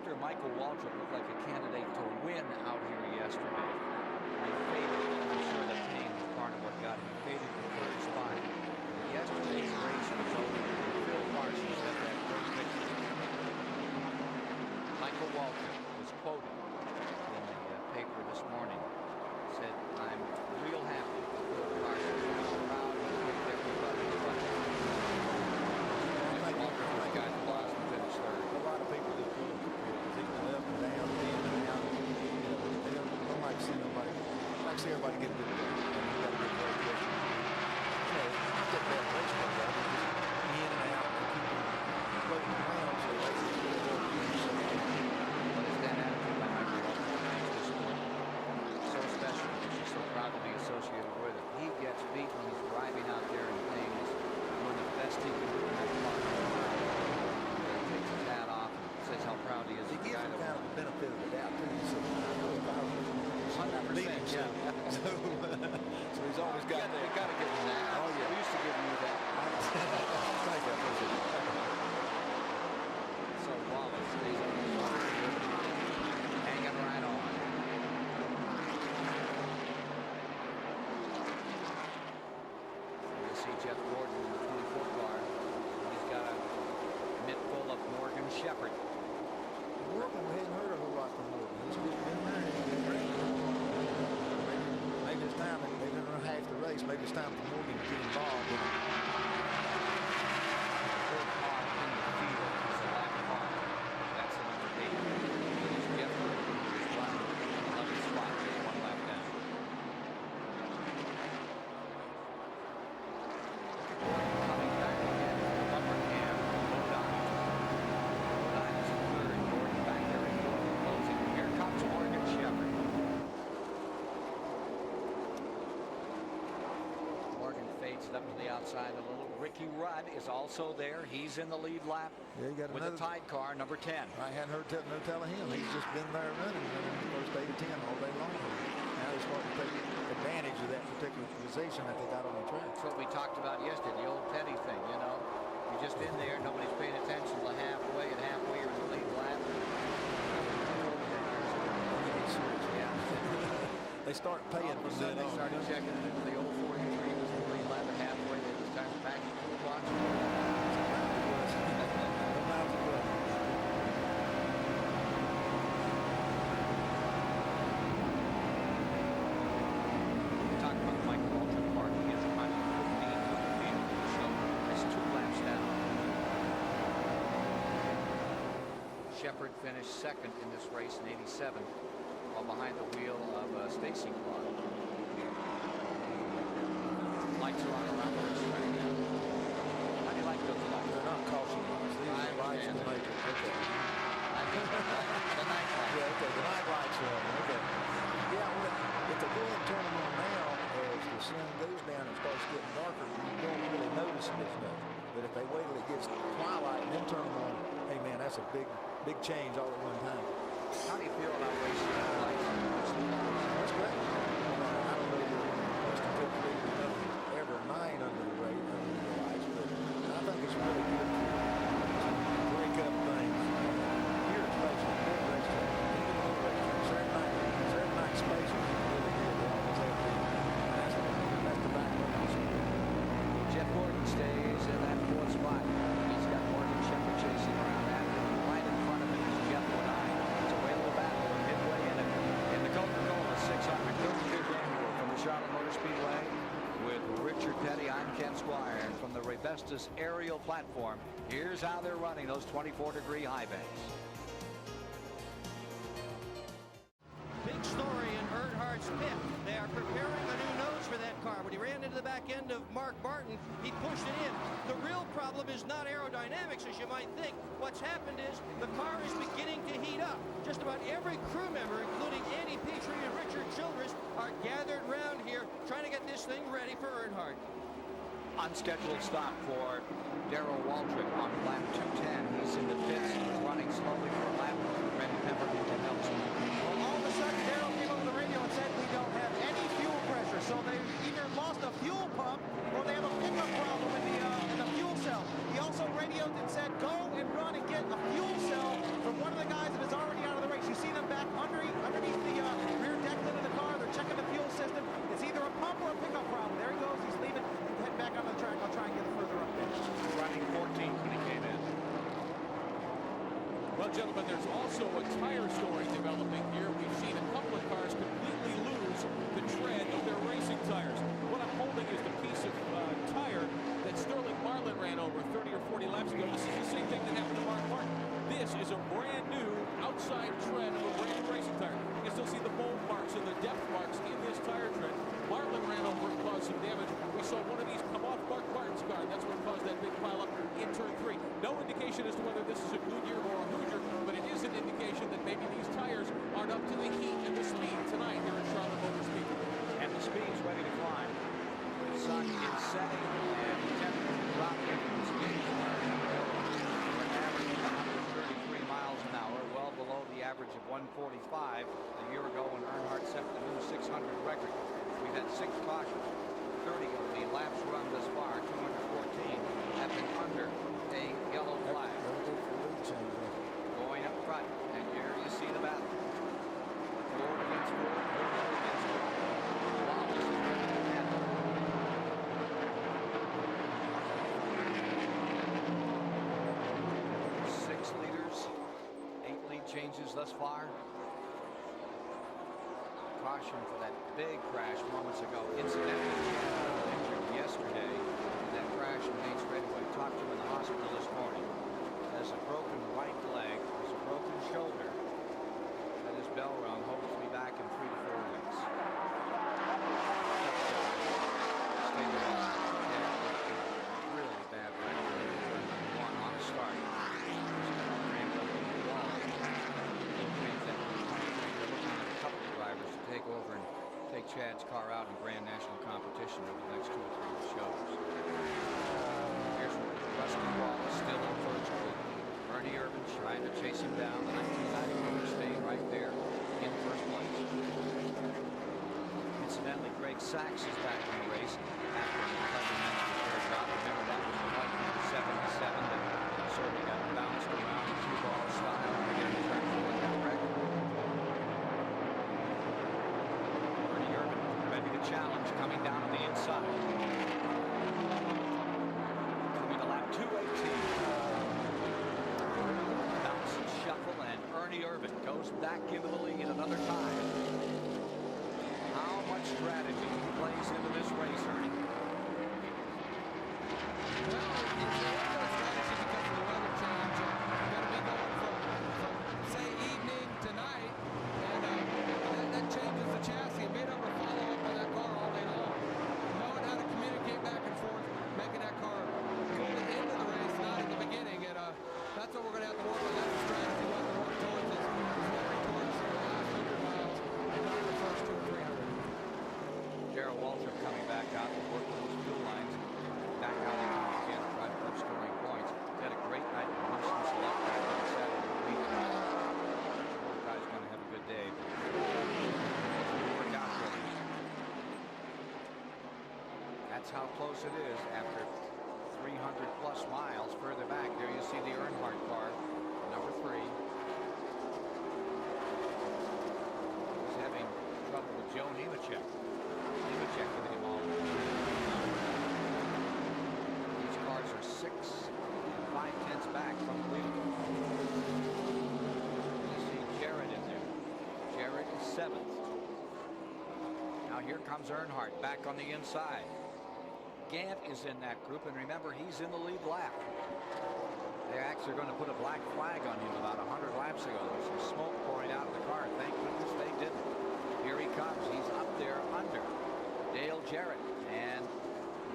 after Michael Waltrip looked like a candidate to win out here yesterday, he faded. I'm sure that pain was part of what got him. He faded to third spot. Yesterday's race was over. Phil Parsons said that great picture. Michael Waltrip was quoted in the paper this morning. Said, "I'm real happy with Phil Parsons. I'm proud he picked everybody but Waltrip was the guy that lost and finished third." A lot of people just go up and down, in and out. They don't like to see nobody. They like to see everybody get a good day. And you got to get very quick. Not that bad race car, but just in and out and keep them floating around so they can get a little easier. What is that attitude by Michael Waltrip makes this sport so special because she's so proud to be associated with it. He gets beaten. He's driving out there in pain. He's doing the best he can do in that car. He takes his hat off and says how proud he is. He gives him kind of the benefit of the doubt, too. So, 100%, yeah. So he's always got that. You got to give him that. Oh, yeah. We used to give him that. Thank you. So Wallace stays on the line. Hanging right on. You'll see Jeff Gordon in the 24 car. He's got a mitt full of Morgan Shepherd. Morgan, we hadn't heard a whole lot from Morgan. He's just been there. Maybe it's time. They've been around half the race. Maybe it's time for Morgan to get involved. Third car in the field is the lap car. That's the number 8. It is Jeff Gordon who's running 11th spot, just one lap down. Coming back again from Buckingham, Bodine. Bodine is in third. Gordon back there in fourth, closing. Here comes Morgan Shepherd. Morgan fades it up to the outside a little. Ricky Rudd is also there. He's in the lead lap with the tied car, number 10. I hadn't heard no telling him. He's just been there running the first 8 or 10 all day long. Now he's starting to take advantage of that particular position that they got on the track. That's what we talked about yesterday, the old Petty thing, you know. You're just in there, nobody's paying attention to halfway, and halfway you're in the lead lap. Yeah. They start paying from then on. They started checking it into the old 43 was the lead lap, and halfway they just started backing to the clock. Talk about Michael Waltrip Park. He has 115 on the field, so it's 2 laps down. Shepherd finished second in this race in '87, while behind the wheel of Stacy Clark. Lights are on around the racetrack now. How do you like those lights? They're not caution lights. These are lights to make it. Okay. I think the night lights. Yeah, okay. The night lights are on. Okay. Yeah, well, if they go ahead and turn them on now, as the sun goes down and starts getting darker, you don't really notice them as much. But if they wait till it gets twilight and then turn them on, hey, man, that's a big change all at one time. How do you feel about racing with lights? That's great. I don't know what's the ever mind under the lights, but I think it's really good to break up things. Here especially, big racetrack, even little racetrack, Saturday night space is really good. They always have to. That's the backbone of the sport. Jeff Gordon stays in that 4th spot. He's got Morgan Shepherd chasing around after him. Right in front of him is Jeff Bodine. It's a whale of a battle midway in the Coca-Cola 600. 35th annual from the Charlotte Motor Speedway. With Richard Petty, I'm Ken Squire. And from the Rebestos aerial platform, here's how they're running those 24-degree high banks. Big story in Earnhardt's pit. They are preparing a new nose for that car. When he ran into the back end of Mark Barton, he pushed it in. The real problem is not aerodynamics, as you might think. What's happened is the car is beginning to heat up. Just about every crew member, including Andy Petrie and Richard Childress, are gathered around here trying to get this thing ready for Earnhardt. Unscheduled stop for Darrell Waltrip on lap 210. He's in the pits, running slowly for a lap. Randy Pemberton can help him. Well, all of a sudden, Darrell came over the radio and said we don't have any fuel pressure. So they either lost a fuel pump or they have a pickup problem in the fuel cell. He also radioed and said, go and run and get a fuel cell from one of the guys in his Well, gentlemen, there's also a tire story developing here. We've seen a couple of cars completely lose the tread of their racing tires. What I'm holding is the piece of tire that Sterling Marlin ran over 30 or 40 laps ago. This is the same thing that happened to Mark Martin. This is a brand new outside tread of a brand new racing tire. You can still see the mold marks and the depth marks in this tire tread. Marlin ran over and caused some damage. We saw one of these come off Mark Martin's car, and that's what caused that big pileup in turn 3. No indication as to whether this is a Goodyear or a Hoosier, but it is an indication that maybe these tires aren't up to the heat and the speed tonight here at Charlotte Motor Speedway. And the speed's ready to climb. The sun is setting, and the temperature dropping. The speeds are averaging 133 miles an hour, well below the average of 145 a year ago when Earnhardt set the new 600 record. We've had 6 cautions. 30 of the laps run thus far, 214, have been under a yellow flag. Going up front, and here you see the battle. Ford against Ford, Ford against Ford. Wallace is running the handle. 6 leaders, 8 lead changes thus far. Caution for that big crash moments ago. Incidentally, injured yesterday in that crash in Hayes Redway. Talked to him in the hospital this morning. Has a broken right leg, has a broken shoulder. That his bell rung. Hopes to be back in 3 to 4 weeks. Stay with us. Yeah, really bad wreck. One on a start. Rammed up in the wall. Drivers to take over and take Chad's car out in Grand National competition over the next 2 or 3 shows. Here's Rusty Wallace still in first place. Bernie Irvin trying to chase him down. The 1991 staying right there in first place. Incidentally, Greg Sachs is back in the race after an 11-minute repair job. Remember that was the white 77 that sort of got bounced around through ball style and again turned for that record. Challenge coming down on the inside. Coming to lap 218. Bounce and shuffle, and Ernie Irvan goes back into the lead another time. How much strategy plays into this race, Ernie? How close it is after 300 plus miles further back. There you see the Earnhardt car, number 3. He's having trouble with Joe Nemechek. Nemechek with him all. These cars are 6 and 5/10 back from the lead. You see Jarrett in there. Jarrett is 7th. Now here comes Earnhardt back on the inside. Gant is in that group, and remember, he's in the lead lap. They're actually going to put a black flag on him about 100 laps ago. There's some smoke pouring out of the car. Thank goodness they didn't. Here he comes. He's up there under Dale Jarrett, and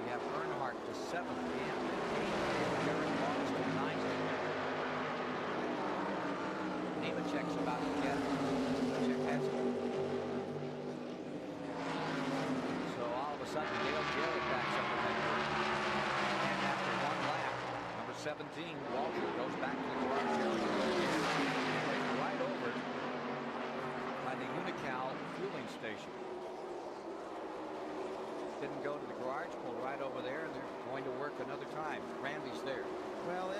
we have Earnhardt to 7th. And Jarrett falls to 9th. Nemechek's about to get it. Nemechek has it. Sudden, Dale Jarrett backs up the record. And after 1 lap, number 17, Walter, goes back to the garage area. Right over by the Unocal fueling station. Didn't go to the garage, pulled right over there, and they're going to work another time. Randy's there. Well,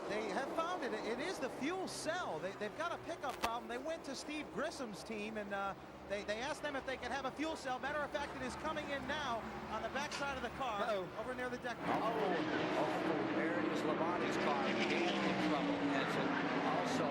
they have found it. It is the fuel cell. They've got a pickup problem. They went to Steve Grissom's team, and they asked them if they could have a fuel cell. Matter of fact, it is coming in now on the back side of the car, over near the deck. There is Labonte's car. Gant in trouble. As it also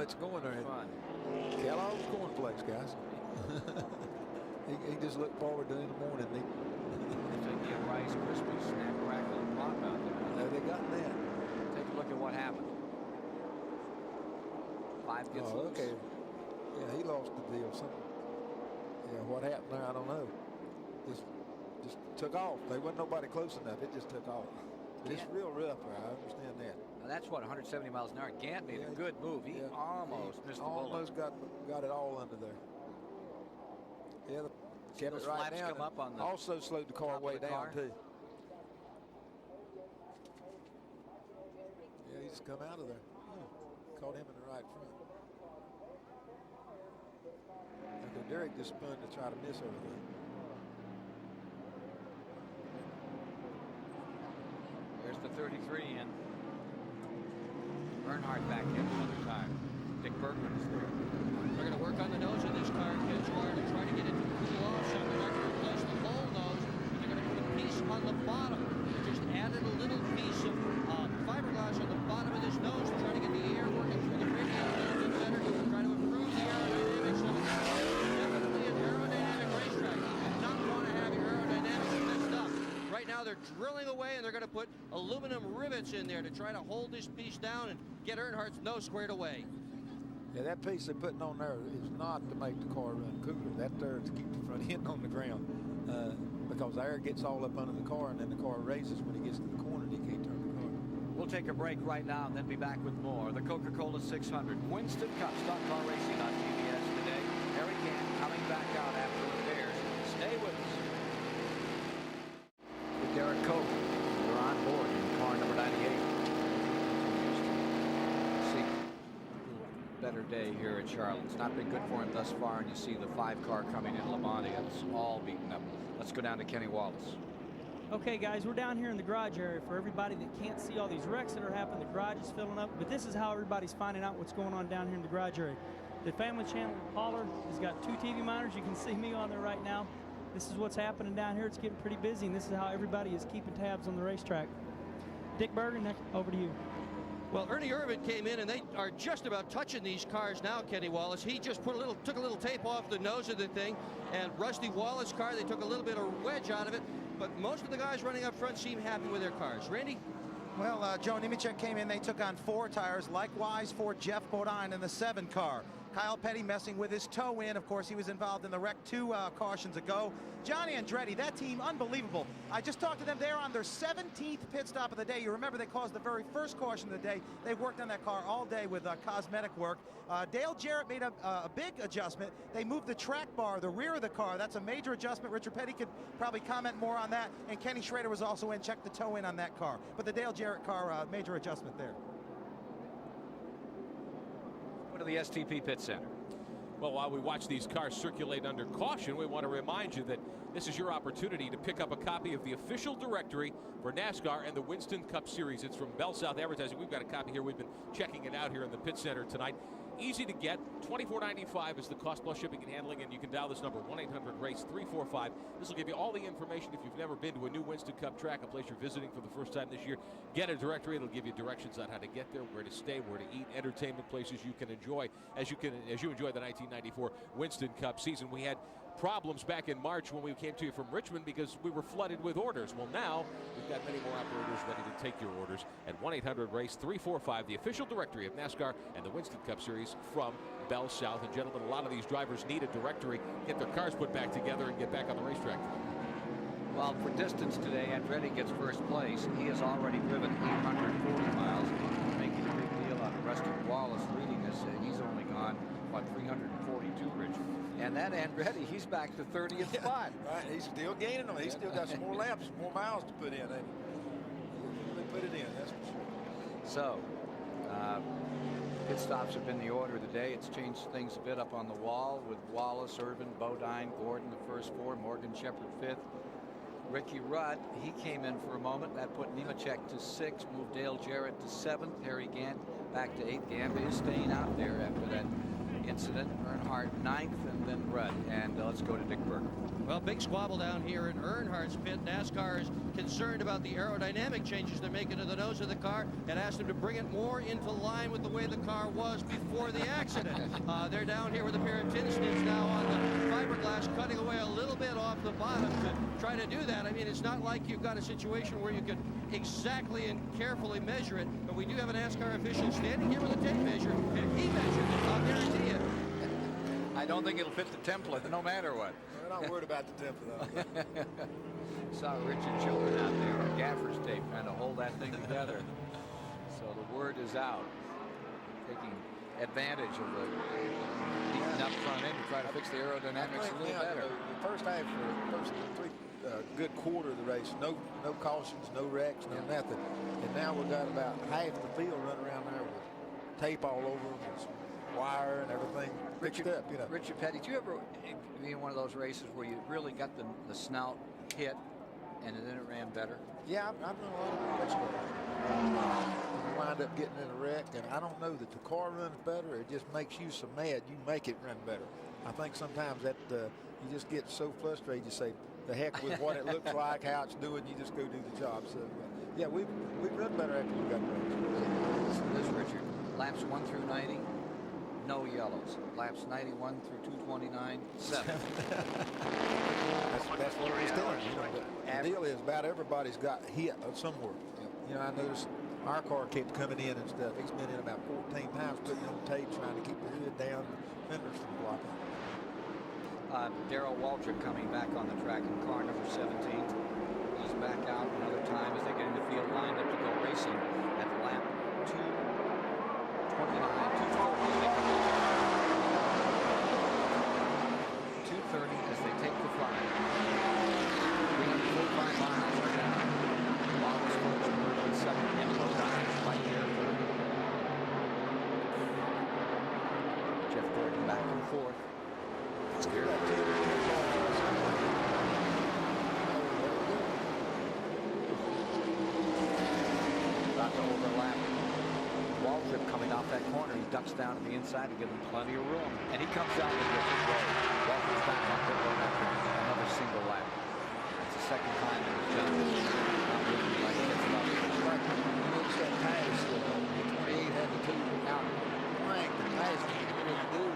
helmets going there. Kellogg's cornflakes, guys. he just looked forward to it in the morning. Taking a Rice Krispies snack crackle and pop out there. They got that. Take a look at what happened. 5 gets loose. Okay. Yeah, he lost the deal. Yeah, what happened there, I don't know. Just took off. There wasn't nobody close enough. It just took off. It's real rough there. I understand that. Now that's what, 170 miles an hour. Gant made a good move. He almost missed the bullet. Almost got it all under there. Yeah, kept it right down. Come up on the also slowed the car way down too. Yeah, he just come out of there. Caught him in the right front. Okay, Derek just spun to try to miss over there. There's the 33 in. Earnhardt back in another time. Dick Bergman is there. They're going to work on the nose of this car, Kinswater, to try to get it to cool off some. They're not going to replace the whole nose, but they're going to put a piece on the bottom. They just added a little piece of fiberglass on the bottom of this nose to try to get the air working through the radiator a little bit better, try to improve the aerodynamics of it. Definitely an aerodynamic racetrack. You do not want to have your aerodynamics messed up. Right now they're drilling away, and they're going to put aluminum rivets in there to try to hold this piece down and get Earnhardt's nose squared away. Yeah, that piece they're putting on there is not to make the car run cooler. That there is to keep the front end on the ground because the air gets all up under the car, and then the car raises when it gets to the corner and you can't turn the car. We'll take a break right now and then be back with more. The Coca-Cola 600 Winston Cup Stock Car Racing on TBS today. Harry Gant coming back out after repairs. Stay with us. With Derek Koch, you're on board in car number 98. Better day here at Charlotte. It's not been good for him thus far, and you see the 5-car coming in Labonte. It's all beaten up. Let's go down to Kenny Wallace. Okay, guys, we're down here in the garage area. For everybody that can't see all these wrecks that are happening, the garage is filling up, but this is how everybody's finding out what's going on down here in the garage area. The Family Channel hauler has got 2 TV monitors. You can see me on there right now. This is what's happening down here. It's getting pretty busy, and this is how everybody is keeping tabs on the racetrack. Dick Bergen, next, over to you. Well, Ernie Irvin came in, and they are just about touching these cars now, Kenny Wallace. He just took a little tape off the nose of the thing, and Rusty Wallace's car, they took a little bit of wedge out of it, but most of the guys running up front seem happy with their cars. Randy? Well, Joe Nemechek came in. They took on 4 tires, likewise for Jeff Bodine in the 7 car. Kyle Petty messing with his toe in. Of course, he was involved in the wreck 2 cautions ago. Johnny Andretti, that team, unbelievable. I just talked to them. They're on their 17th pit stop of the day. You remember they caused the very first caution of the day. They worked on that car all day with cosmetic work. Dale Jarrett made a big adjustment. They moved the track bar, the rear of the car. That's a major adjustment. Richard Petty could probably comment more on that. And Kenny Schrader was also in, checked the toe in on that car. But the Dale Jarrett car, major adjustment there. Go to the STP Pit Center. Well, while we watch these cars circulate under caution, we want to remind you that this is your opportunity to pick up a copy of the official directory for NASCAR and the Winston Cup Series. It's from Bell South Advertising. We've got a copy here. We've been checking it out here in the Pit Center tonight. Easy to get. $24.95 is the cost plus shipping and handling, and you can dial this number 1-800-RACE-345. This will give you all the information if you've never been to a new Winston Cup track, a place you're visiting for the first time this year. Get a directory. It'll give you directions on how to get there, where to stay, where to eat, entertainment places you can enjoy as you enjoy the 1994 Winston Cup season. We had problems back in March when we came to you from Richmond because we were flooded with orders. Well, now we've got many more operators ready to take your orders at 1-800-RACE-345, the official directory of NASCAR and the Winston Cup Series from Bell South. And gentlemen, a lot of these drivers need a directory, get their cars put back together and get back on the racetrack. Well, for distance today, Andretti gets first place. He has already driven 840 miles, making a big deal out of Rusty Wallace leading this. He's only gone, what, 342, Richard? And that Andretti, he's back to 30th spot. Right, he's still gaining them. He's still got some more laps, more miles to put in. They put it in, that's for sure. So, pit stops have been the order of the day. It's changed things a bit up on the wall with Wallace, Irvin, Bodine, Gordon, the first 4, Morgan Shepherd 5th. Ricky Rudd, he came in for a moment. That put Nemechek to 6th, moved Dale Jarrett to 7th. Harry Gant back to 8th. Gant is staying out there after that incident. Earnhardt 9th, and then Rudd. And let's go to Dick Berger. Well, big squabble down here in Earnhardt's pit. NASCAR is concerned about the aerodynamic changes they're making to the nose of the car and asked him to bring it more into line with the way the car was before the accident. They're down here with a pair of tin snips now on the fiberglass, cutting away a little bit off the bottom to try to do that. I mean, it's not like you've got a situation where you could exactly and carefully measure it, but we do have a NASCAR official standing here with a tape measure, and he measured it, I'll guarantee you. I don't think it'll fit the template, no matter what. We're not worried about the template, though. Saw Richard Children out there on gaffer's tape trying to hold that thing together. So the word is out, taking advantage of the beaten up front end to try to fix the aerodynamics a little better. The first half, the first good quarter of the race, no cautions, no wrecks, no nothing. And now we've got about half the field running around there with tape all over them, and wire and everything fixed up, you know. Richard Petty, did you ever be in one of those races where you really got the snout hit and then it ran better? Yeah, I've done a lot of race cars. You wind up getting in a wreck, and I don't know that the car runs better. It just makes you so mad you make it run better. I think sometimes that you just get so frustrated you say, the heck with what it looks like, how it's doing, you just go do the job. So, yeah, we've run better after we got race. This Richard, laps 1 through 90. No yellows. Laps 91 through 229, 7. That's what we're doing. You know, the deal is about everybody's got hit somewhere. You know, I noticed our car kept coming in and stuff. He's been in about 14 times putting on tape trying to keep the hood down, fenders from blocking. Darrell Waldrop coming back on the track in car number 17. He's back out another time as they get in the field lined up to go racing at lap 229, 230. 230 as they take the fly. 345 miles right now. Wallace first, Berger second, and Bodine right there third. Jeff Gordon back and forth. Here. About to overlap. Waldrop coming off that corner. He ducks down to the inside to give him plenty of room. And he comes out with it. Waldrop's back on pit road after another single lap. It's the second time that he's done this. Not looking like he gets left. Like when you look at Titus, the 28 had the 2 out flank. The Titus didn't really do.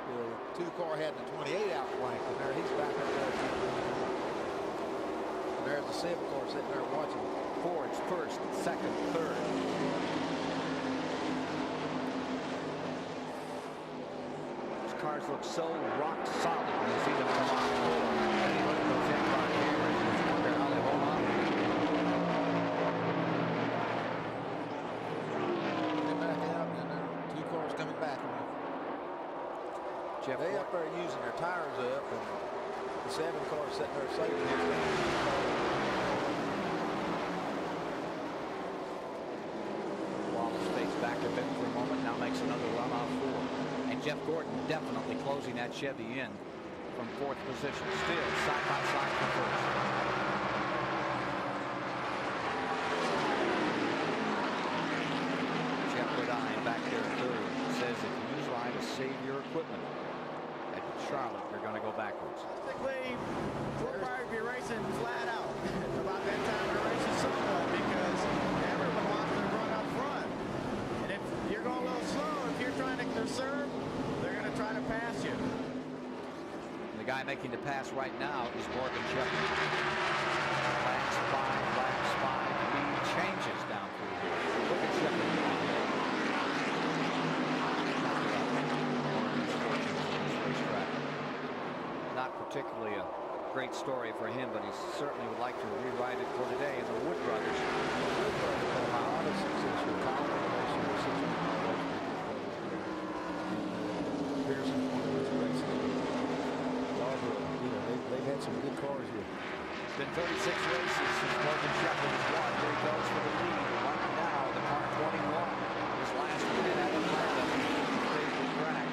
The 2 car had the 28 out flank, and there he's back up there. And there's the 7 car sitting there watching. Ford's first, second, third. These cars look so rock solid when you see them come on board. And you look at those in-car cameras and you wonder how they hold on. They're back out, and there are 2 cars coming back. Jeff they up there using their tires up, and the 7 car sitting there saving Wallace fades back a bit for a moment, now makes another run off 4. And Jeff Gordon definitely closing that Chevy in from 4th position. Still side by side for first. Jeff Gordon back there third. Says if you try to save your equipment at Charlotte, you're going to go backwards. Typically, we're required to be racing flat out about that time of the race is somewhat because everyone wants to run up front. And if you're going a little slow, if you're trying to conserve, they're going to try to pass you. And the guy making the pass right now is Morgan Shepherd. Laps 5, lead changes down through here. Look at Shepherd. Not particularly a great story for him, but he certainly would like to rewrite it for today. And the Wood Brothers. They've had some good cars here. It's been 36 races since Morgan Shepherd has won. Here he goes for the lead. Right now, the car 21. His last win at Atlanta. Stays the track.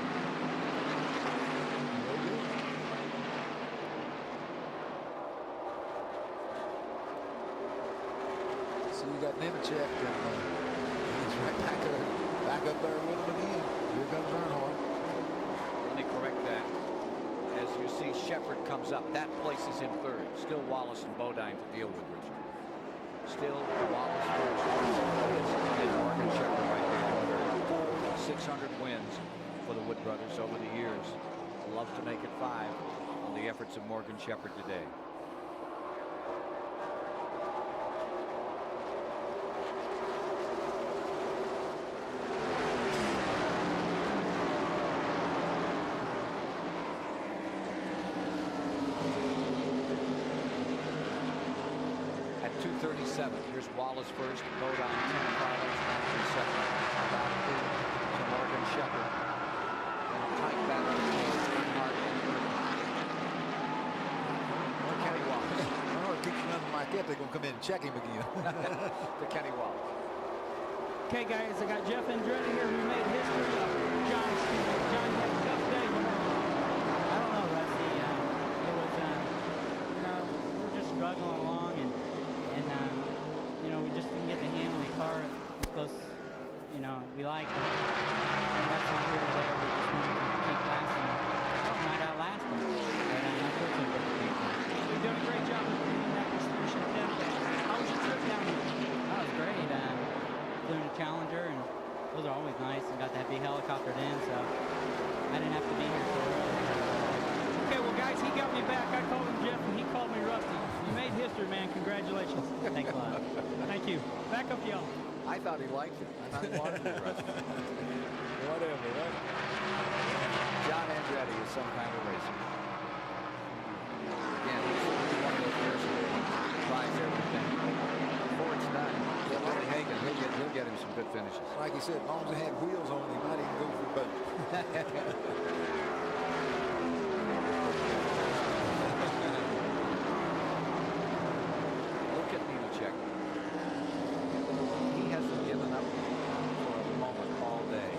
So you got Nemechek, and he's right back up there with him again. Here comes Earnhardt. Shepard comes up. That places him third. Still Wallace and Bodine to deal with, Richard. Still Wallace first. And Morgan Shepard right there. 600 wins for the Wood brothers over the years. Love to make it 5 on the efforts of Morgan Shepard today. At 2:37, here's Wallace first, Bodine 10 followers, Matthew second. About to Morgan Shepard. And a tight battle between Earnhardt and to Kenny Wallace. Oh, it keeps running like that. They're going to come in and check him again. To Kenny Wallace. Okay, guys, I got Jeff Andretti here who made history. John had a tough day. I don't know, Rusty. It was, you know, we were just struggling along, and you know, we just didn't get to handle the car as close, you know, we liked it. And that's why we were there. We just wanted to keep lasting. Might outlast them. But unfortunately, You've done a great job of bringing that distribution down. How was your trip down here? that was great. Doing a Challenger, and those are always nice, and got to be helicoptered in, so I didn't have to be here so early. Okay, well, guys, he got me back. I called him Jeff, and he called me Rusty. You made history, man. Congratulations. Thanks a lot. Thank you. Back up, y'all. I thought he liked it. I thought he wanted to be Rusty. Whatever, right? John Andretti is some kind of racer. Again, he's one of those racers who tries everything. Before it's done, Billy Hagan, he'll get him some good finishes. Like he said, as long as they had wheels on, he might even go for both. Look at Nemechek. He hasn't given up for a moment all day.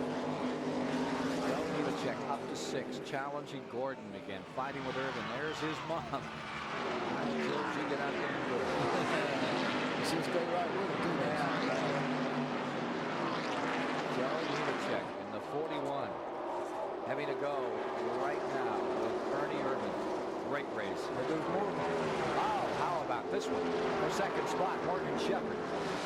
Well, Nemechek up to 6, challenging Gordon again, fighting with Irvin. There's his mom. Until you get out there and do it. She'll stay right with him, too, man. Joe Nemechek in the 41. Having to go right now with Ernie Irvin. Great race. There goes Morgan. Oh, how about this one? For second spot, Morgan Shepard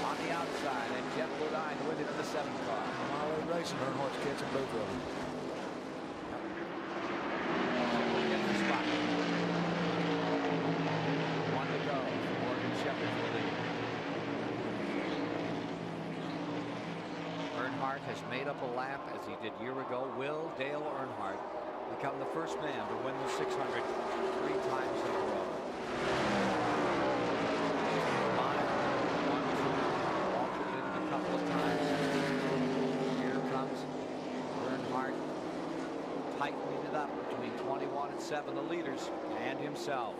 on the outside, and Jeff Bodine with it in the 7 car. Molly racing, Earnhardt's catching both of them. Get the spot. 1 to go. Morgan Shepard for the lead. Earnhardt has made up a lap as he did a year ago. Will Dale Earnhardt become the first man to win the 600 3 times in a row? Altered it a couple of times. Here comes Earnhardt, tightening it up between 21 and 7, the leaders, and himself.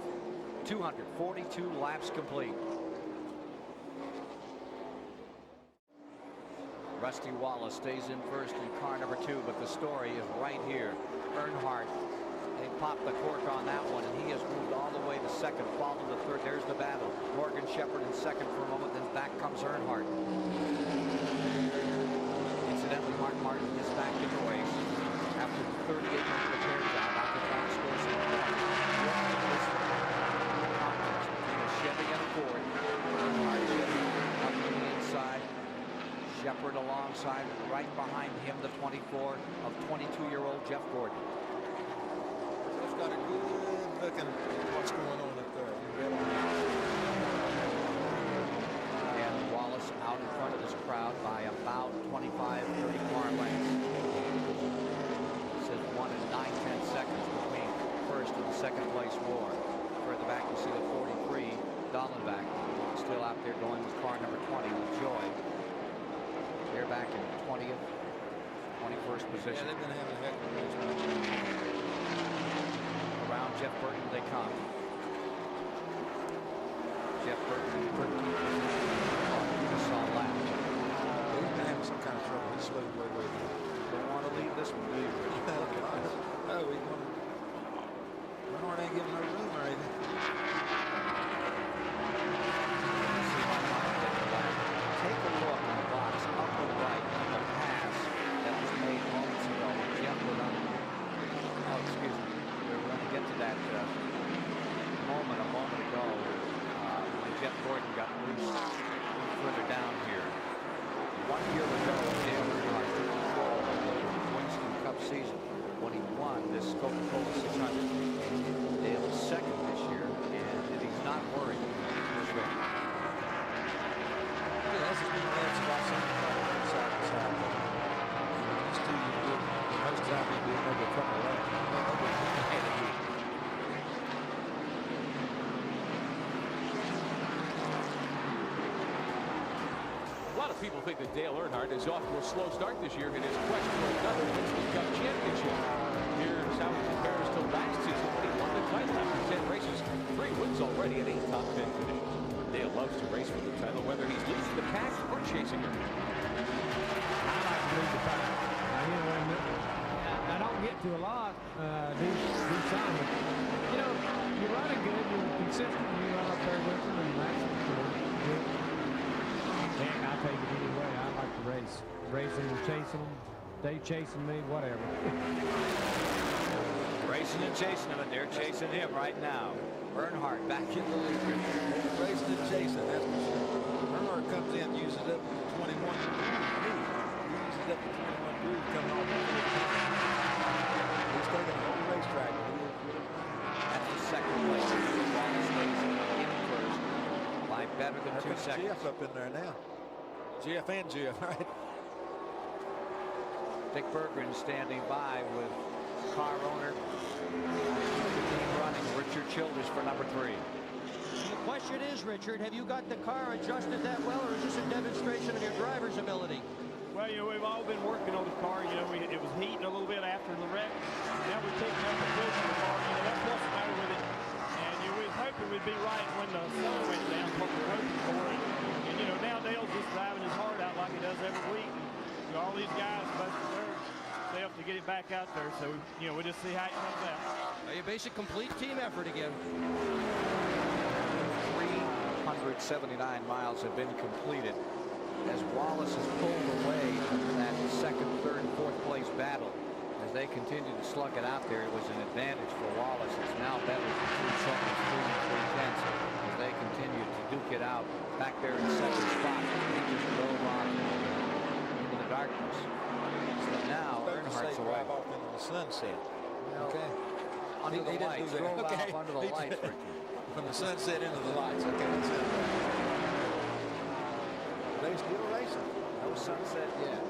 242 laps complete. Rusty Wallace stays in first in car number 2, but the story is right here. Earnhardt, they popped the cork on that one, and he has moved all the way to second, followed to third. There's the battle. Morgan Shepard in second for a moment, then back comes Earnhardt. Incidentally, Mark Martin is back in the race after 38-minute repair job out to try and score some points. Contest between a Chevy and a Ford. Earnhardt Chevy up to the inside. Shepard alongside, right behind him, the 24 of 22-year-old Jeff Gordon. Jeff's got a good look at what's going on up there. And Wallace out in front of this crowd by about 25, 30 car lengths. This is 1 and 9/10 seconds between first and second place war. Further back, you see the 43, Dallenbach, still out there going with car number 20 with Joy. They're back in 20th, 21st position. Yeah, they've been having a heck of a race. Around Jeff Burton they come. Jeff Burton in 13th position. You saw lap. He's been having some kind of trouble. He's slowed way, way down. Don't want to leave this one, do you? Look at this. Oh, he's going to... Earnhardt ain't giving no room or anything. Take a look in the box upper right on the pass that was made moments ago. Jeff Bodine. Oh, excuse me. We're going to get to that people think that Dale Earnhardt is off to a slow start this year in his quest for another Winston Cup championship. Here's how he compares to last season when he won the title after 10 races. 3 wins already and 8 top 10 finishes. Dale loves to race for the title, whether he's leading the pack or chasing her. I like to lead the pack. I don't get to a lot, do some. You're running good, you're consistent, you run up there with them, and that's good. Heck, I'll take it either way. I like to race. Racing and chasing them. They chasing me, whatever. Racing and chasing him, and they're chasing him right now. Earnhardt back in the lead. Racing and chasing, that's for sure. Earnhardt comes in, uses up 21 groove. He uses up the 21 groove coming off the field. He's taking the whole racetrack. That's the second place. Wallace stays in first by better than 2 seconds. Jeff up in there now. Jeff and Jeff, right? Dick Berggren standing by with car owner, the team running, Richard Childers for number 3. The question is, Richard, have you got the car adjusted that well, or is this a demonstration of your driver's ability? Well, we've all been working on the car. It was heating a little bit after the wreck. Now we're taking up the push of the car. That's what's the matter with it. And we was hoping we'd be right when the sun went down, what we're hoping for. And now Dale's just driving his heart out like he does every week. And, all these guys busting themselves to get it back out there. So, we'll just see how it comes out. A basic complete team effort again. 379 miles have been completed as Wallace has pulled away from that second, third, and fourth place battle. As they continue to slug it out there, it was an advantage for Wallace. It's now better than 3 seconds, 3 3/10 as they continue to duke it out back there in second spot. He just drove on into the darkness. So now Earnhardt's away. Drive off into the sunset. Okay. Under the lights. Drove off under the lights. From the sunset into the lights. Okay, that's it. They still racing. No sunset yet.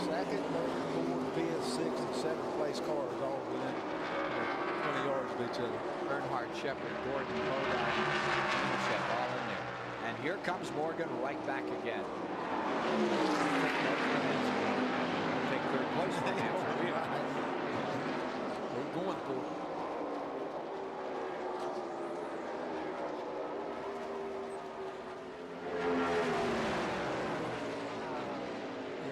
Second, third, fourth, fifth, sixth, and seventh place cars all within 20 yards of each other. Earnhardt, Shepard, Gordon, Bodine, Shep all in there. And here comes Morgan right back again. We'll take third place from him. We're going for it.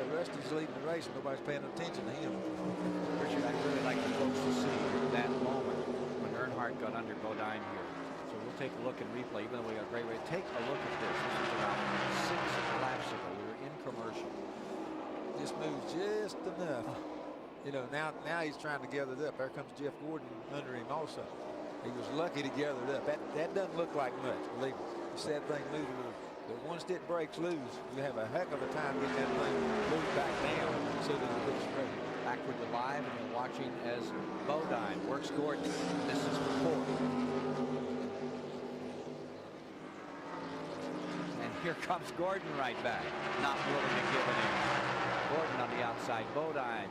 Rusty's leading the race and nobody's paying attention to him. Richard, I'd really like the folks to see that moment when Earnhardt got under Bodine here. So we'll take a look and replay, even though we got a great race. Take a look at this. This is about 6 laps ago. We were in commercial. Just moved just enough. Now he's trying to gather it up. There comes Jeff Gordon under him also. He was lucky to gather it up. That doesn't look like much, believe me. You see that thing move a little. But once it breaks loose, you have a heck of a time getting that thing moved back down so that it looks straight. Back with you live, and you're watching as Bodine works Gordon. This is the 4th. And here comes Gordon right back, not willing to give it in. Gordon on the outside, Bodine.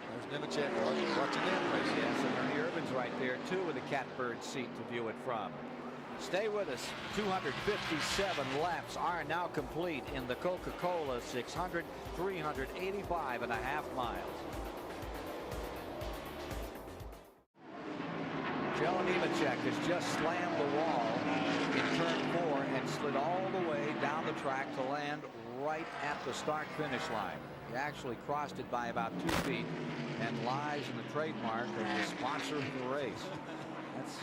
There's Nemechek watching them race. Yes, and Ernie Irvin's right there, too, with a catbird seat to view it from. Stay with us. 257 laps are now complete in the Coca-Cola 600, 385.5 miles. Joe Nemechek has just slammed the wall in turn 4 and slid all the way down the track to land right at the start-finish line. He actually crossed it by about 2 feet and lies in the trademark of the sponsor of the race. That's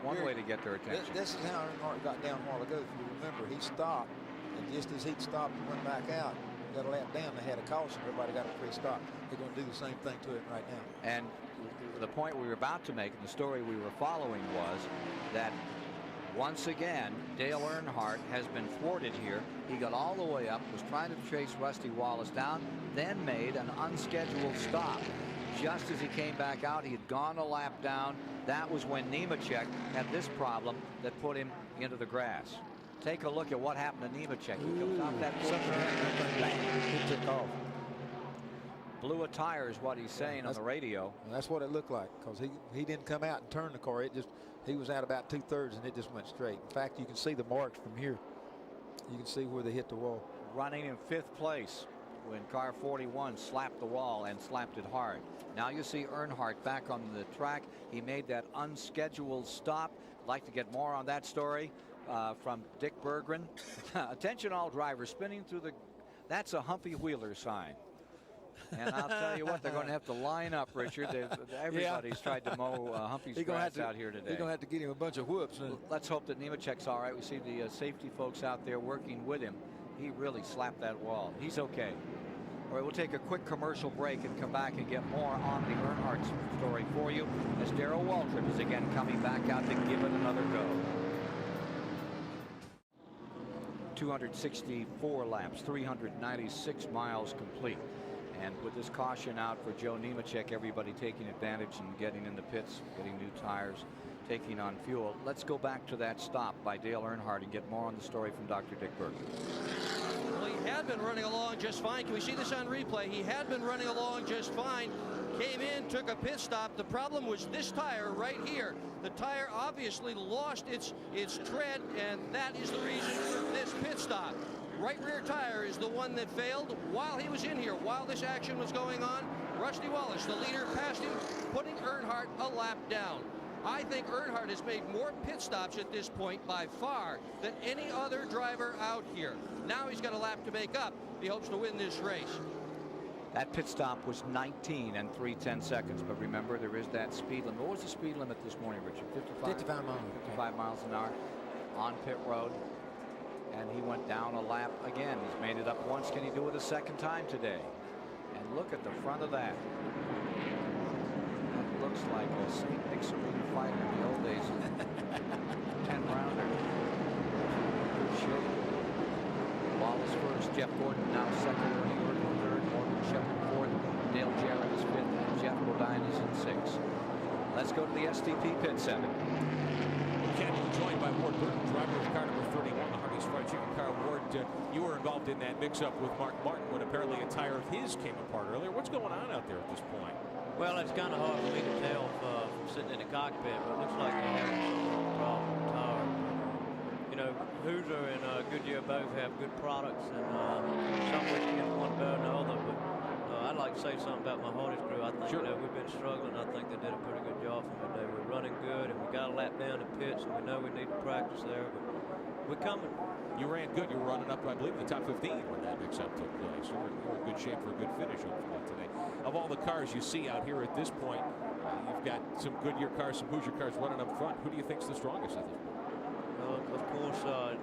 one way to get their attention. This is how Earnhardt got down a while ago. If you remember, he stopped, and just as he'd stopped and went back out, got a lap down, they had a caution. Everybody got a free stop. They're going to do the same thing to it right now. And the point we were about to make, and the story we were following, was that once again, Dale Earnhardt has been thwarted here. He got all the way up, was trying to chase Rusty Wallace down, then made an unscheduled stop. Just as he came back out, he had gone a lap down. That was when Nemechek had this problem that put him into the grass. Take a look at what happened to Nemechek. He comes off that bang. He took off. Blew a tire is what he's saying on the radio. And that's what it looked like, because he didn't come out and turn the car. He was out about 2/3 and it just went straight. In fact, you can see the marks from here. You can see where they hit the wall. running in 5th place when car 41 slapped the wall and slapped it hard. Now you see Earnhardt back on the track. He made that unscheduled stop. I'd like to get more on that story from Dick Berggren. Attention all drivers spinning through the, that's a Humpy Wheeler sign. And I'll tell you what, they're going to have to line up, Richard. Everybody's tried to mow Humpy's grass out here today. He's going to have to get him a bunch of whoops. Let's hope that Nemechek's all right. We see the safety folks out there working with him. He really slapped that wall. He's okay. All right, we'll take a quick commercial break and come back and get more on the Earnhardt story for you as Darrell Waltrip is again coming back out to give it another go. 264 laps, 396 miles complete. And with this caution out for Joe Nemechek, everybody taking advantage and getting in the pits, getting new tires, taking on fuel. Let's go back to that stop by Dale Earnhardt and get more on the story from Dr. Dick Berggren. Well, he had been running along just fine. Can we see this on replay? He had been running along just fine. Came in, took a pit stop. The problem was this tire right here. The tire obviously lost its tread, and that is the reason for this pit stop. Right rear tire is the one that failed while he was in here, while this action was going on. Rusty Wallace, the leader, passed him, putting Earnhardt a lap down. I think Earnhardt has made more pit stops at this point by far than any other driver out here. Now he's got a lap to make up. He hopes to win this race. That pit stop was 19 and 3/10 seconds. But remember, there is that speed limit. What was the speed limit this morning, Richard? 55 miles. 55 miles an hour on pit road. And he went down a lap again. He's made it up once. Can he do it a second time today? And look at the front of that. That looks like a St. Nick's Arena fighter in the old days. 10-rounder. Good shape. Wallace first. Jeff Gordon now second. Ernie Irvin third. Morgan Shepherd fourth. Dale Jarrett is fifth. And Jeff Bodine is in sixth. Let's go to the STP pit 7. Ken, we're joined by Ward Burton, driver of car number 31, the Hardee's Fried Chicken car. Ward, you were involved in that mix-up with Mark Martin when apparently a tire of his came apart earlier. What's going on out there at this point? Well, it's kind of hard for me to tell from sitting in the cockpit, but it looks like they're having some problem with the tire. You know, Hoosier and Goodyear both have good products, and some weekends one better than the other, but I'd like to say something about my Hardee's crew. I think sure. We've been struggling. I think they did a pretty good job for me today. We're running good, and we got a lap down the pits, and we know we need to practice there, but we're coming. You ran good. You were running up, I believe, in the top 15 when that mix-up took place. You were in good shape for a good finish hopefully today. Of all the cars you see out here at this point, you've got some Goodyear cars, some Hoosier cars running up front. Who do you think's the strongest at this point? Well, of course, the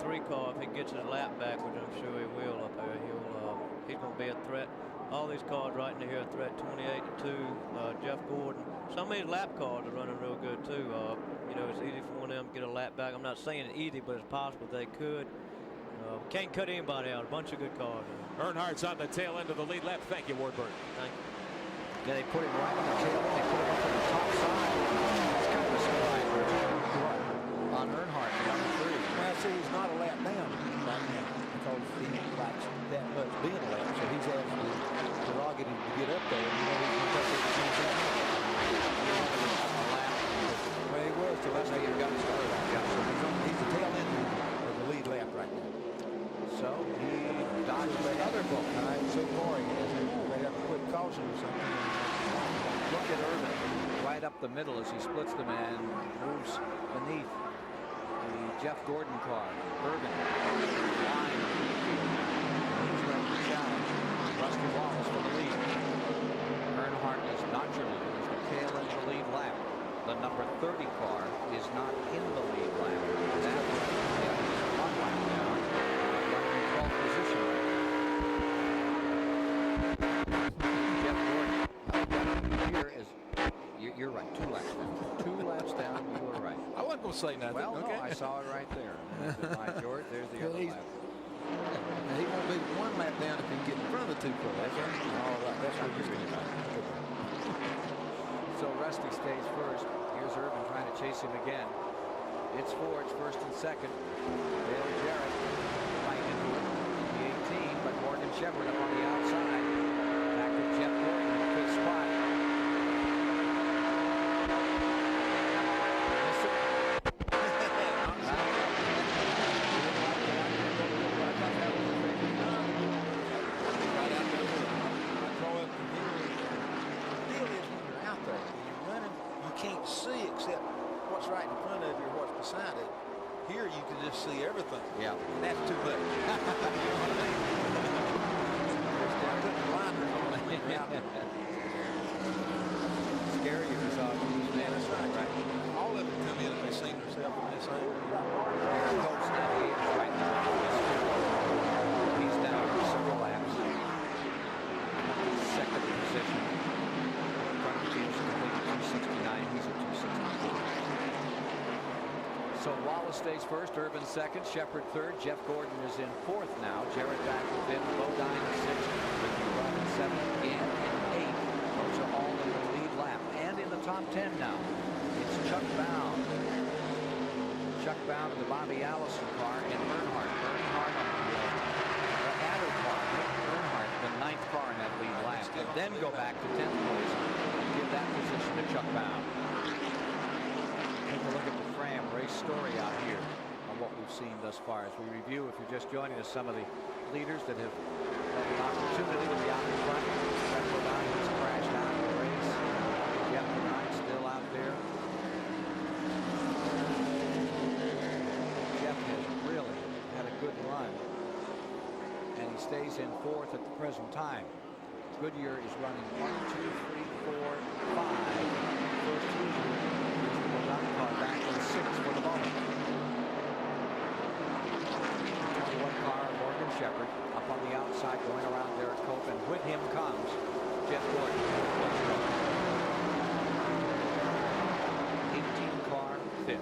3 car, if he gets his lap back, which I'm sure he will up there, he's going to be a threat. All these cars right in here are threat. 28 to 2, Jeff Gordon. Some of these lap cars are running real good too. You know, it's easy for one of them to get a lap back. I'm not saying it's easy, but it's possible they could. Can't cut anybody out. A bunch of good cars. Earnhardt's on the tail end of the lead lap. Thank you, Ward Burton. Thank you. Yeah, they put him right on the tail. They put him up on the top side. It's kind of a surprise on Earnhardt, number 3. Well, see, he's not a lap down right now because he likes that much being a lap. So he's having the prerogative to get up there. And, you know, he can touch it at the same time. Well, he was. So that's how you got started. He's the tail end of the lead lap right now. So he dodged another bullet. All right, so far he has. They have a quick caution or something. Look at Irvin right up the middle as he splits them and moves beneath the Jeff Gordon car. Irvin line. He's ready to challenge Rusty Wallace for the lead. Earnhardt is not your leader. He's the tail end of the lead lap. The number 30 car is not in the lead lap. That is one lap down. Running in 12th position. Jeff Gordon here is, you're right, 2 laps down. 2 laps down, you were right. I wasn't going to say nothing. Well, okay. no, I saw it right there. My George, there's the other lap. Now, he won't be 1 lap down if he can get in front of the 2 cars. That's right. All right, that's what you're saying. So Rusty stays first. Here's Irvin trying to chase him again. It's Ford's first and second. Dale Jarrett right into it. The 18, but Morgan Shepherd up on the outside. Back to Jeff Gordon in a good spot. see everything. Yeah. And that's too much. You know what I mean? I put the blinders on when you're out there. Scary if you saw it. Yeah, that's right. All of them come in and they seen themselves in this thing. Colts now, he is right now. He's down several laps. Second position. Front of the team's completed 269. He's at 264. So Wallace stays first, Irvin second, Shepard third, Jeff Gordon is in fourth now. Jarrett back to fifth, Bodine sixth, Ricky Ryan seventh, and eighth. Those are all in the lead lap. And in the top 10 now, it's Chuck Bound. Chuck Bound in the Bobby Allison car and Earnhardt. Earnhardt on the Adder car. Nick Earnhardt, the 9th car in that lead lap. And then go back to 10th place and give that position to Chuck Bound. Take a look at the Fram race story out here on what we've seen thus far. As we review, if you're just joining us, some of the leaders that have had an opportunity to be out in front. Jeff Bodine has crashed out of the race. Jeff Bodine still out there. Jeff has really had a good run, and he stays in fourth at the present time. Goodyear is running 1, 2, 3, 4, 5. First two car back in 6 for the moment. 21 car, Morgan Shepard up on the outside going around Derek Cope, and with him comes Jeff Gordon. 18 car, 5th.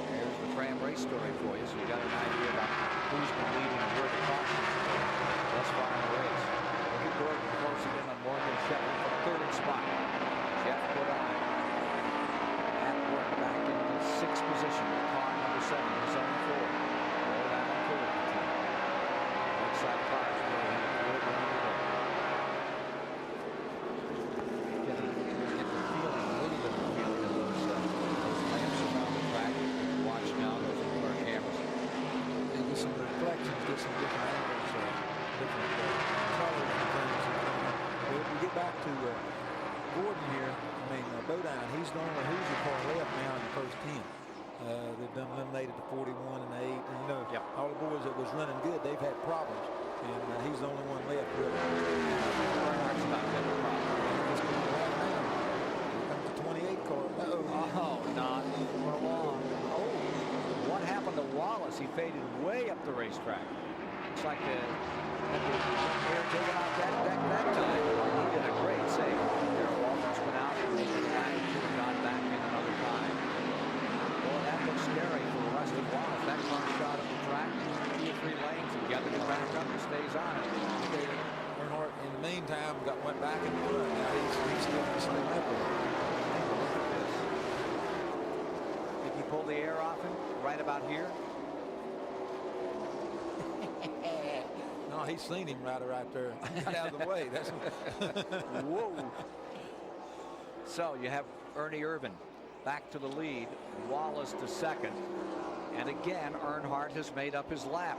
There's the Fram race story for you, so you got an idea about who's been leading and where the caution thus far in the race. Ricky Gordon closing in on Morgan Shepard for the 3rd spot. Jeff Bodine at work back in the 6th position. Car number 7, his own 4. All that on 4th. Outside cars really had a good run today. Get the feeling, a little bit of the feeling of those lamps around the track. Watch now, those are our cameras. And get some reflections, get some different angles, different colors and things. But if we get back to Gordon here, I mean, Bodine, he's the only Hoosier car left now in the first 10. They've been eliminated to 41 and 8. And, you know, all the boys that was running good, they've had problems. And he's the only one left, really. Earnhardt's not had a problem. Just going right now. Here comes the 28 car. Oh, not for long. Oh, what happened to Wallace? He faded way up the racetrack. Looks like the air taken out that time. He did a great save. Darrell Walters went out and got back in another time. Boy, that looks scary for Rusty Wallace. That car shot up the track, 2 or 3 lanes, and gathered it back up and stays on it. Earnhardt, in the meantime, went back in the front. Now he's still in the same level. Look at this. Did he pull the air off him right about here? No, he's seen him right there. Got out of the way. That's whoa. So you have Ernie Irvin back to the lead, Wallace to second, and again Earnhardt has made up his lap.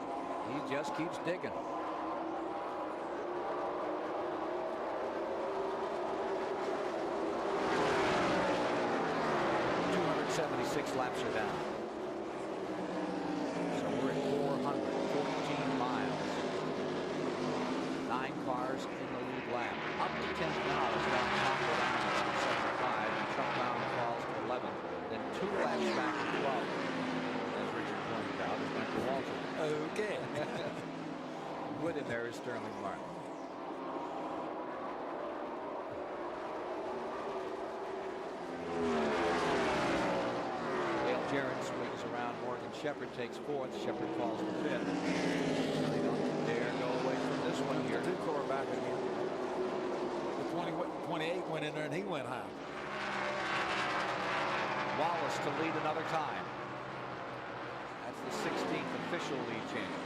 He just keeps digging. .276 laps are down. So we're at 414 miles. 9 cars in the lead lap. Up to 10th now is down top of down at 75. And Chuck Bound falls to 11th. Then 2 laps back to 12th. As Richard pointed out, is Michael Walter. Okay. With him there is Sterling Martin. Dale Jarrett swings around. Morgan Shepard takes 4th. Shepard falls to 5th. So they don't dare go away from this one here. 2 car back again. The 28 went in there and he went high. Wallace to lead another time. That's the 16th official lead change.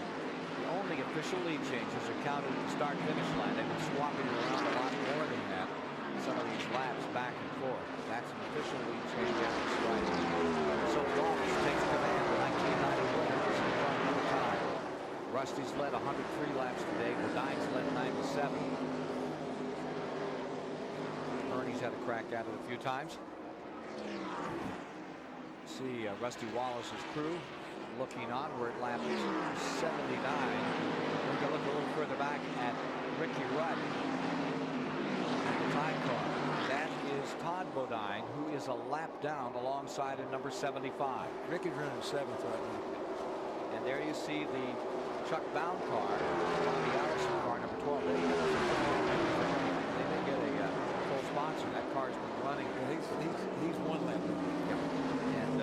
The only official lead changes are counted at the start-finish line. They've been swapping around a lot more than that. Some of these laps back and forth. That's an official lead change after striking. So Wallace takes command of 1991 another time. Rusty's led 103 laps today. Bodine's led 97. Ernie's had a crack at it a few times. see Rusty Wallace's crew looking on. We're at lap 79. We can look a little further back at Ricky Rudd, the time car. That is Todd Bodine, who is a lap down alongside in number 75. Ricky's running 7th right now. And there you see the Chuck Bound car, Bobby Allison car, number 12. They may get a full sponsor. That car's been running. Well, he's one lap. Yep. And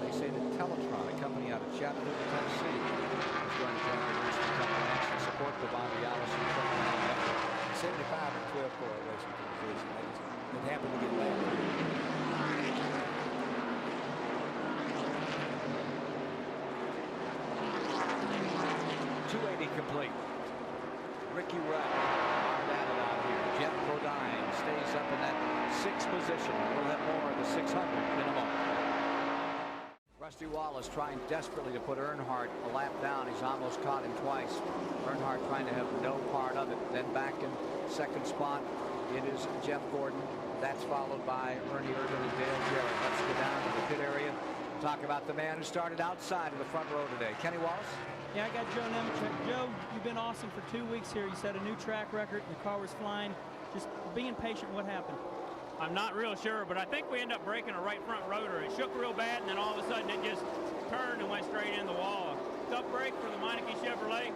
they say that Teletron, a company out of Chattanooga, Tennessee, is going to join the Winston Cup ranks to support the Bobby Allison Chuck Bound effort. 75 and 12 car racing division. It happened to get lap. 280 complete. Ricky Rudd armed at it out here. Jeff Bodine stays up in that 6th position. We'll have more of the 600 in a moment. Rusty Wallace trying desperately to put Earnhardt a lap down. He's almost caught him twice. Earnhardt trying to have no part of it. Then back in 2nd spot, it is Jeff Gordon. That's followed by Ernie Irvin and Dale Jarrett. Let's go down to the pit area. Talk about the man who started outside of the front row today. Kenny Wallace? Yeah, I got Joe Nemechek. Joe, you've been awesome for 2 weeks here. You set a new track record. The car was flying. Just being patient. What happened? I'm not real sure, but I think we ended up breaking a right front rotor. It shook real bad, and then all of a sudden it just turned and went straight in the wall. Tough break for the Meineke Chevrolet.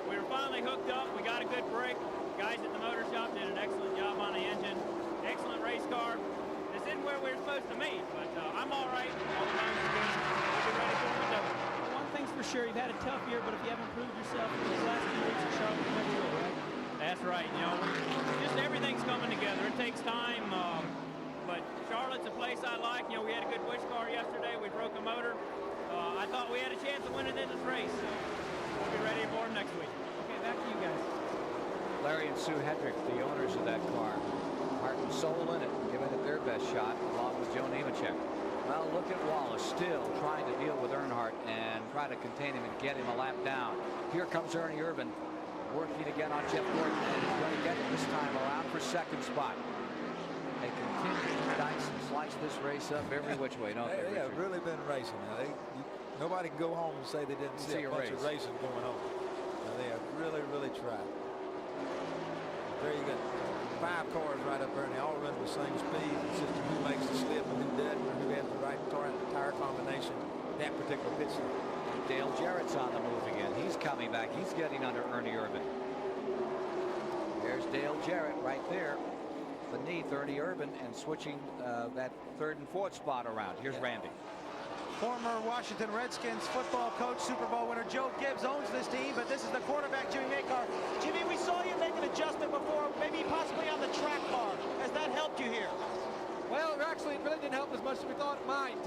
We were finally hooked up. We got a good break. Guys at the motor shop did an excellent job on the engine. Excellent race car. This isn't where we're supposed to meet, but I'm all right. All the times are good. We'll be ready for it. Well, one thing's for sure, you've had a tough year, but if you haven't proved yourself in these last 2 weeks at Charlotte, you never will, right? That's right. You know, just everything's coming together. It takes time, but Charlotte's a place I like. You know, we had a good wish car yesterday. We broke a motor. I thought we had a chance of winning in this race, so we'll be ready for them next week. Okay, back to you guys. Larry and Sue Hedrick, the owners of that car, heart and soul in it, giving it their best shot, along with Joe Nemechek. Well, look at Wallace still trying to deal with Earnhardt and try to contain him and get him a lap down. Here comes Ernie Irvin, working again on Jeff Gordon, and he's going to get it this time around for 2nd spot. They continue to dice and slice this race up every which way, don't they, They have Richard? really been racing. Now, nobody can go home and say they didn't see a bunch of racing going on. Now, they have really, really tried. There you go. 5 cars right up there, and they all run the same speed. It's just who makes the slip and who doesn't, or who has the right tire combination that particular pit stop. Dale Jarrett's on the move again. He's coming back. He's getting under Ernie Irvin. There's Dale Jarrett right there beneath Ernie Irvin and switching that 3rd and 4th spot around. Here's Randy. Former Washington Redskins football coach, Super Bowl winner Joe Gibbs owns this team, but this is the quarterback, Jimmy Makar. Jimmy, we saw you make an adjustment before, maybe possibly on the track car. Has that helped you here? Well, actually, it really didn't help as much as we thought it might.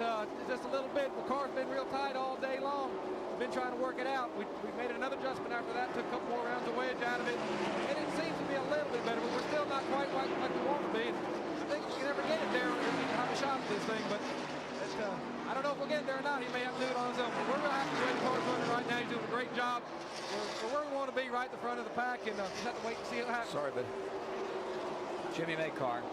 Just a little bit. The car's been real tight all day long. We've been trying to work it out. We made another adjustment after that, took a couple more rounds of wedge out of it, and it seems to be a little bit better, but we're still not quite like we want to be. I think we can never get it there. We need to have a shot at this thing, but I don't know if we'll get there or not. He may have to do it on his own. But we're real happy with the car's running right now. He's doing a great job. We're where we want to be, right at the front of the pack, and just have to wait and see what happens. Sorry, buddy. Jimmy Makar,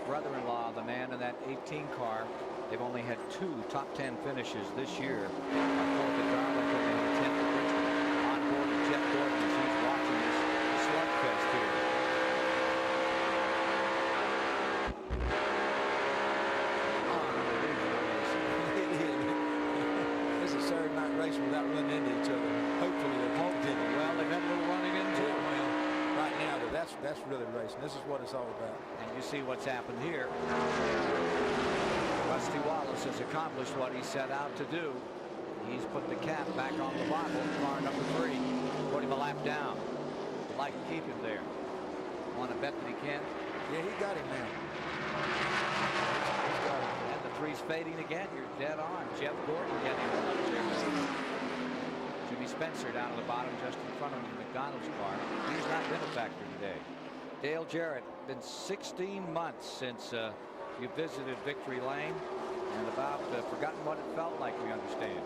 brother-in-law, the man in that 18 car. They've only had 2 top 10 finishes this year. On 4th of Darlington, they had 10th at Richmond. On board with Jeff Gordon as he's watching this slugfest here. This is Saturday night racing without running into each other. Hopefully they won't get it. Well, they've had a little running into it. Well, right now, that's really racing. This is what it's all about. And you see what's happened here. Rusty Wallace has accomplished what he set out to do. He's put the cap back on the bottle. Car number 3. Put him a lap down. Would like to keep him there. Want to bet that he can? Yeah, he got him now. And the 3's fading again. You're dead on. Jeff Gordon getting him. Jimmy Spencer down at the bottom just in front of the McDonald's car. He's not been a factor today. Dale Jarrett, been 16 months since you visited Victory Lane, and about forgotten what it felt like, we understand.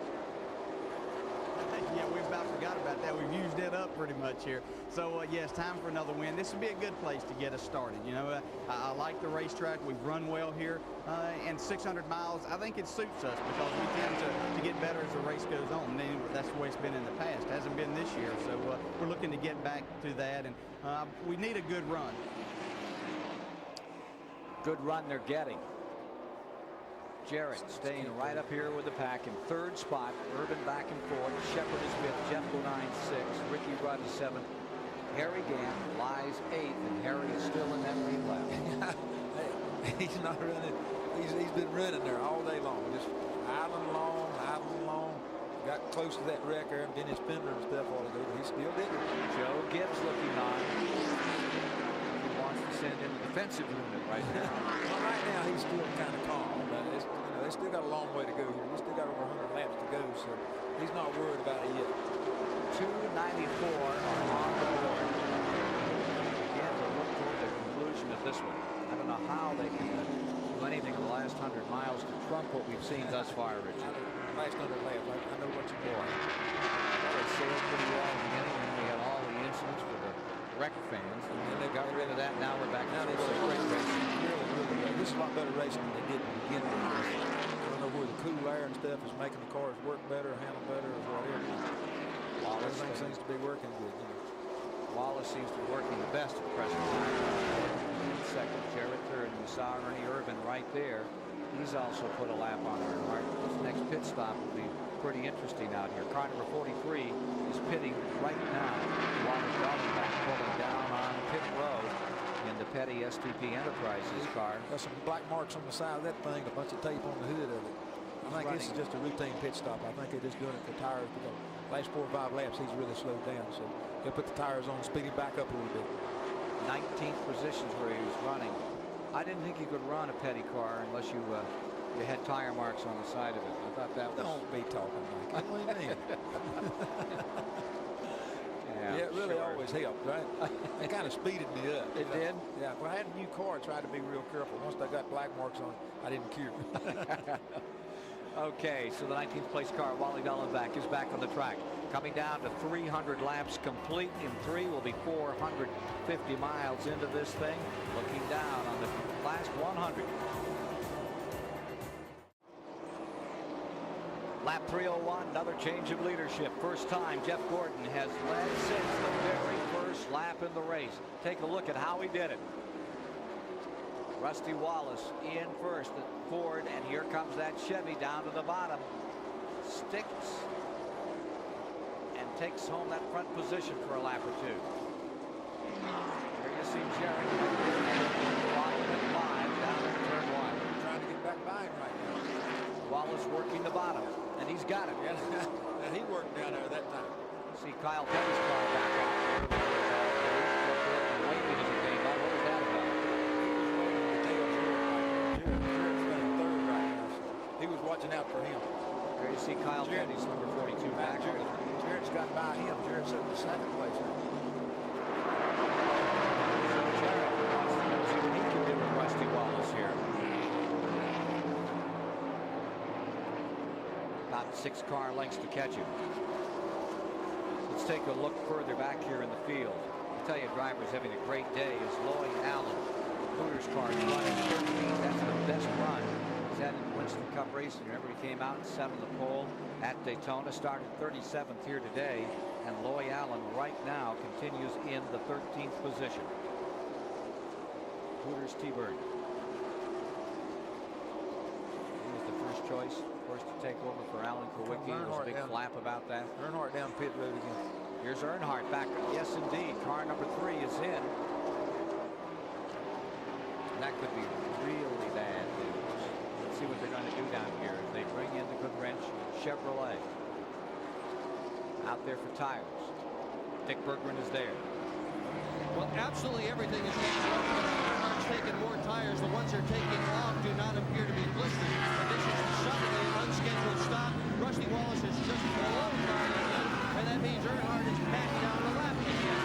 Yeah, we about forgot about that. We've used it up pretty much here. So, yes, time for another win. This would be a good place to get us started. You know, I like the racetrack. We've run well here. And 600 miles, I think it suits us because we tend to get better as the race goes on. And that's the way it's been in the past. It hasn't been this year. So we're looking to get back to that. And we need a good run. Good run they're getting. Jarrett staying right up here with the pack in third spot. Urban back and forth. Shepard is fifth. Jeff Bodine sixth. Ricky Rudd is seventh. Harry Gant lies eighth, and Harry is still in that lead lap. He's not running. He's been running there all day long, just idling along. Got close to that wreck there, and Dennis Pender and stuff all day, but he still did it. Joe Gibbs looking on. He wants to send in the defensive unit right now. Well, right now he's still kind of calm. But they still got a long way to go here. We still got over 100 laps to go, so he's not worried about it yet. 294 on the board. Again, to look toward the conclusion of this one. I don't know how they can do anything in the last 100 miles to trump what we've seen thus far, Richard. Last 100 laps, I know what you're doing. They sailed pretty well in the beginning, and we had all the incidents for the wreck fans, and then they got rid of that. Now we're back to great racing. Really, this is a lot better racing than they did in the beginning. I don't know where the cool air and stuff is making the cars work better, handle better, or whatever. Everything seems to be working good. You know. Wallace seems to be working the best at the present time. Second, Jarrett third, and we saw Ernie Irvin right there. He's also put a lap on Earnhardt. This next pit stop will be pretty interesting out here. Car number 43 is pitting right now. Wallace back pulling down on pit road in the Petty STP Enterprises car. Got some black marks on the side of that thing, a bunch of tape on the hood of it. I think this is just a routine pit stop. I think they're just doing it for tires because last 4 or 5 laps he's really slowed down. So they'll put the tires on, speed him back up a little bit. 19th positions where he was running. I didn't think you could run a Petty car unless you had tire marks on the side of it. I thought that was... Don't be talking like that. What do you mean? Yeah, it really always helped, right? It kind of speeded me up. It did? Yeah, when I had a new car, I tried to be real careful. Once I got black marks on it, I didn't care. Okay, so the 19th place car, Wally Dallenbach, is back on the track. Coming down to 300 laps complete in 3 will be 450 miles into this thing. Looking down on the last 100. Lap 301, another change of leadership. First time Jeff Gordon has led since the very first lap in the race. Take a look at how he did it. Rusty Wallace in first at Ford, and here comes that Chevy down to the bottom. Sticks and takes home that front position for a lap or two. Here you see Jerry following at 5 down in turn 1. Trying to get back by him right now. Wallace working the bottom, and he's got it. Yeah, he worked down there that time. See Kyle Petty's car back out. Waiting as he came out. What was that about? He was watching out for him. There you see Kyle Petty's number 42 back. Jarrett's got by him. Jarrett's in the second place. Jarrett wants to know see what he can do with Rusty Wallace here. About 6 car lengths to catch him. Let's take a look further back here in the field. I'll tell you, drivers having a great day is Lloyd Allen. Hooters car running 13th. That's the best run he's had in Winston Cup racing. Remember, he came out and sat on the pole at Daytona, started 37th here today, and Lloyd Allen right now continues in the 13th position. Hooters T-Bird. He was the first choice, of course, to take over for Alan Kowicki. There was a big flap about that. Earnhardt down pit road again. Here's Earnhardt back. Yes, indeed. Car number 3 is in. That could be really bad news. Let's see what they're going to do down here as they bring in the Goodwrench Chevrolet. Out there for tires. Dick Berggren is there. Well, absolutely everything is changing. Earnhardt's taking more tires. The ones they're taking off do not appear to be blistered. And this is suddenly an unscheduled stop. Rusty Wallace is just below car again, and that means Earnhardt is back down the lap again.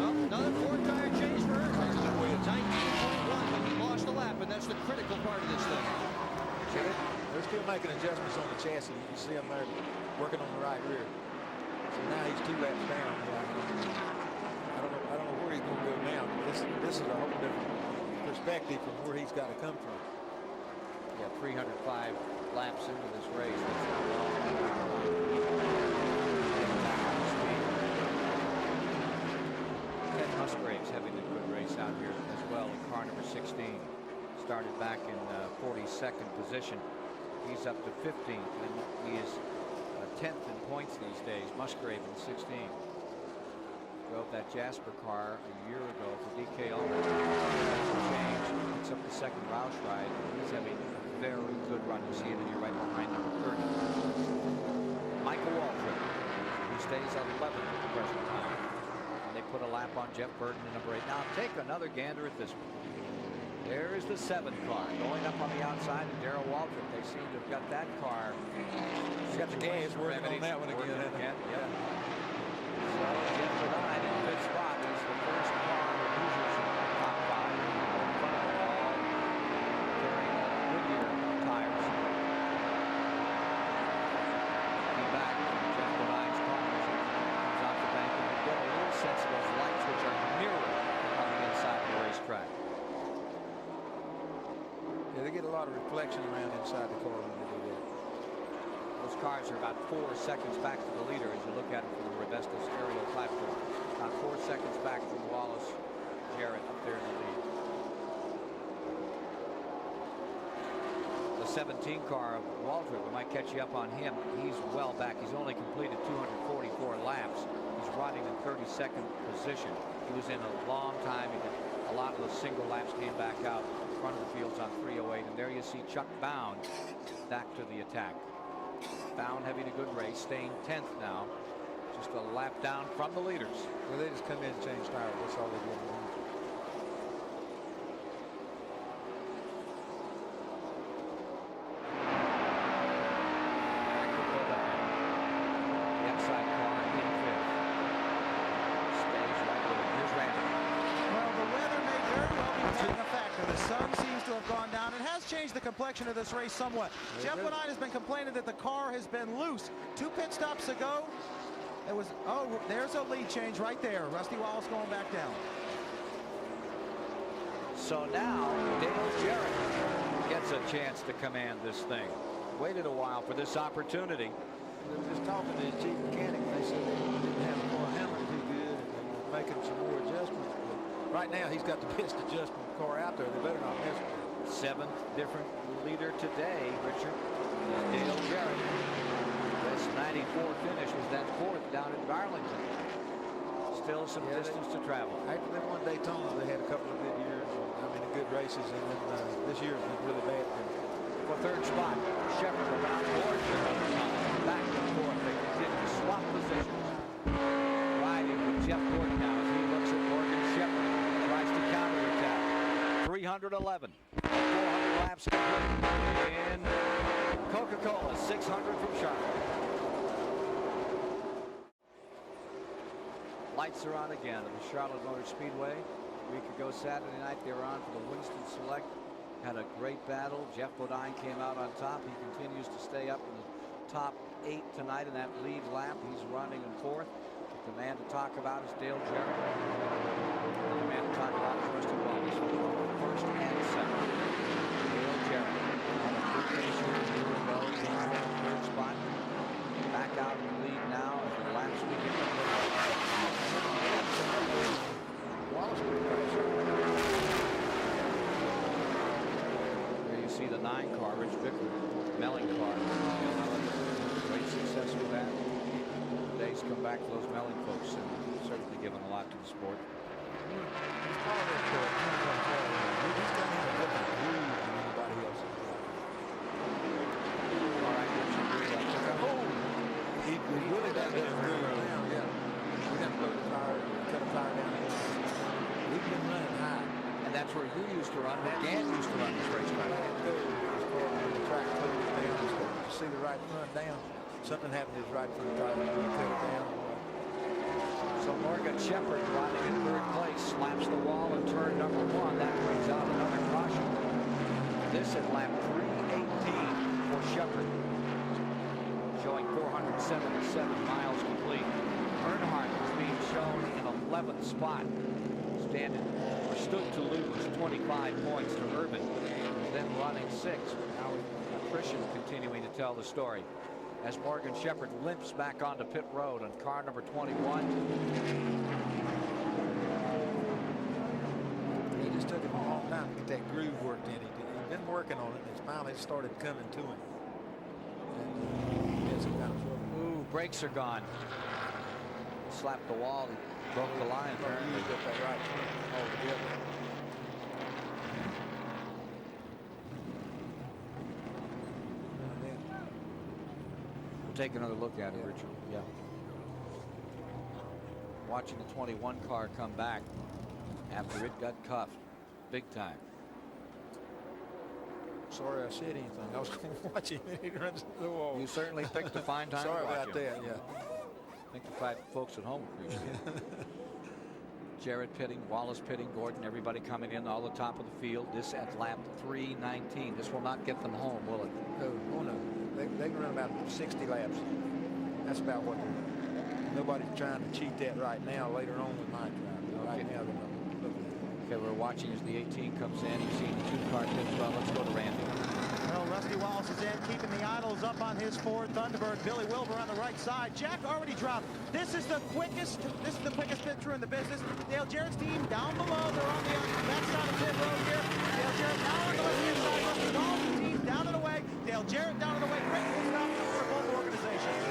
Well, another 4-tire change for Earnhardt. 19.1, but he lost a lap, and that's the critical part of this thing. They're still making adjustments on the chassis. You can see them there working on the right rear. So now he's 2 laps down. this is a whole different perspective from where he's got to come from. Yeah, 305 laps into this race. Ted Musgrave's having a good race out here as well in car number 16. Started back in 42nd position. He's up to 15th, and he is 10th in points these days. Musgrave in 16th. Drove that Jasper car a year ago for DK Allman. Changed, picks up the second Roush ride. He's having a very good run. You see it here right behind number 30. Michael Waltrip, who stays at 11th at the present time. And they put a lap on Jeff Burton in number 8. Now take another gander at this one. There is the 7 car going up on the outside, and Darrell Waltrip. They seem to have got that car. He's got the gas working on that one again. Yeah. So Jeff Bodine in 5th spot is the first car that loses top 5 in front of the wall, carrying Goodyear tires. Be back from Jeff Bodine's car as he comes off the bank, and you get a little sense of those lights which are mirrored on the inside of the racetrack. Yeah, they get a lot of reflection around inside the car when they do that. Those cars are about 4 seconds back to the leader as you look at it from the Rebesta stereo platform. About 4 seconds back from Wallace Jarrett up there in the lead. The 17 car of Waltrip, we might catch you up on him. He's well back. He's only completed 244 laps. He's riding in 32nd position. He was in a long time. He did a lot of the single laps, came back out front of the fields on 308, and there you see Chuck Bound back to the attack. Bound having a good race, staying 10th now, just a lap down from the leaders. Well, they just come in and change tires. That's all they do. The outside car in 5th. Stays right with it. Here's Randy. Well, the weather may very well be playing a factor. The sun seems to have gone down. It has changed the complexion of this race somewhat. Jeff Bodine has been complaining that the car has been loose. 2 pit stops ago, it was, oh, there's a lead change right there. Rusty Wallace going back down. So now Dale Jarrett gets a chance to command this thing. Waited a while for this opportunity. They were just talking to the chief mechanic. They said they didn't have the car handling too good, and they were making some more adjustments. But right now, he's got the best adjustment car out there. They better not mess with it. 7th different leader today, Richard. Dale Jarrett. This 94 finish was that 4th down in Darlington. Still some distance to travel. After they won Daytona, they had a couple of good years. I mean, good races, and then this year has been really bad for them. For 3rd spot, Shepard around Gordon. Back and forth, they continue to swap positions. Riding with Jeff Gordon now as he looks at Morgan Shepard. Tries to counterattack. 311. 400 laps complete in Coca-Cola. 600 from Charlotte. Lights are on again at the Charlotte Motor Speedway. A week ago Saturday night they were on for the Winston Select. Had a great battle. Jeff Bodine came out on top. He continues to stay up in the top 8 tonight in that lead lap. He's running in 4th. The man to talk about is Dale Jarrett. The man to talk about is Rusty Wallace. 1st and 2nd. Dale Jarrett had a good finish here a year ago. Came in 3rd spot. Back out in the lead now as the laps begin to go. Wallace there you see the 9 car, Rich Bicker, Melling car. Great success with that. Days come back for those Melling folks and certainly given a lot to the sport. All right, he really got that groove down, yeah. We got to put the tire, cut a tire down. We've been running high. And that's where you used to run, where Dan used to run this racetrack. The track closed down. You see the right front down. Something happened to his right front tire. We cut it down. So Morgan Shepard riding in 3rd place, slaps the wall in turn number 1. That brings out another caution. This at lap 318 for Shepard, showing 477 miles complete. Earnhardt is being shown in 11th spot. stood to lose 25 points to Urban, then running 6. Now attrition continuing to tell the story as Morgan Shepherd limps back onto pit road on car number 21. He just took him a long time to get that groove worked in. He'd been working on it, and it's finally started coming to him. And he had some kind of trouble. Ooh, brakes are gone. Slapped the wall and broke the line apparently. Used up that right foot altogether. We'll take another look at it, Richard. Yeah. Watching the 21 car come back after it got cuffed big time. Sorry I said anything. I was going to watch him and he runs into the wall. You certainly picked a fine time Sorry to watch about him. that, yeah. I think the folks at home appreciate it. Jarrett pitting, Wallace pitting, Gordon, everybody coming in all the top of the field. This at lap 319. This will not get them home, will it? No, oh no. They can run about 60 laps. That's about what nobody's trying to cheat that right now. Later on with my drive. Right now they're not looking at it. Okay, we're watching as the 18 comes in. You've seen the 2-car pit stop. Let's go to Randy. Well, Rusty Wallace is in, keeping the idles up on his Ford Thunderbird. Billy Wilbur on the right side. Jack already dropped. This is the quickest pit crew in the business. Dale Jarrett's team down below. They're on the back side of pit road here. Dale Jarrett now on the left-hand side. Rusty Wallace's team down and away. Dale Jarrett down and away. Great pit stop for both organizations.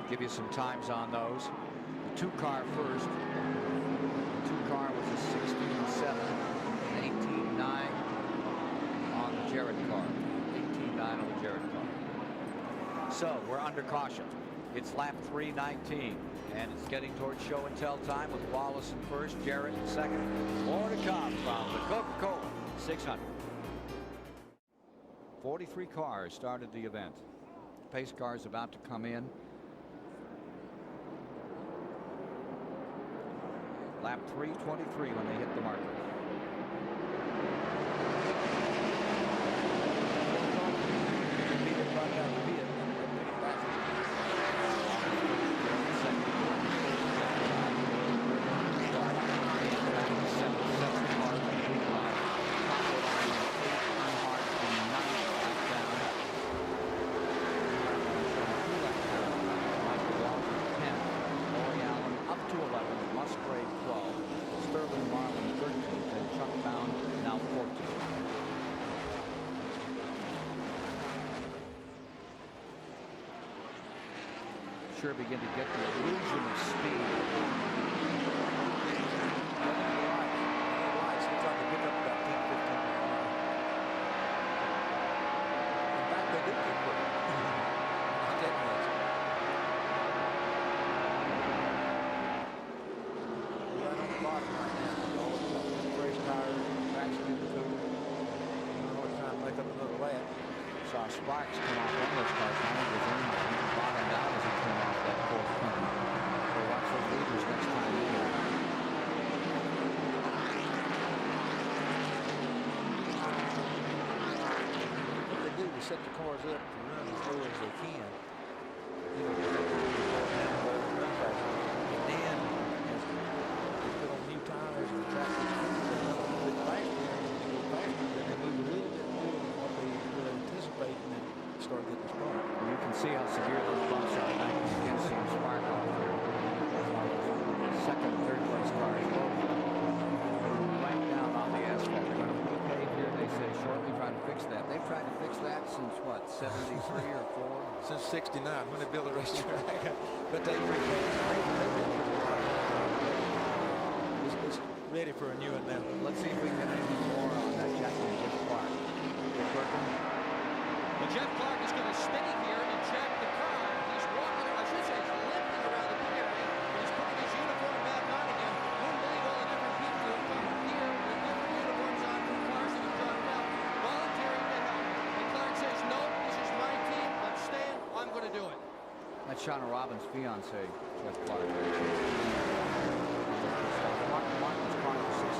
Give you some times on those. The 2-car first. The 2-car was a 16.7 and 18.9 on the Jarrett car. 18.9 on the Jarrett car. So we're under caution. It's lap 319 and it's getting towards show and tell time with Wallace in first, Jarrett in second. More to come from the Coca-Cola 600. 43 cars started the event. Pace cars about to come in. Lap 323 when they hit the marker. Begin to get the illusion of speed. Saw sparks come off one of those cars. Bottomed out as he came off that fourth corner. We'll watch those leaders next time here. What they do is set the cars up to run as low as they can. You know, and then as they put on new tires and the track gets a little bit faster, and they go faster, then they move a little bit more than what they were anticipating and start getting the spark. You can see how severe those bumps are. Now you can see them spark off here. Second and third place cars right down on the asphalt. They're going to repave here, they say, shortly, trying to fix that. They've tried to fix that since what, 73 or 4? Since 69 when they built the racetrack. But they it's ready for a new one now. Let's see if we can get anything more on that Jeff Clark. Well, Jeff Clark is going to stay here and check the car. He's walking, I should say, he's limping around the pit area. He's putting his uniform back on again. Wouldn't believe all the different people who have come here with different uniforms on from cars that have dropped out, volunteering to help. And Clark says, no, this is my team. I'm staying. I'm going to do it. That's Shauna Robbins' fiance, Jeff Clark. Martin's car number 16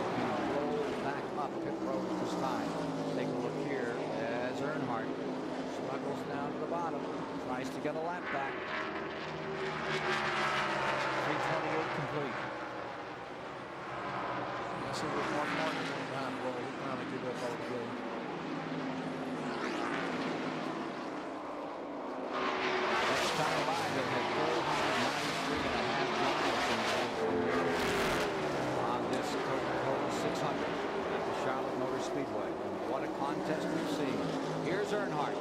rolled back up pit road this time. Take a look here as Earnhardt struggles down to the bottom, tries to get a lap back. 328 complete. see what Mark Martin is doing behind the ball. He finally give up altogether. Next time by, he'll hit 493.5 miles on this Coca-Cola 600 at the Charlotte Motor Speedway. And what a contest we've seen. Here's Earnhardt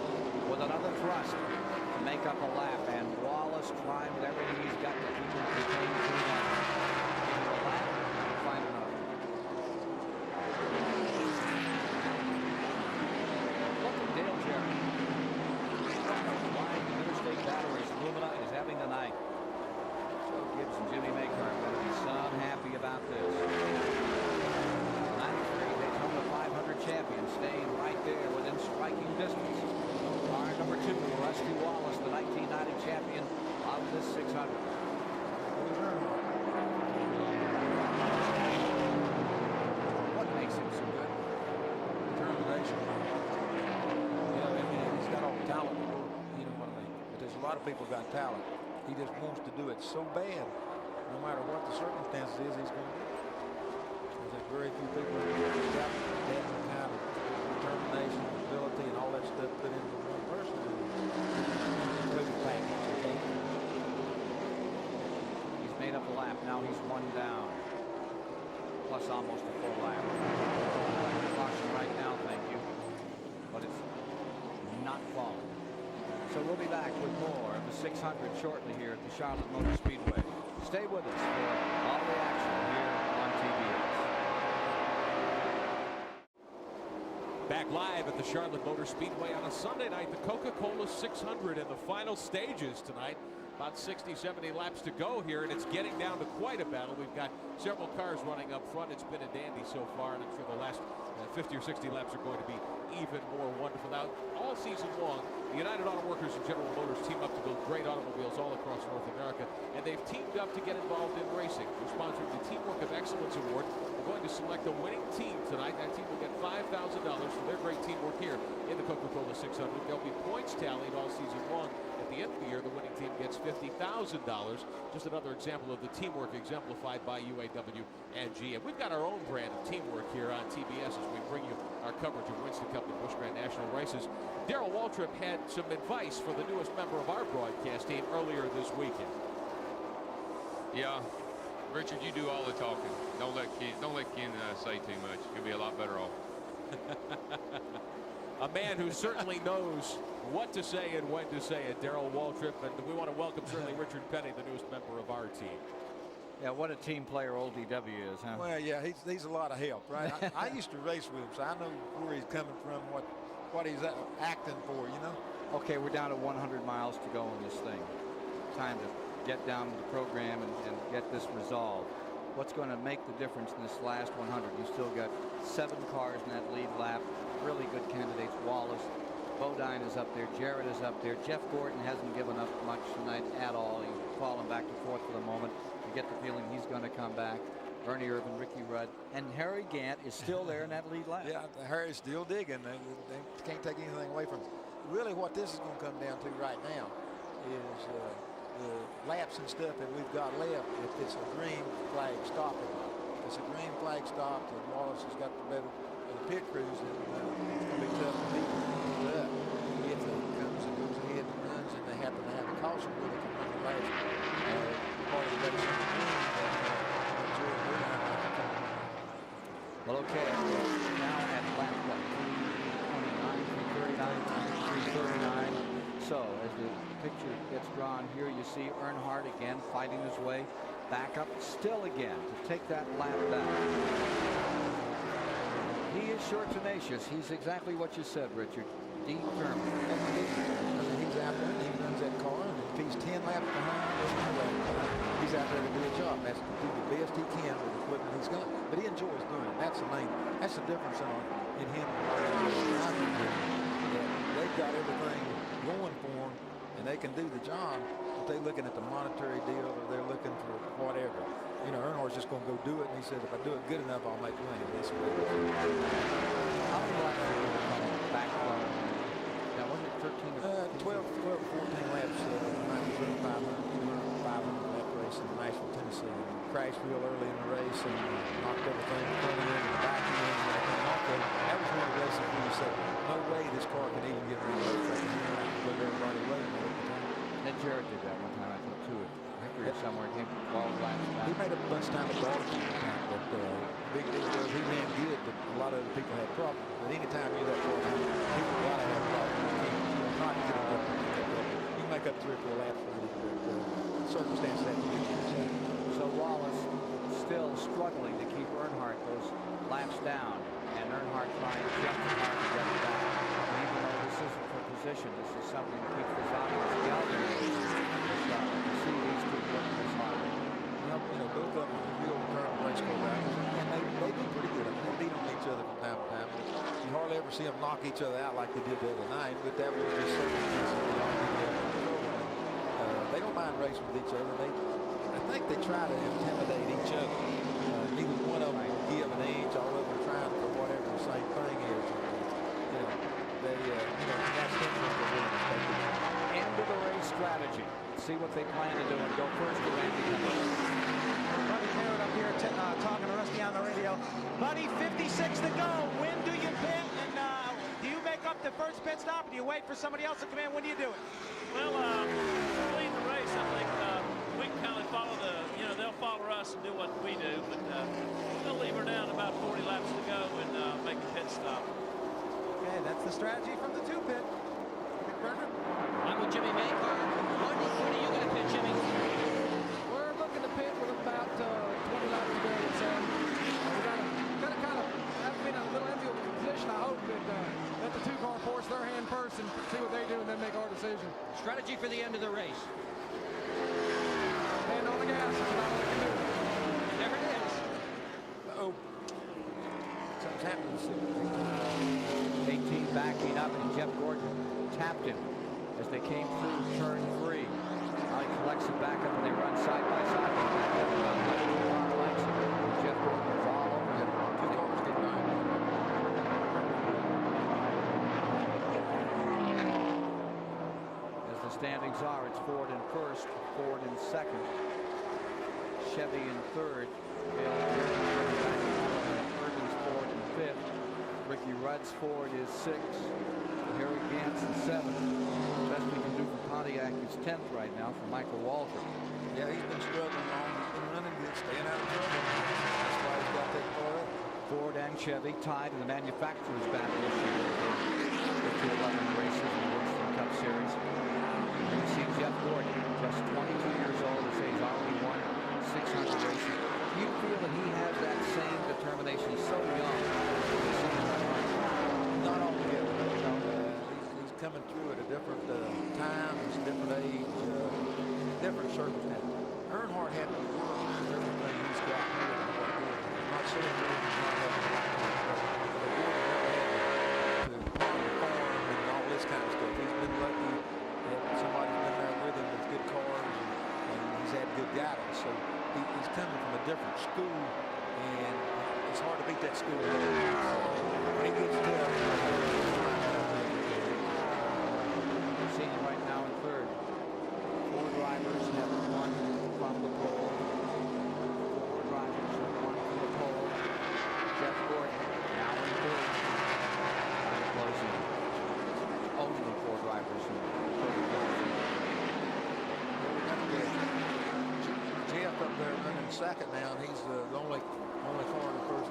with another thrust to make up a lap, and Wallace trying with everything he's got to keep him contained through that. Give him a lap, find another. Look at Dale Jarrett. Wide interstate batteries, Lumina is having the night. Joe Gibbs and Jimmy Maker are going to be some happy about this. 93 Daytona 500 champion staying right there within striking distance. Car number 2, Rusty Wallace, the 1990 champion of this 600. What makes him so good? Determination. You know, I mean, he's got all the talent in the world. You know what I mean? But there's a lot of people got talent. He just wants to do it so bad. No matter what the circumstances is, he's going to do it. There's very few people who got that kind of determination, ability, and all that stuff put into one person. Including package, okay? He's made up a lap. Now he's one down. Plus almost a full lap. Caution right now, thank you. But it's not falling. So we'll be back with more of the 600 shortly here at the Charlotte Motor Speedway. Stay with us for all the action here on TBS. Back live at the Charlotte Motor Speedway on a Sunday night, the Coca-Cola 600 in the final stages tonight. About 60, 70 laps to go here, and it's getting down to quite a battle. We've got several cars running up front. It's been a dandy so far, and I'm sure the last 50 or 60 laps are going to be even more wonderful. Now, all season long, the United Auto Workers and General Motors team up to build great automobiles all across North America, and they've teamed up to get involved in racing. They're sponsoring the Teamwork of Excellence Award. We're going to select a winning team tonight. That team will get $5,000 for their great teamwork here in the Coca-Cola 600. There'll be points tallied all season long. At the end of the year, the winning team gets $50,000. Just another example of the teamwork exemplified by UAW and GM. We've got our own brand of teamwork here on TBS as we bring you our coverage of Winston Cup and Busch Grand National races. Darrell Waltrip had some advice for the newest member of our broadcast team earlier this weekend. Yeah, Richard, you do all the talking. Don't let Ken say too much. You'll be a lot better off. A man who certainly knows what to say and when to say it, Darrell Waltrip, and we want to welcome certainly Richard Petty, the newest member of our team. Yeah, what a team player Old DW is, huh? Well, yeah, he's a lot of help, right? I used to race with him, so I know where he's coming from, what he's acting for, you know? Okay, we're down to 100 miles to go on this thing. Time to get down to the program and get this resolved. What's going to make the difference in this last 100? You still got 7 cars in that lead lap. Really good candidates. Wallace, Bodine is up there. Jarrett is up there. Jeff Gordon hasn't given up much tonight at all. He's fallen back and forth for the moment. You get the feeling he's going to come back. Bernie Irvin, Ricky Rudd, and Harry Gant is still there in that lead lap. Yeah, Harry's still digging. They can't take anything away from him. Really what this is going to come down to right now is the laps and stuff that we've got left. If it's a green flag stop, if it's a green flag stop, and Wallace has got the better of the pit crews, and it's going to be tough to beat. But if it comes and goes ahead and runs, and they happen to have a caution where they can run the last part of the race on the green, well, okay, now at lap 329, 339. So as the picture gets drawn here, you see Earnhardt again fighting his way back up still again to take that lap back. He is sure tenacious. He's exactly what you said, Richard. Determined. He's out there, he runs that car, and if he's 10 laps behind, he's out there to do a job. That's to do the best he can with the equipment he's got. But he enjoys doing it. That's the difference in him and they've got everything going for them, and they can do the job, but they're looking at the monetary deal, or they're looking for whatever. You know, Earnhardt's just going to go do it, and he said, if I do it good enough, I'll make money. That's what it is. How many laps are you back from? Now, wasn't it 13 or 12 or 14 laps? 500 lap race. race in Nashville, Tennessee. And crashed real early in the race and knocked everything in front of him and back of him. That was one of the races where you said, no way this car can even get around the racetrack. And he went out and blew everybody away. And Jared did that one time, I think, too. Hickory somewhere came 12 laps back. He made up a bunch of time at Darlington one time, but big deal was he ran good, but a lot of other people had problems. But anytime you're that far down, people got to have problems. You're not good enough to make up. You can make up 3 or 4 laps for it, but circumstances have to be good. So Wallace still struggling to keep Earnhardt those laps down, and Earnhardt trying just as hard to get it back. And even though this isn't for position, this is something to keep the Zombies galvanized. To see these two working this hard. Well, you know, both of them are real current race car drivers, and they do pretty good. I mean, they beat on each other from time to time. You hardly ever see them knock each other out like they did the other night, but that was just circumstances. They don't mind racing with each other. I think they try to intimidate each other. Neither one of them will give an inch, all of them are trying for whatever the same thing is. You know, that's different for them. End of the race strategy. See what they plan to do and go first to Randy Kendall. Buddy Parrott up here talking to Rusty on the radio. Buddy, 56 to go. When do you pit? And do you make up the first pit stop? Or do you wait for somebody else to come in? When do you do it? Well, lead the race, I think we can kind of follow they'll follow us and do what we do, but we'll leave her down about 40 laps to go and make a pit stop. Okay, that's the strategy from the 2 pit. I'm with Jimmy Maycar. When are you going to pit, Jimmy? We're looking to pit with about 20 laps to go. So we got to kind of have been in a little enviable position. I hope that let the 2 car force their hand first and see what they do and then make our decision. Strategy for the end of the race. Hand on the gas. That's about all they can do. There it is. Uh-oh. Something's happening. 18 backing up, and Jeff Gordon tapped him as they came through turn 3. Now he collects it back up and they run side by side. Jeff Gordon is all over him. 2 cars get by. As the standings are, it's Ford in first, Ford in second, Chevy in third, Irvin's Ford in fifth, Ricky Rudd's Ford is sixth, Harry Gantz in seventh. Best we can do for Pontiac is 10th right now for Michael Walter. Yeah, he's been struggling on. He's been running good, staying out of trouble. That's why he's got that car up. Ford and Chevy tied in the manufacturer's battle this year with 211 races in the Winston Cup Series. And you see Jeff Gordon, just 22 years old, to say he's already won 600 races. Do you feel that he has that same determination? He's so young. Not altogether. He's coming through at a different time, it's a different age, different circumstances. Earnhardt had to work with everything he's got here. I'm not saying he didn't have to perform and all this kind of stuff. He's been lucky that somebody's been there with him with good cars, and he's had good guidance. So he's coming from a different school, and it's hard to beat that school. When he gets tough, Seeing him right now in third. 4 drivers have won from the pole. 4 drivers have won from the pole. Jeff Gordon now in third. And closing. Only 4 drivers in Jeff up there running second now, and he's the only car in the first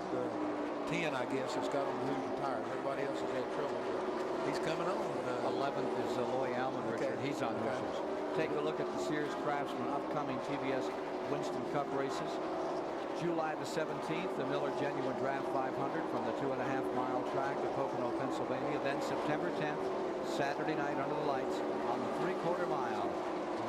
10, I guess, that's got on who's retired. Everybody else has had trouble. He's coming on. 11th is Loy Allen, Richard. He's on horses. Take a look at the Sears Craftsman upcoming TBS Winston Cup races. July the 17th, the Miller Genuine Draft 500 from the 2.5-mile track at Pocono, Pennsylvania. Then September 10th, Saturday night under the lights on the 3/4 mile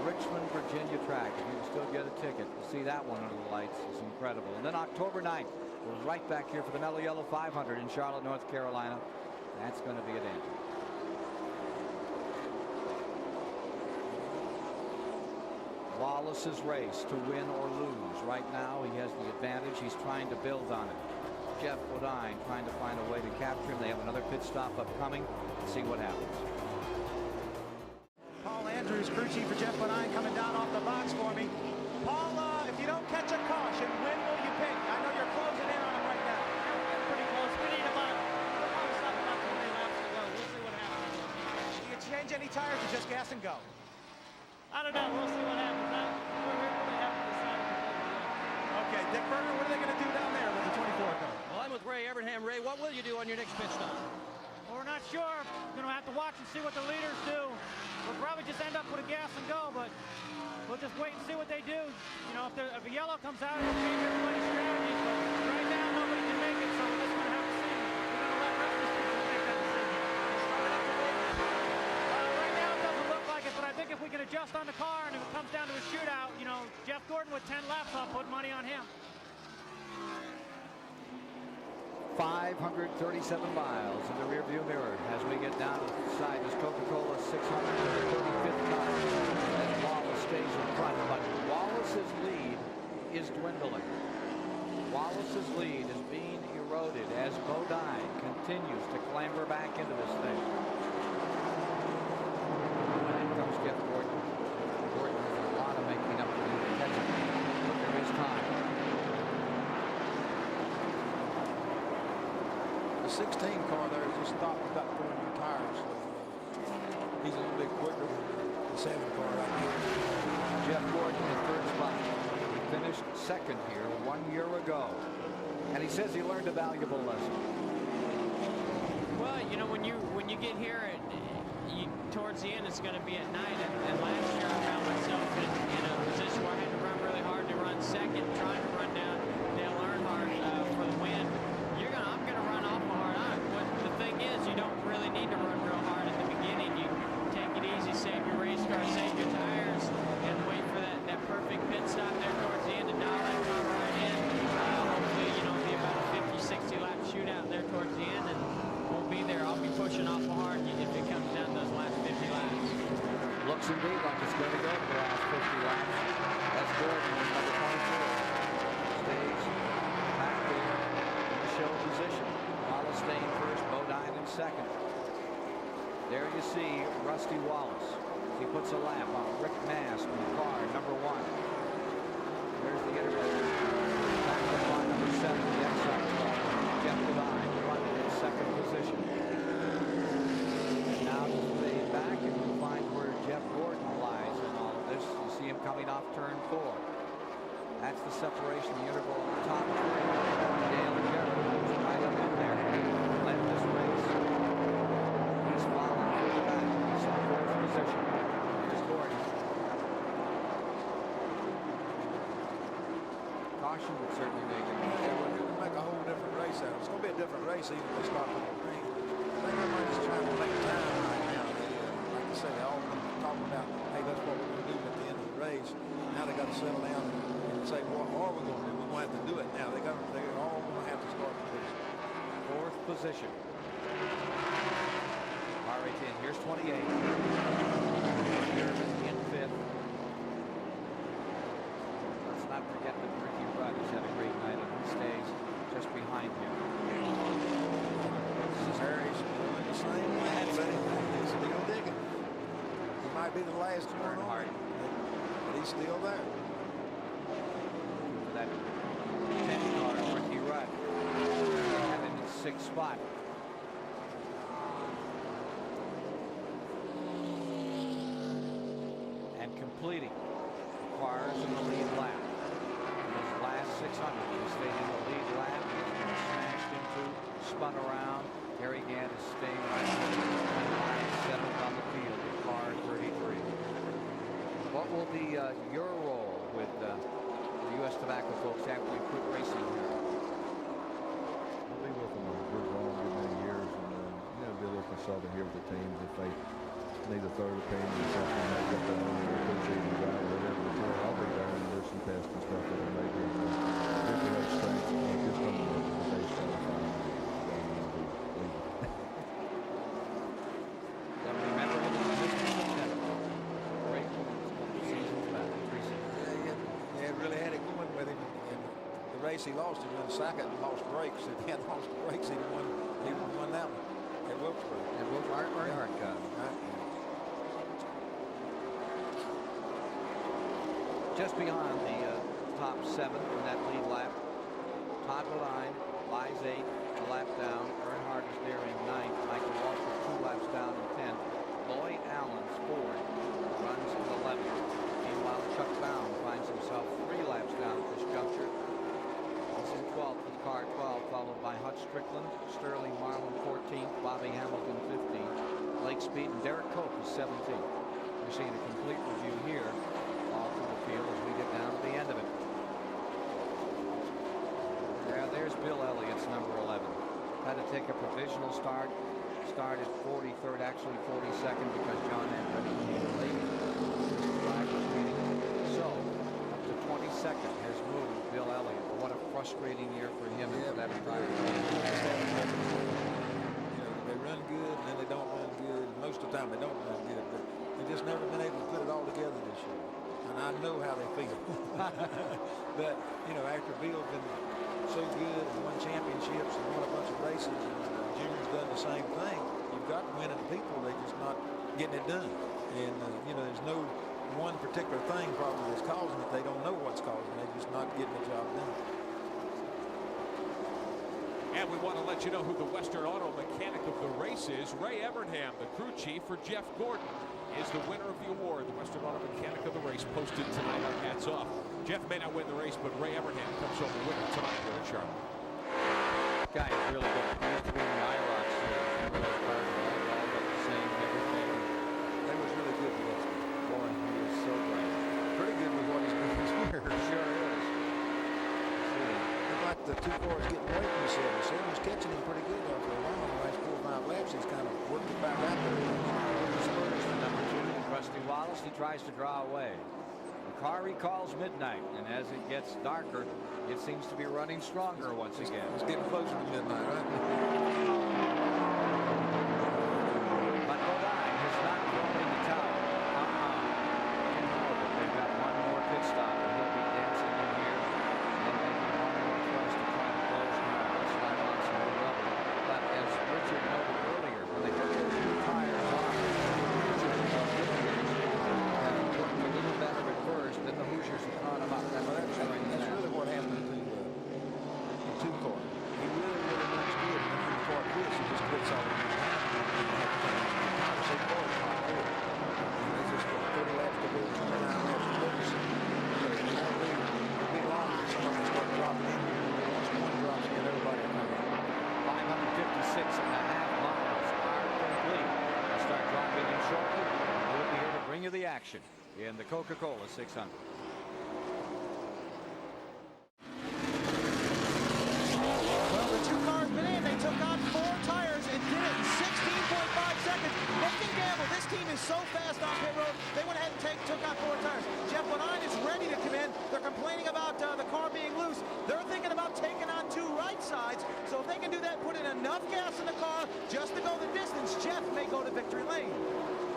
Richmond, Virginia track. If you can still get a ticket to see that one under the lights, is incredible. And then October 9th, we're right back here for the Mellow Yellow 500 in Charlotte, North Carolina. That's going to be a danger. Wallace's race to win or lose. Right now he has the advantage. He's trying to build on it. Jeff Bodine trying to find a way to capture him. They have another pit stop upcoming. Let's see what happens. Paul Andrews, crew chief for Jeff Bodine, coming down off the box for me. Paul, catch a caution, when will you pick? I know you're closing in on him right now. Pretty close. We need about 20 laps to go. We'll see what happens. Do you change any tires or just gas and go? I don't know. We'll see what happens. We're really haven't decided. Okay, Dick Berger, what are they going to do down there with the 24 car? Well, I'm with Ray Evernham. Ray, what will you do on your next pit stop? Well, we're not sure. We're going to have to watch and see what the leaders do. We'll probably just end up with a gas and go, but we'll just wait and see what they do. You know, if a yellow comes out, it'll change everybody's strategy. But right now, nobody can make it, so we're just going to have to see. We're going to let rest of the people make that decision. Right now, it doesn't look like it, but I think if we can adjust on the car and if it comes down to a shootout, you know, Jeff Gordon with 10 laps, I'll put money on him. 537 miles in the rearview mirror as we get down inside this Coca-Cola 635th mile. As Wallace stays in front, but Wallace's lead is dwindling. Wallace's lead is being eroded as Bodine continues to clamber back into this thing. And in comes Jeff Gordon. Gordon has a lot of making up to do to catch him, but there is time. The 16 car there just stopped about 4 new tires. So he's a little bit quicker than the 7 car right here. Jeff Gordon in third spot. He finished second here 1 year ago. And he says he learned a valuable lesson. Well, you know, when you get here, towards the end, it's going to be at night. And last year, I found myself in a position where I had to run really hard to run second, trying to run down Dale Earnhardt for the win. I'm going to run awful hard on. But the thing is, you don't really need to run real hard at the beginning. You take it easy, save your race car, save your tires, and wait for that perfect pit stop there towards the end to dial that car right in. Hopefully, you know, be about a 50, 60 lap shootout there towards the end, and we'll be there. I'll be pushing awful hard if it comes down to those last 50 laps. Looks indeed like it's going to go for the last 50 laps. That's Gordon, number 24. Stays back there in the show position. Wallace staying first, Bodine in second. There you see Rusty Wallace. He puts a lap on Rick Mast in car number 1. There's the interview. Back to car number 7, the Exxon car. Jeff Bodine running in second position. And now to fade back and we'll find where Jeff Gordon lies in all of this. You see him coming off turn 4. That's the separation, the interval on the top 3. Dale Jarrett is right up in there. Led this race. He's following further back. He's in 4th position. Here's Gordon. Caution would certainly make it. Yeah, we're going to make a whole different race out of it. It's going to be a different race even if they start with the green. I think everybody's trying to make time right now. Like I say, they all talking about, hey, that's what we're going to do at the end of the race. Now they got to settle down and say, what are we going to do? We're going to have to do it now. They're all going to have to start with this. 4th position. R18, here's 28. Here's in 5th. Let's not forget that Ricky Rudd has had a great night and he stays just behind him. Harry's doing the same way, but he's still digging. He might be the last one on, but he's still there. For that 10 car, Ricky Rudd having in 6th spot. And completing requires in the lead lap. In his last 600, he stayed in the lead lap. He's been smashed into, spun around. Gary Gant is staying right there. And line 7th on the field in car 33. What will be your role with the U.S. Tobacco folks after we quit racing here? I'll be with them for a long, many years, and be looking solid here with the teams if they need a third opinion or something. They've got their own appreciating the guy or whatever. I'll be there and do some tests and stuff that may be different strength. Just on the base qualifying. He lost. He won second and lost brakes. If he had lost brakes, he'd won that one at Wilkesboro. At Wilkesboro, right. Just beyond the top 7 in that lead lap. Todd Bodine lies 8th, a lap down. Earnhardt is there in 9th. Michael Walker 2 laps down in 10th. Lloyd Allen's 4th, runs in 11th. Meanwhile, Chuck Bound finds himself 3 laps down at this juncture. He's in 12th with car 12, followed by Hutch Strickland, Sterling Marlin 14th, Bobby Hamilton 15th. Blake Speed and Derek Cope is 17th. We're seeing a complete review here all through the field as we get down to the end of it. Yeah, there's Bill Elliott's number 11. Had to take a provisional start. Started 43rd, actually 42nd, because John Andretti came late. Drivers meeting. So, up to 22nd has moved Bill Elliott. What a frustrating year for him and for that entire team. They run good, and then they don't run good. Most of the time, they don't run good, but they've just never been able to put it all together this year. And I know how they feel. But, after Bill's been so good and won championships and won a bunch of races, and Junior's done the same thing, you've got winning people, they're just not getting it done. And, there's no one particular thing probably that's causing it. They don't know what's causing it. They're just not getting the job done. And we want to let you know who the Western Auto Mechanic of the race is. Ray Evernham, the crew chief for Jeff Gordon, is the winner of the award. The Western Auto Mechanic of the race posted tonight. Our hats off. Jeff may not win the race, but Ray Evernham comes home the winner tonight here in Charlotte. Guy is really good. He used to be in the IROC series. Remember those cars all look the same, everything. That was really good for us. Boy, he is so great. Pretty good with what he's doing this year. Sure is. Looked like the 2 cars getting away from the 7. 7 was catching him pretty good after a while. The last 4 or 5 laps, he's kind of worked it back out there. Spurs to number 2. Rusty Wallace, he tries to draw away. The car recalls midnight, and as it gets darker, it seems to be running stronger once again. It's getting closer to midnight, right? But Bodine has not thrown in the towel. But they've got one more pit stop, and he'll be dancing in here. And making one more thrust to try to close now. Slap on some more rubber. But as Richard noted earlier, when they took those new tires off, worked a little better at first, then the Hoosiers have caught him up. That's really what happened to the 2 car. He really runs good. And then the car quits, he just quits all the time. So far, it's not good. And they just got 30 laps to go, 29 laps to go. So it won't be long for someone to start dropping in here. Once one drops in, everybody will come in. 556.5 miles are complete. We'll start dropping in shortly. We'll be here to bring you the action in the Coca-Cola 600. Well, the 2 cars been in. They took on 4 tires and did it in 16.5 seconds. They can gamble. This team is so fast on pit road. They went ahead and took on 4 tires. Jeff Bodine is ready to come in. They're complaining about the car being loose. They're thinking about taking on 2 right sides. So if they can do that, put in enough gas in the car just to go the distance, Jeff may go to victory lane.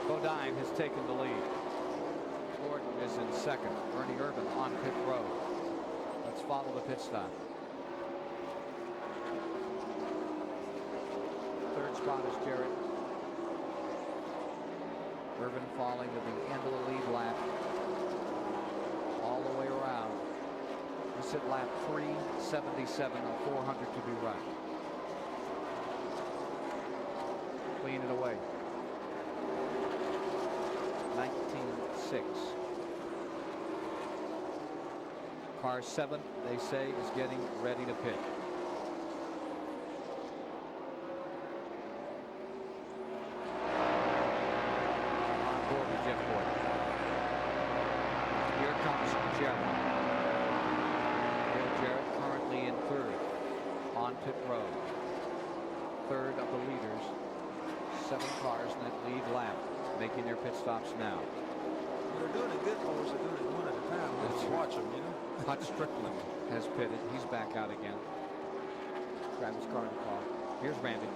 Bodine has taken the lead. Gordon is in second. Bernie Urban on pit road. Let's follow the pit stop. Third spot is Jarrett. Urban falling to the end of the lead lap. All the way around. This at lap 377 of 400 to be run. Clean it away. 19.6. Car 7, they say, is getting ready to pit. On board with Jeff Gordon. Here comes Jarrett. Bill Jarrett currently in 3rd on pit road. 3rd of the leaders. 7 cars in that lead lap, making their pit stops now. They're doing it good for us. They're doing it one at a time. Let's watch them, Hutch Strickland has pitted. He's back out again. Travis Carnicall. Here's Randy.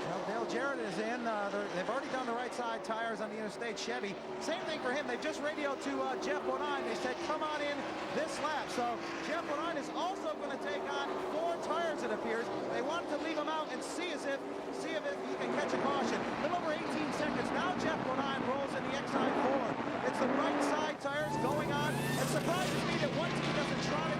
Well, Dale Jarrett is in. They've already done the right side tires on the Interstate Chevy. Same thing for him. They just radioed to Jeff Bodine. They said, come on in this lap. So Jeff Bodine is also going to take on 4 tires, it appears. They want to leave him out and see if he can catch a caution. A little over 18 seconds. Now Jeff Bodine rolls in the XI4. It's the right side tires going on. It surprises me that one team doesn't try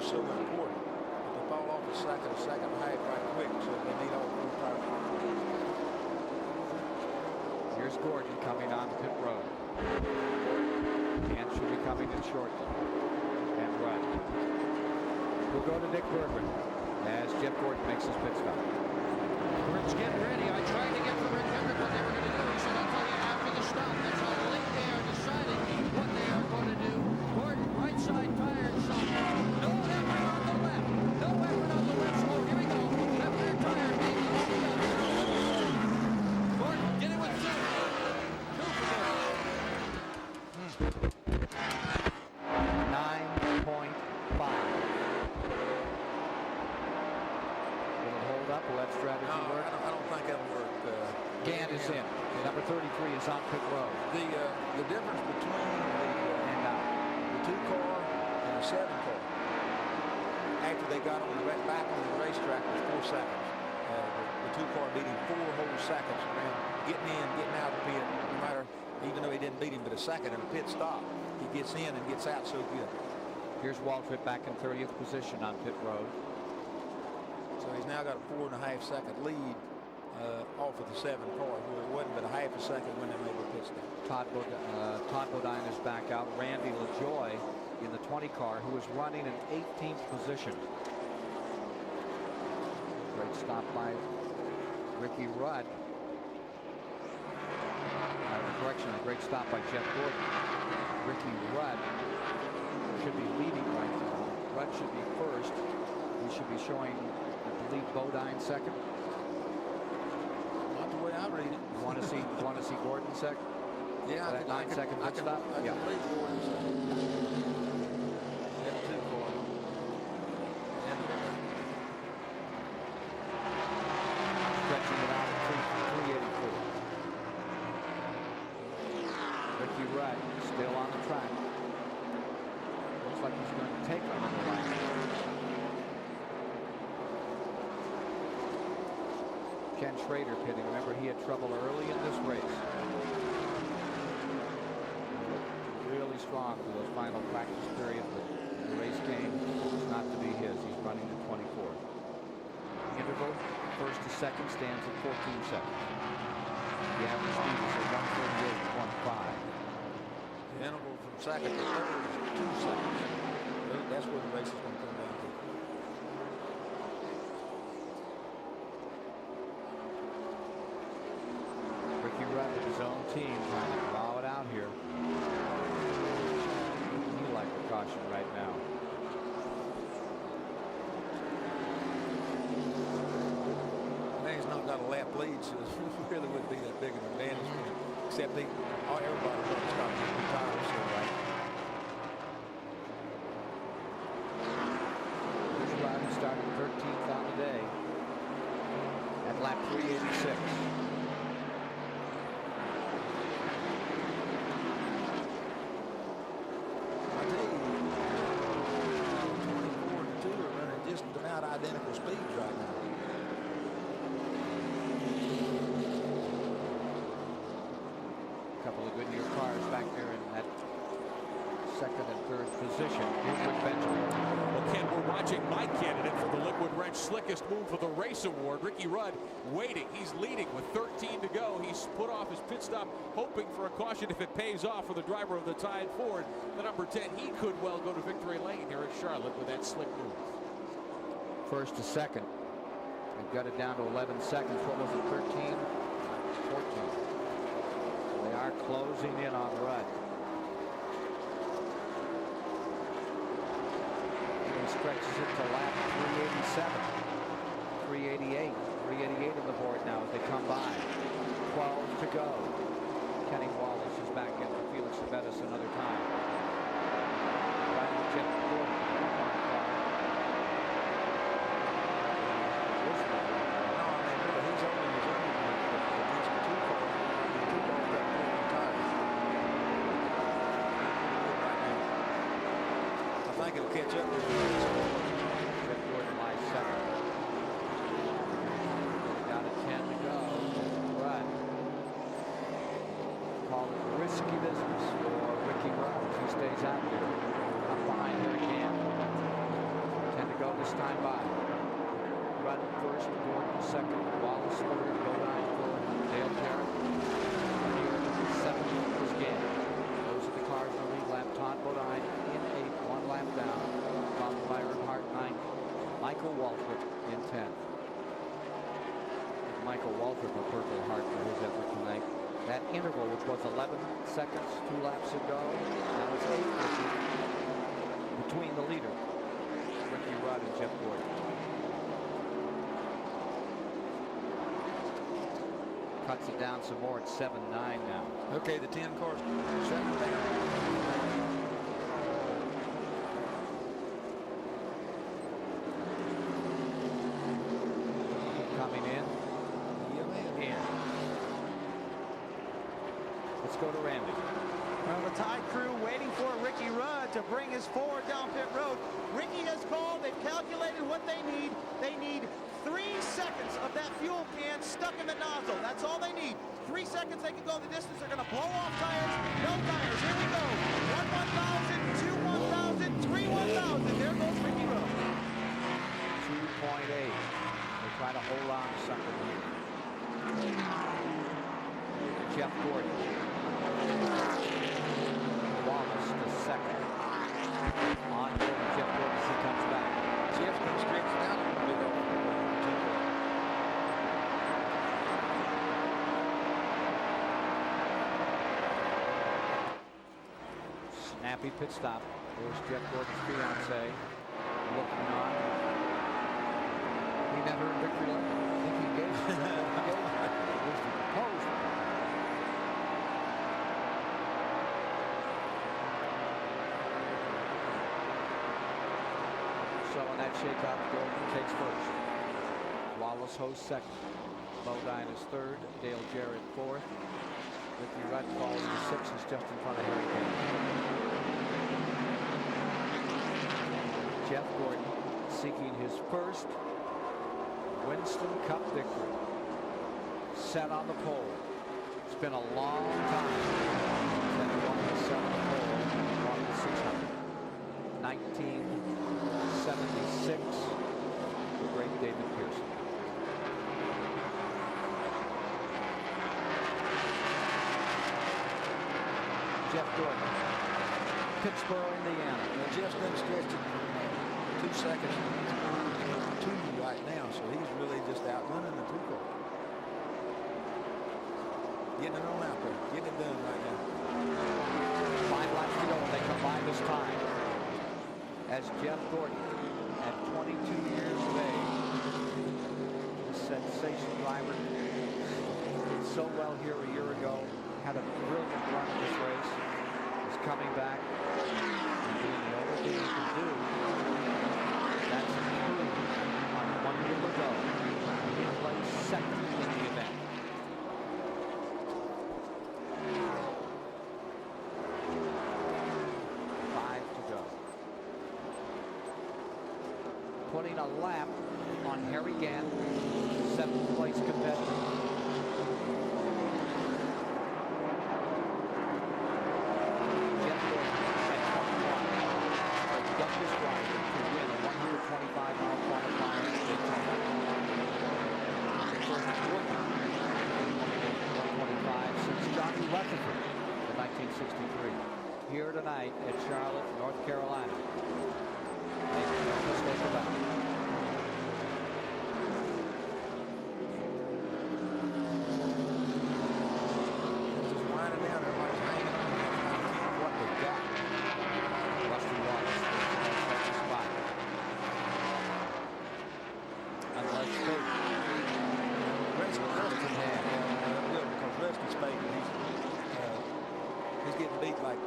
so important. If they fall off a second and a half right quick, so they need all 4 tires. Here's Gordon coming on pit road. And should be coming in shortly. And Rudd. We'll go to Nick Bergman as Jeff Gordon makes his pit stop. Gordon's getting ready. I tried to get from Rick Hendrick what they were going to do. He said, I'll tell you after the stop. That's how late they are deciding what they are going to do. Gordon, right side tire shot. No effort on the left. No effort on the left. So here we go. Left rear tire making a shot. Gordon, get it with 2. 2 for Gordon. 9.5. Will it hold up? Will that strategy work? I don't think that'll work. Gant is in. Number 33 is on pit road. The difference between the 2 car and the 7 car after they got on back on the racetrack was 4 seconds. The 2 car beat him 4 whole seconds around getting in, getting out of the pit. No matter, even though he didn't beat him, but a second in a pit stop, he gets in and gets out so good. Here's Waltrip back in 30th position on pit road. So he's now got a 4.5 second lead off of the 7 car, where it wasn't but a half a second when they made the pit stop. Todd Bodine is back out. Randy LaJoy in the 20 car, who is running in 18th position. Great stop by Ricky Rudd. Correction, a great stop by Jeff Gordon. Ricky Rudd should be leading right now. Rudd should be first. He should be showing, I believe, Bodine second. Not the way I read it. You want to see Gordon second? Yeah, that 9-second pit stop. I can believe Gordon second. Stretching it out at 384. Ricky Rudd still on the track. Looks like he's going to take another lap. Ken Schrader pitting. Remember, he had trouble early in this race. Really strong for those final practice period, but the race game is not to be his. He's running to 24. Interval, first to second, stands at 14 seconds. The average speed is at 138.15. The interval from second to third is 2 seconds. That's where the race is going to come down to. Ricky Rudd with his own team trying to draw it out here. He like a caution right now. He's not got a lap lead, so it really wouldn't be that big an advantage for him. Except everybody wants to stop getting tires, so right. Here's Rudd, who started 13th on the day at lap 386. I tell you, 24 and 2 are running just about identical speeds right now. Couple of Goodyear cars back there in that second and third position. Here's Rick Benjamin. Well, Ken, we're watching my candidate for the Liquid Wrench Slickest Move for the Race Award. Ricky Rudd waiting. He's leading with 13 to go. He's put off his pit stop, hoping for a caution if it pays off for the driver of the Tide Ford. The number 10, he could well go to victory lane here at Charlotte with that slick move. First to second. They've got it down to 11 seconds. What was it, 13? 14. They are closing in on Rudd. He stretches it to lap 387, 388, 388 on the board now as they come by. 12 to go. Kenny Wallace is back in for Felix Sabetis another time. Right with Jeff Gordon. I think it'll catch up with Jeff Gordon lies second. Down to 10 to go. Rudd. Call it risky business for Ricky Rudd. He stays out here. Up behind here again. this time by. Rudd first, Gordon second, Wallace third, Bodine fourth, Dale Jarrett. Seventh was Gann. Those are the cars in the lead lap. Todd Bodine in eighth, 1 lap down. Followed by Earnhardt ninth. Michael Waltrip in 10th. Michael Waltrip a Purple Heart for his effort tonight. That interval, which was 11 seconds, 2 laps ago, now it's 8 between the leader, Ricky Rudd and Jeff Gordon. Cuts it down some more at 7-9 now. Okay, the 10 cars shutting down. Coming in. Let's go to Randy. Well, the Tide crew waiting for Ricky Rudd to bring his Ford down pit road. Ricky has called. They've calculated what they need. They need 3 seconds of that fuel can stuck in the nozzle. That's all they need. 3 seconds they can go the distance. They're going to blow off tires. No tires. Here we go. 1 1,000, 2 1,000, 3 1,000. There goes Ricky Rudd. 2.8. They try to hold on to something here. Jeff Gordon. Wallace the second. On to Jeff Gordon as he comes back. Jeff's going to stretch it out a little bit. Snappy pit stop. There's Jeff Gordon's fiance looking on. He never victory lap. I think he gave it. Here's the proposal. So in that shakeout, Gordon takes first. Wallace hosts second. Bodine is third. Dale Jarrett fourth. Ricky Rudd following the sixth is just in front of Harry Kane. Jeff Gordon seeking his first Winston Cup victory. Set on the pole. It's been a long time since he won the set on the pole on the 600. 1976. The great David Pearson. Jeff Gordon, Pittsburgh, Indiana. Well, Jeff's been stretched 2 seconds. 2 right now, so he's really just outrunning the 2 car. Getting it on out there, getting it done right now. 5 laps to go, and they combine this time. As Jeff Gordon, at 22 years of age, the sensation driver, did so well here a year ago, had a brilliant run in this race, is coming back and doing the only thing he can do. That's improved on 1 year ago. He placed second in the event. Putting a lap on Harry Gann, 7th place competitor. Jeff Gordon at 21, the youngest driver to win a 125-mile qualifier at Daytona. First rookie 125 since Johnny Rutherford in 1963. Here tonight at Charlotte, North Carolina. Make no mistake about it. Just winding down, everybody's hanging on what they've got. Rusty Wallace takes the spot. Unless Spade. Rusty had, because Rusty's Spade, he's getting beat like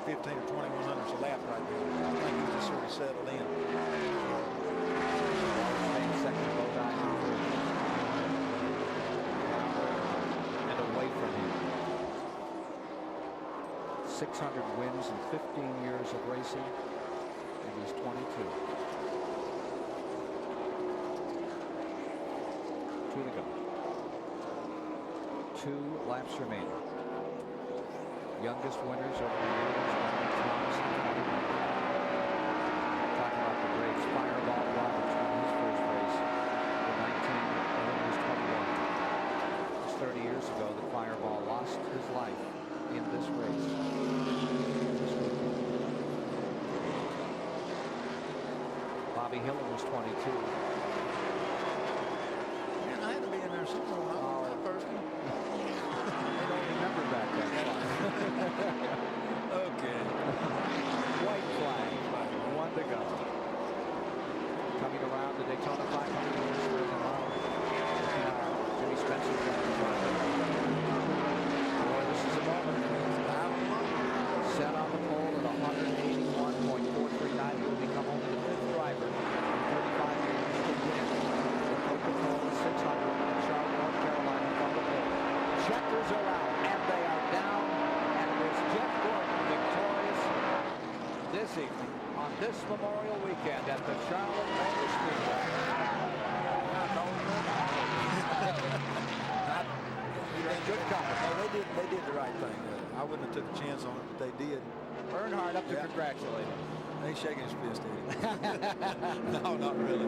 15 or 21 hundredths a lap right now. I think he's just sort of settled in. Second, Bodine and away from him. 600 wins in 15 years of racing, and he's 22. 2 to go. 2 laps remaining. Youngest winners over the years. Talking about the greats. Fireball Roberts won his first race in 1921. It was 30 years ago that Fireball lost his life in this race. Bobby Hiller was 22. Man, I had to be in there somewhere when I won that first one. They don't remember back then. Okay. White flag. One to go. Coming around the Daytona 500 Jimmy Spencer. Boy, this is a moment. Set on the pole at 181.439. He will become only the 5th driver in 35 years to win the Coca-Cola 600 in Charlotte, North Carolina from the pole. Checkers are out, and they are down, and it is Jeff Gordon victorious this evening on this Memorial Weekend at the Charlotte Motor Speedway. Good company. Oh, they did the right thing. I wouldn't have took a chance on it, but they did. Earnhardt up to congratulate him. They shaking his fist at him. No, not really. I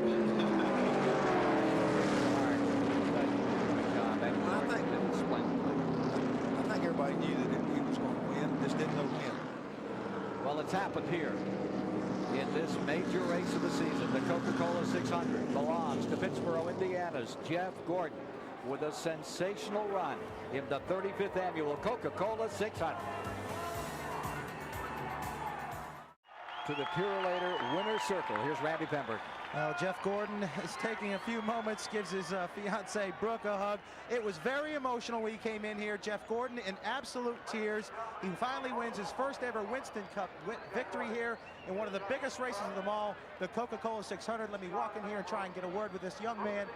think everybody knew that he was going to win, just didn't know when. Well, it's happened here. In this major race of the season, the Coca-Cola 600 belongs to Pittsboro, Indiana's Jeff Gordon with a sensational run in the 35th annual Coca-Cola 600. To the Purolator winner's circle. Here's Randy Pemberton. Well, Jeff Gordon is taking a few moments, gives his fiancee Brooke a hug. It was very emotional when he came in here. Jeff Gordon in absolute tears. He finally wins his first ever Winston Cup victory here in one of the biggest races of them all, the Coca-Cola 600. Let me walk in here and try and get a word with this young man.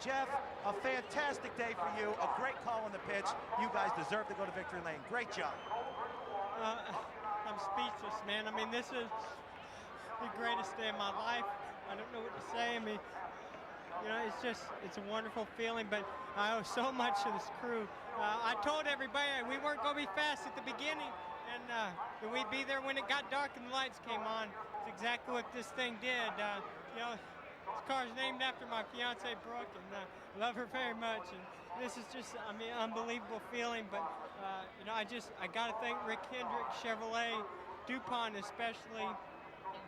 Jeff, a fantastic day for you. A great call on the pitch. You guys deserve to go to victory lane. Great job. I'm speechless, man. I mean, this is the greatest day of my life. I don't know what to say. I mean, you know, it's a wonderful feeling, but I owe so much to this crew. I told everybody we weren't going to be fast at the beginning, and that we'd be there when it got dark and the lights came on. It's exactly what this thing did. You know, this car's named after my fiancee Brooke, and I love her very much. And this is just, I mean, unbelievable feeling. But you know, I got to thank Rick Hendrick, Chevrolet, DuPont especially.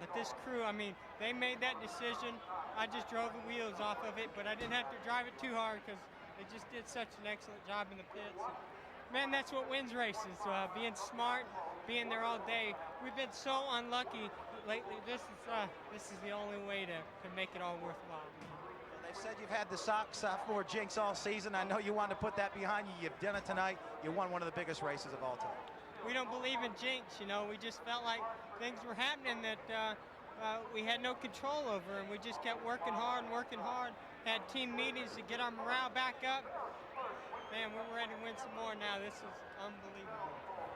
But this crew, I mean, they made that decision. I just drove the wheels off of it, but I didn't have to drive it too hard because they just did such an excellent job in the pits. Man, that's what wins races, being smart, being there all day. We've been so unlucky lately. This is the only way to make it all worthwhile. Well, they've said you've had the sophomore jinx all season. I know you want to put that behind you. You've done it tonight. You won one of the biggest races of all time. We don't believe in jinx, you know. We just felt like things were happening that we had no control over, and we just kept working hard and working hard. Had team meetings to get our morale back up. Man, we're ready to win some more now. This is unbelievable.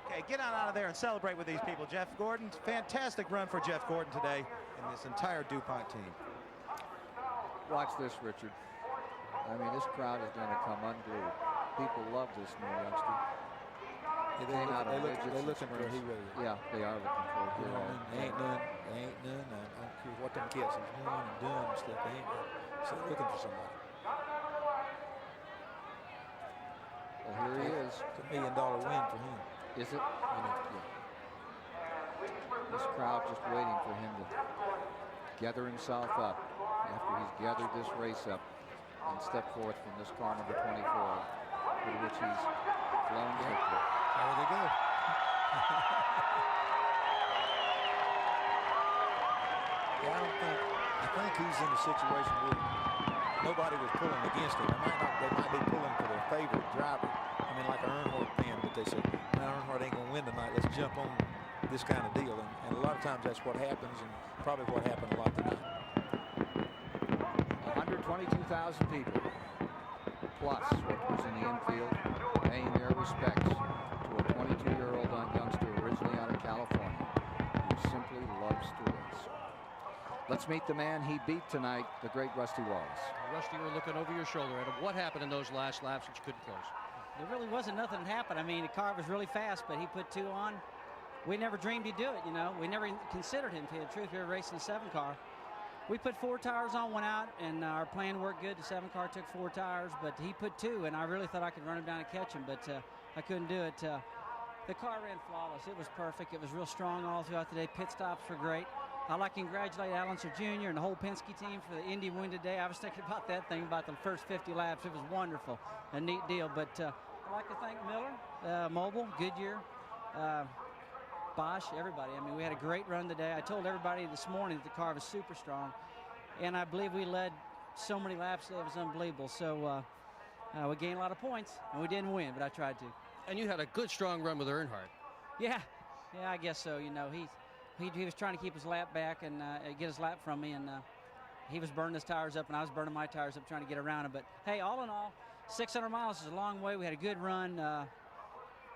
Okay, get on out of there and celebrate with these people. Jeff Gordon, fantastic run for Jeff Gordon today and this entire DuPont team. Watch this, Richard. I mean, this crowd is going to come unglued. People love this new youngster. Yeah, they're looking for a hero. Yeah, they are looking for a hero. They ain't none. I don't care what them kids is doing and doing and stuff. They ain't so looking for somebody. Well, here he is. It's $1 million win for him. Is it? You know, yeah. This crowd just waiting for him to gather himself up after he's gathered this race up and step forth from this car number 24, with which he's flown to victory. There they go. Yeah, I think he's in a situation where nobody was pulling against him. They might be pulling for their favorite driver. I mean, like an Earnhardt fan, but they say, no, Earnhardt ain't gonna win tonight. Let's jump on this kind of deal. And a lot of times that's what happens, and probably what happened a lot tonight. 122,000 people, plus what was in the infield, paying their respects to a 22-year-old youngster originally out of California who simply loves to race. Let's meet the man he beat tonight, the great Rusty Wallace. Rusty, you were looking over your shoulder at him. What happened in those last laps that you couldn't close? There really wasn't nothing that happened. I mean, the car was really fast, but he put 2 on. We never dreamed he'd do it, you know. We never considered him, to tell you the truth. We were racing a 7 car. we put 4 tires on, went out, and our plan worked good. The 7 car took 4 tires, but he put 2, and I really thought I could run him down and catch him, but I couldn't do it. The car ran flawless. It was perfect. It was real strong all throughout the day. Pit stops were great. I'd like to congratulate Alonso Jr. and the whole Penske team for the Indy win today. I was thinking about that thing about the first 50 laps. It was wonderful, a neat deal. But I'd like to thank Miller, Mobile, Goodyear, Bosch, everybody. I mean, we had a great run today. I told everybody this morning that the car was super strong, and I believe we led so many laps today. It was unbelievable. So we gained a lot of points, and we didn't win, but I tried to. And you had a good, strong run with Earnhardt. Yeah, I guess so. You know, he was trying to keep his lap back and get his lap from me, and he was burning his tires up, and I was burning my tires up trying to get around him. But hey, all in all, 600 miles is a long way. We had a good run.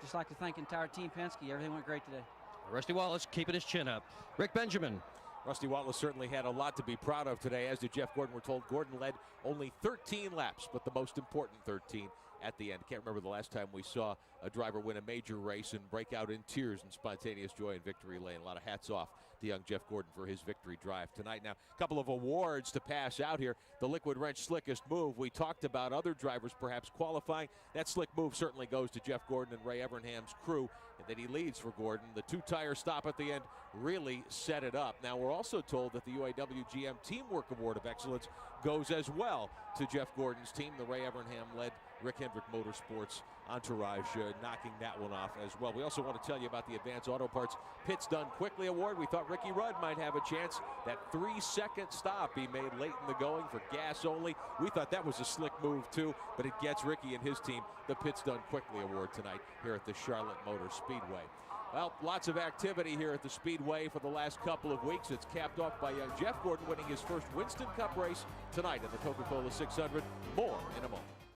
Just like to thank the entire Team Penske. Everything went great today. Rusty Wallace keeping his chin up. Rick Benjamin. Rusty Wallace certainly had a lot to be proud of today, as did Jeff Gordon. We're told Gordon led only 13 laps, but the most important 13 at the end. Can't remember the last time we saw a driver win a major race and break out in tears and spontaneous joy in victory lane. A lot of hats off to young Jeff Gordon for his victory drive tonight. Now, a couple of awards to pass out here. The Liquid Wrench slickest move. We talked about other drivers perhaps qualifying. That slick move certainly goes to Jeff Gordon and Ray Evernham's crew, and that he leads for Gordon. The 2-tire stop at the end really set it up. Now, we're also told that the UAW GM Teamwork Award of Excellence goes as well to Jeff Gordon's team. The Ray Evernham-led Rick Hendrick Motorsports entourage knocking that one off as well. We also want to tell you about the Advanced Auto Parts Pits Done Quickly Award. We thought Ricky Rudd might have a chance. That 3-second stop he made late in the going for gas only. We thought that was a slick move too, but it gets Ricky and his team the Pits Done Quickly Award tonight here at the Charlotte Motor Speedway. Well, lots of activity here at the Speedway for the last couple of weeks. It's capped off by young Jeff Gordon winning his first Winston Cup race tonight in the Coca-Cola 600. More in a moment.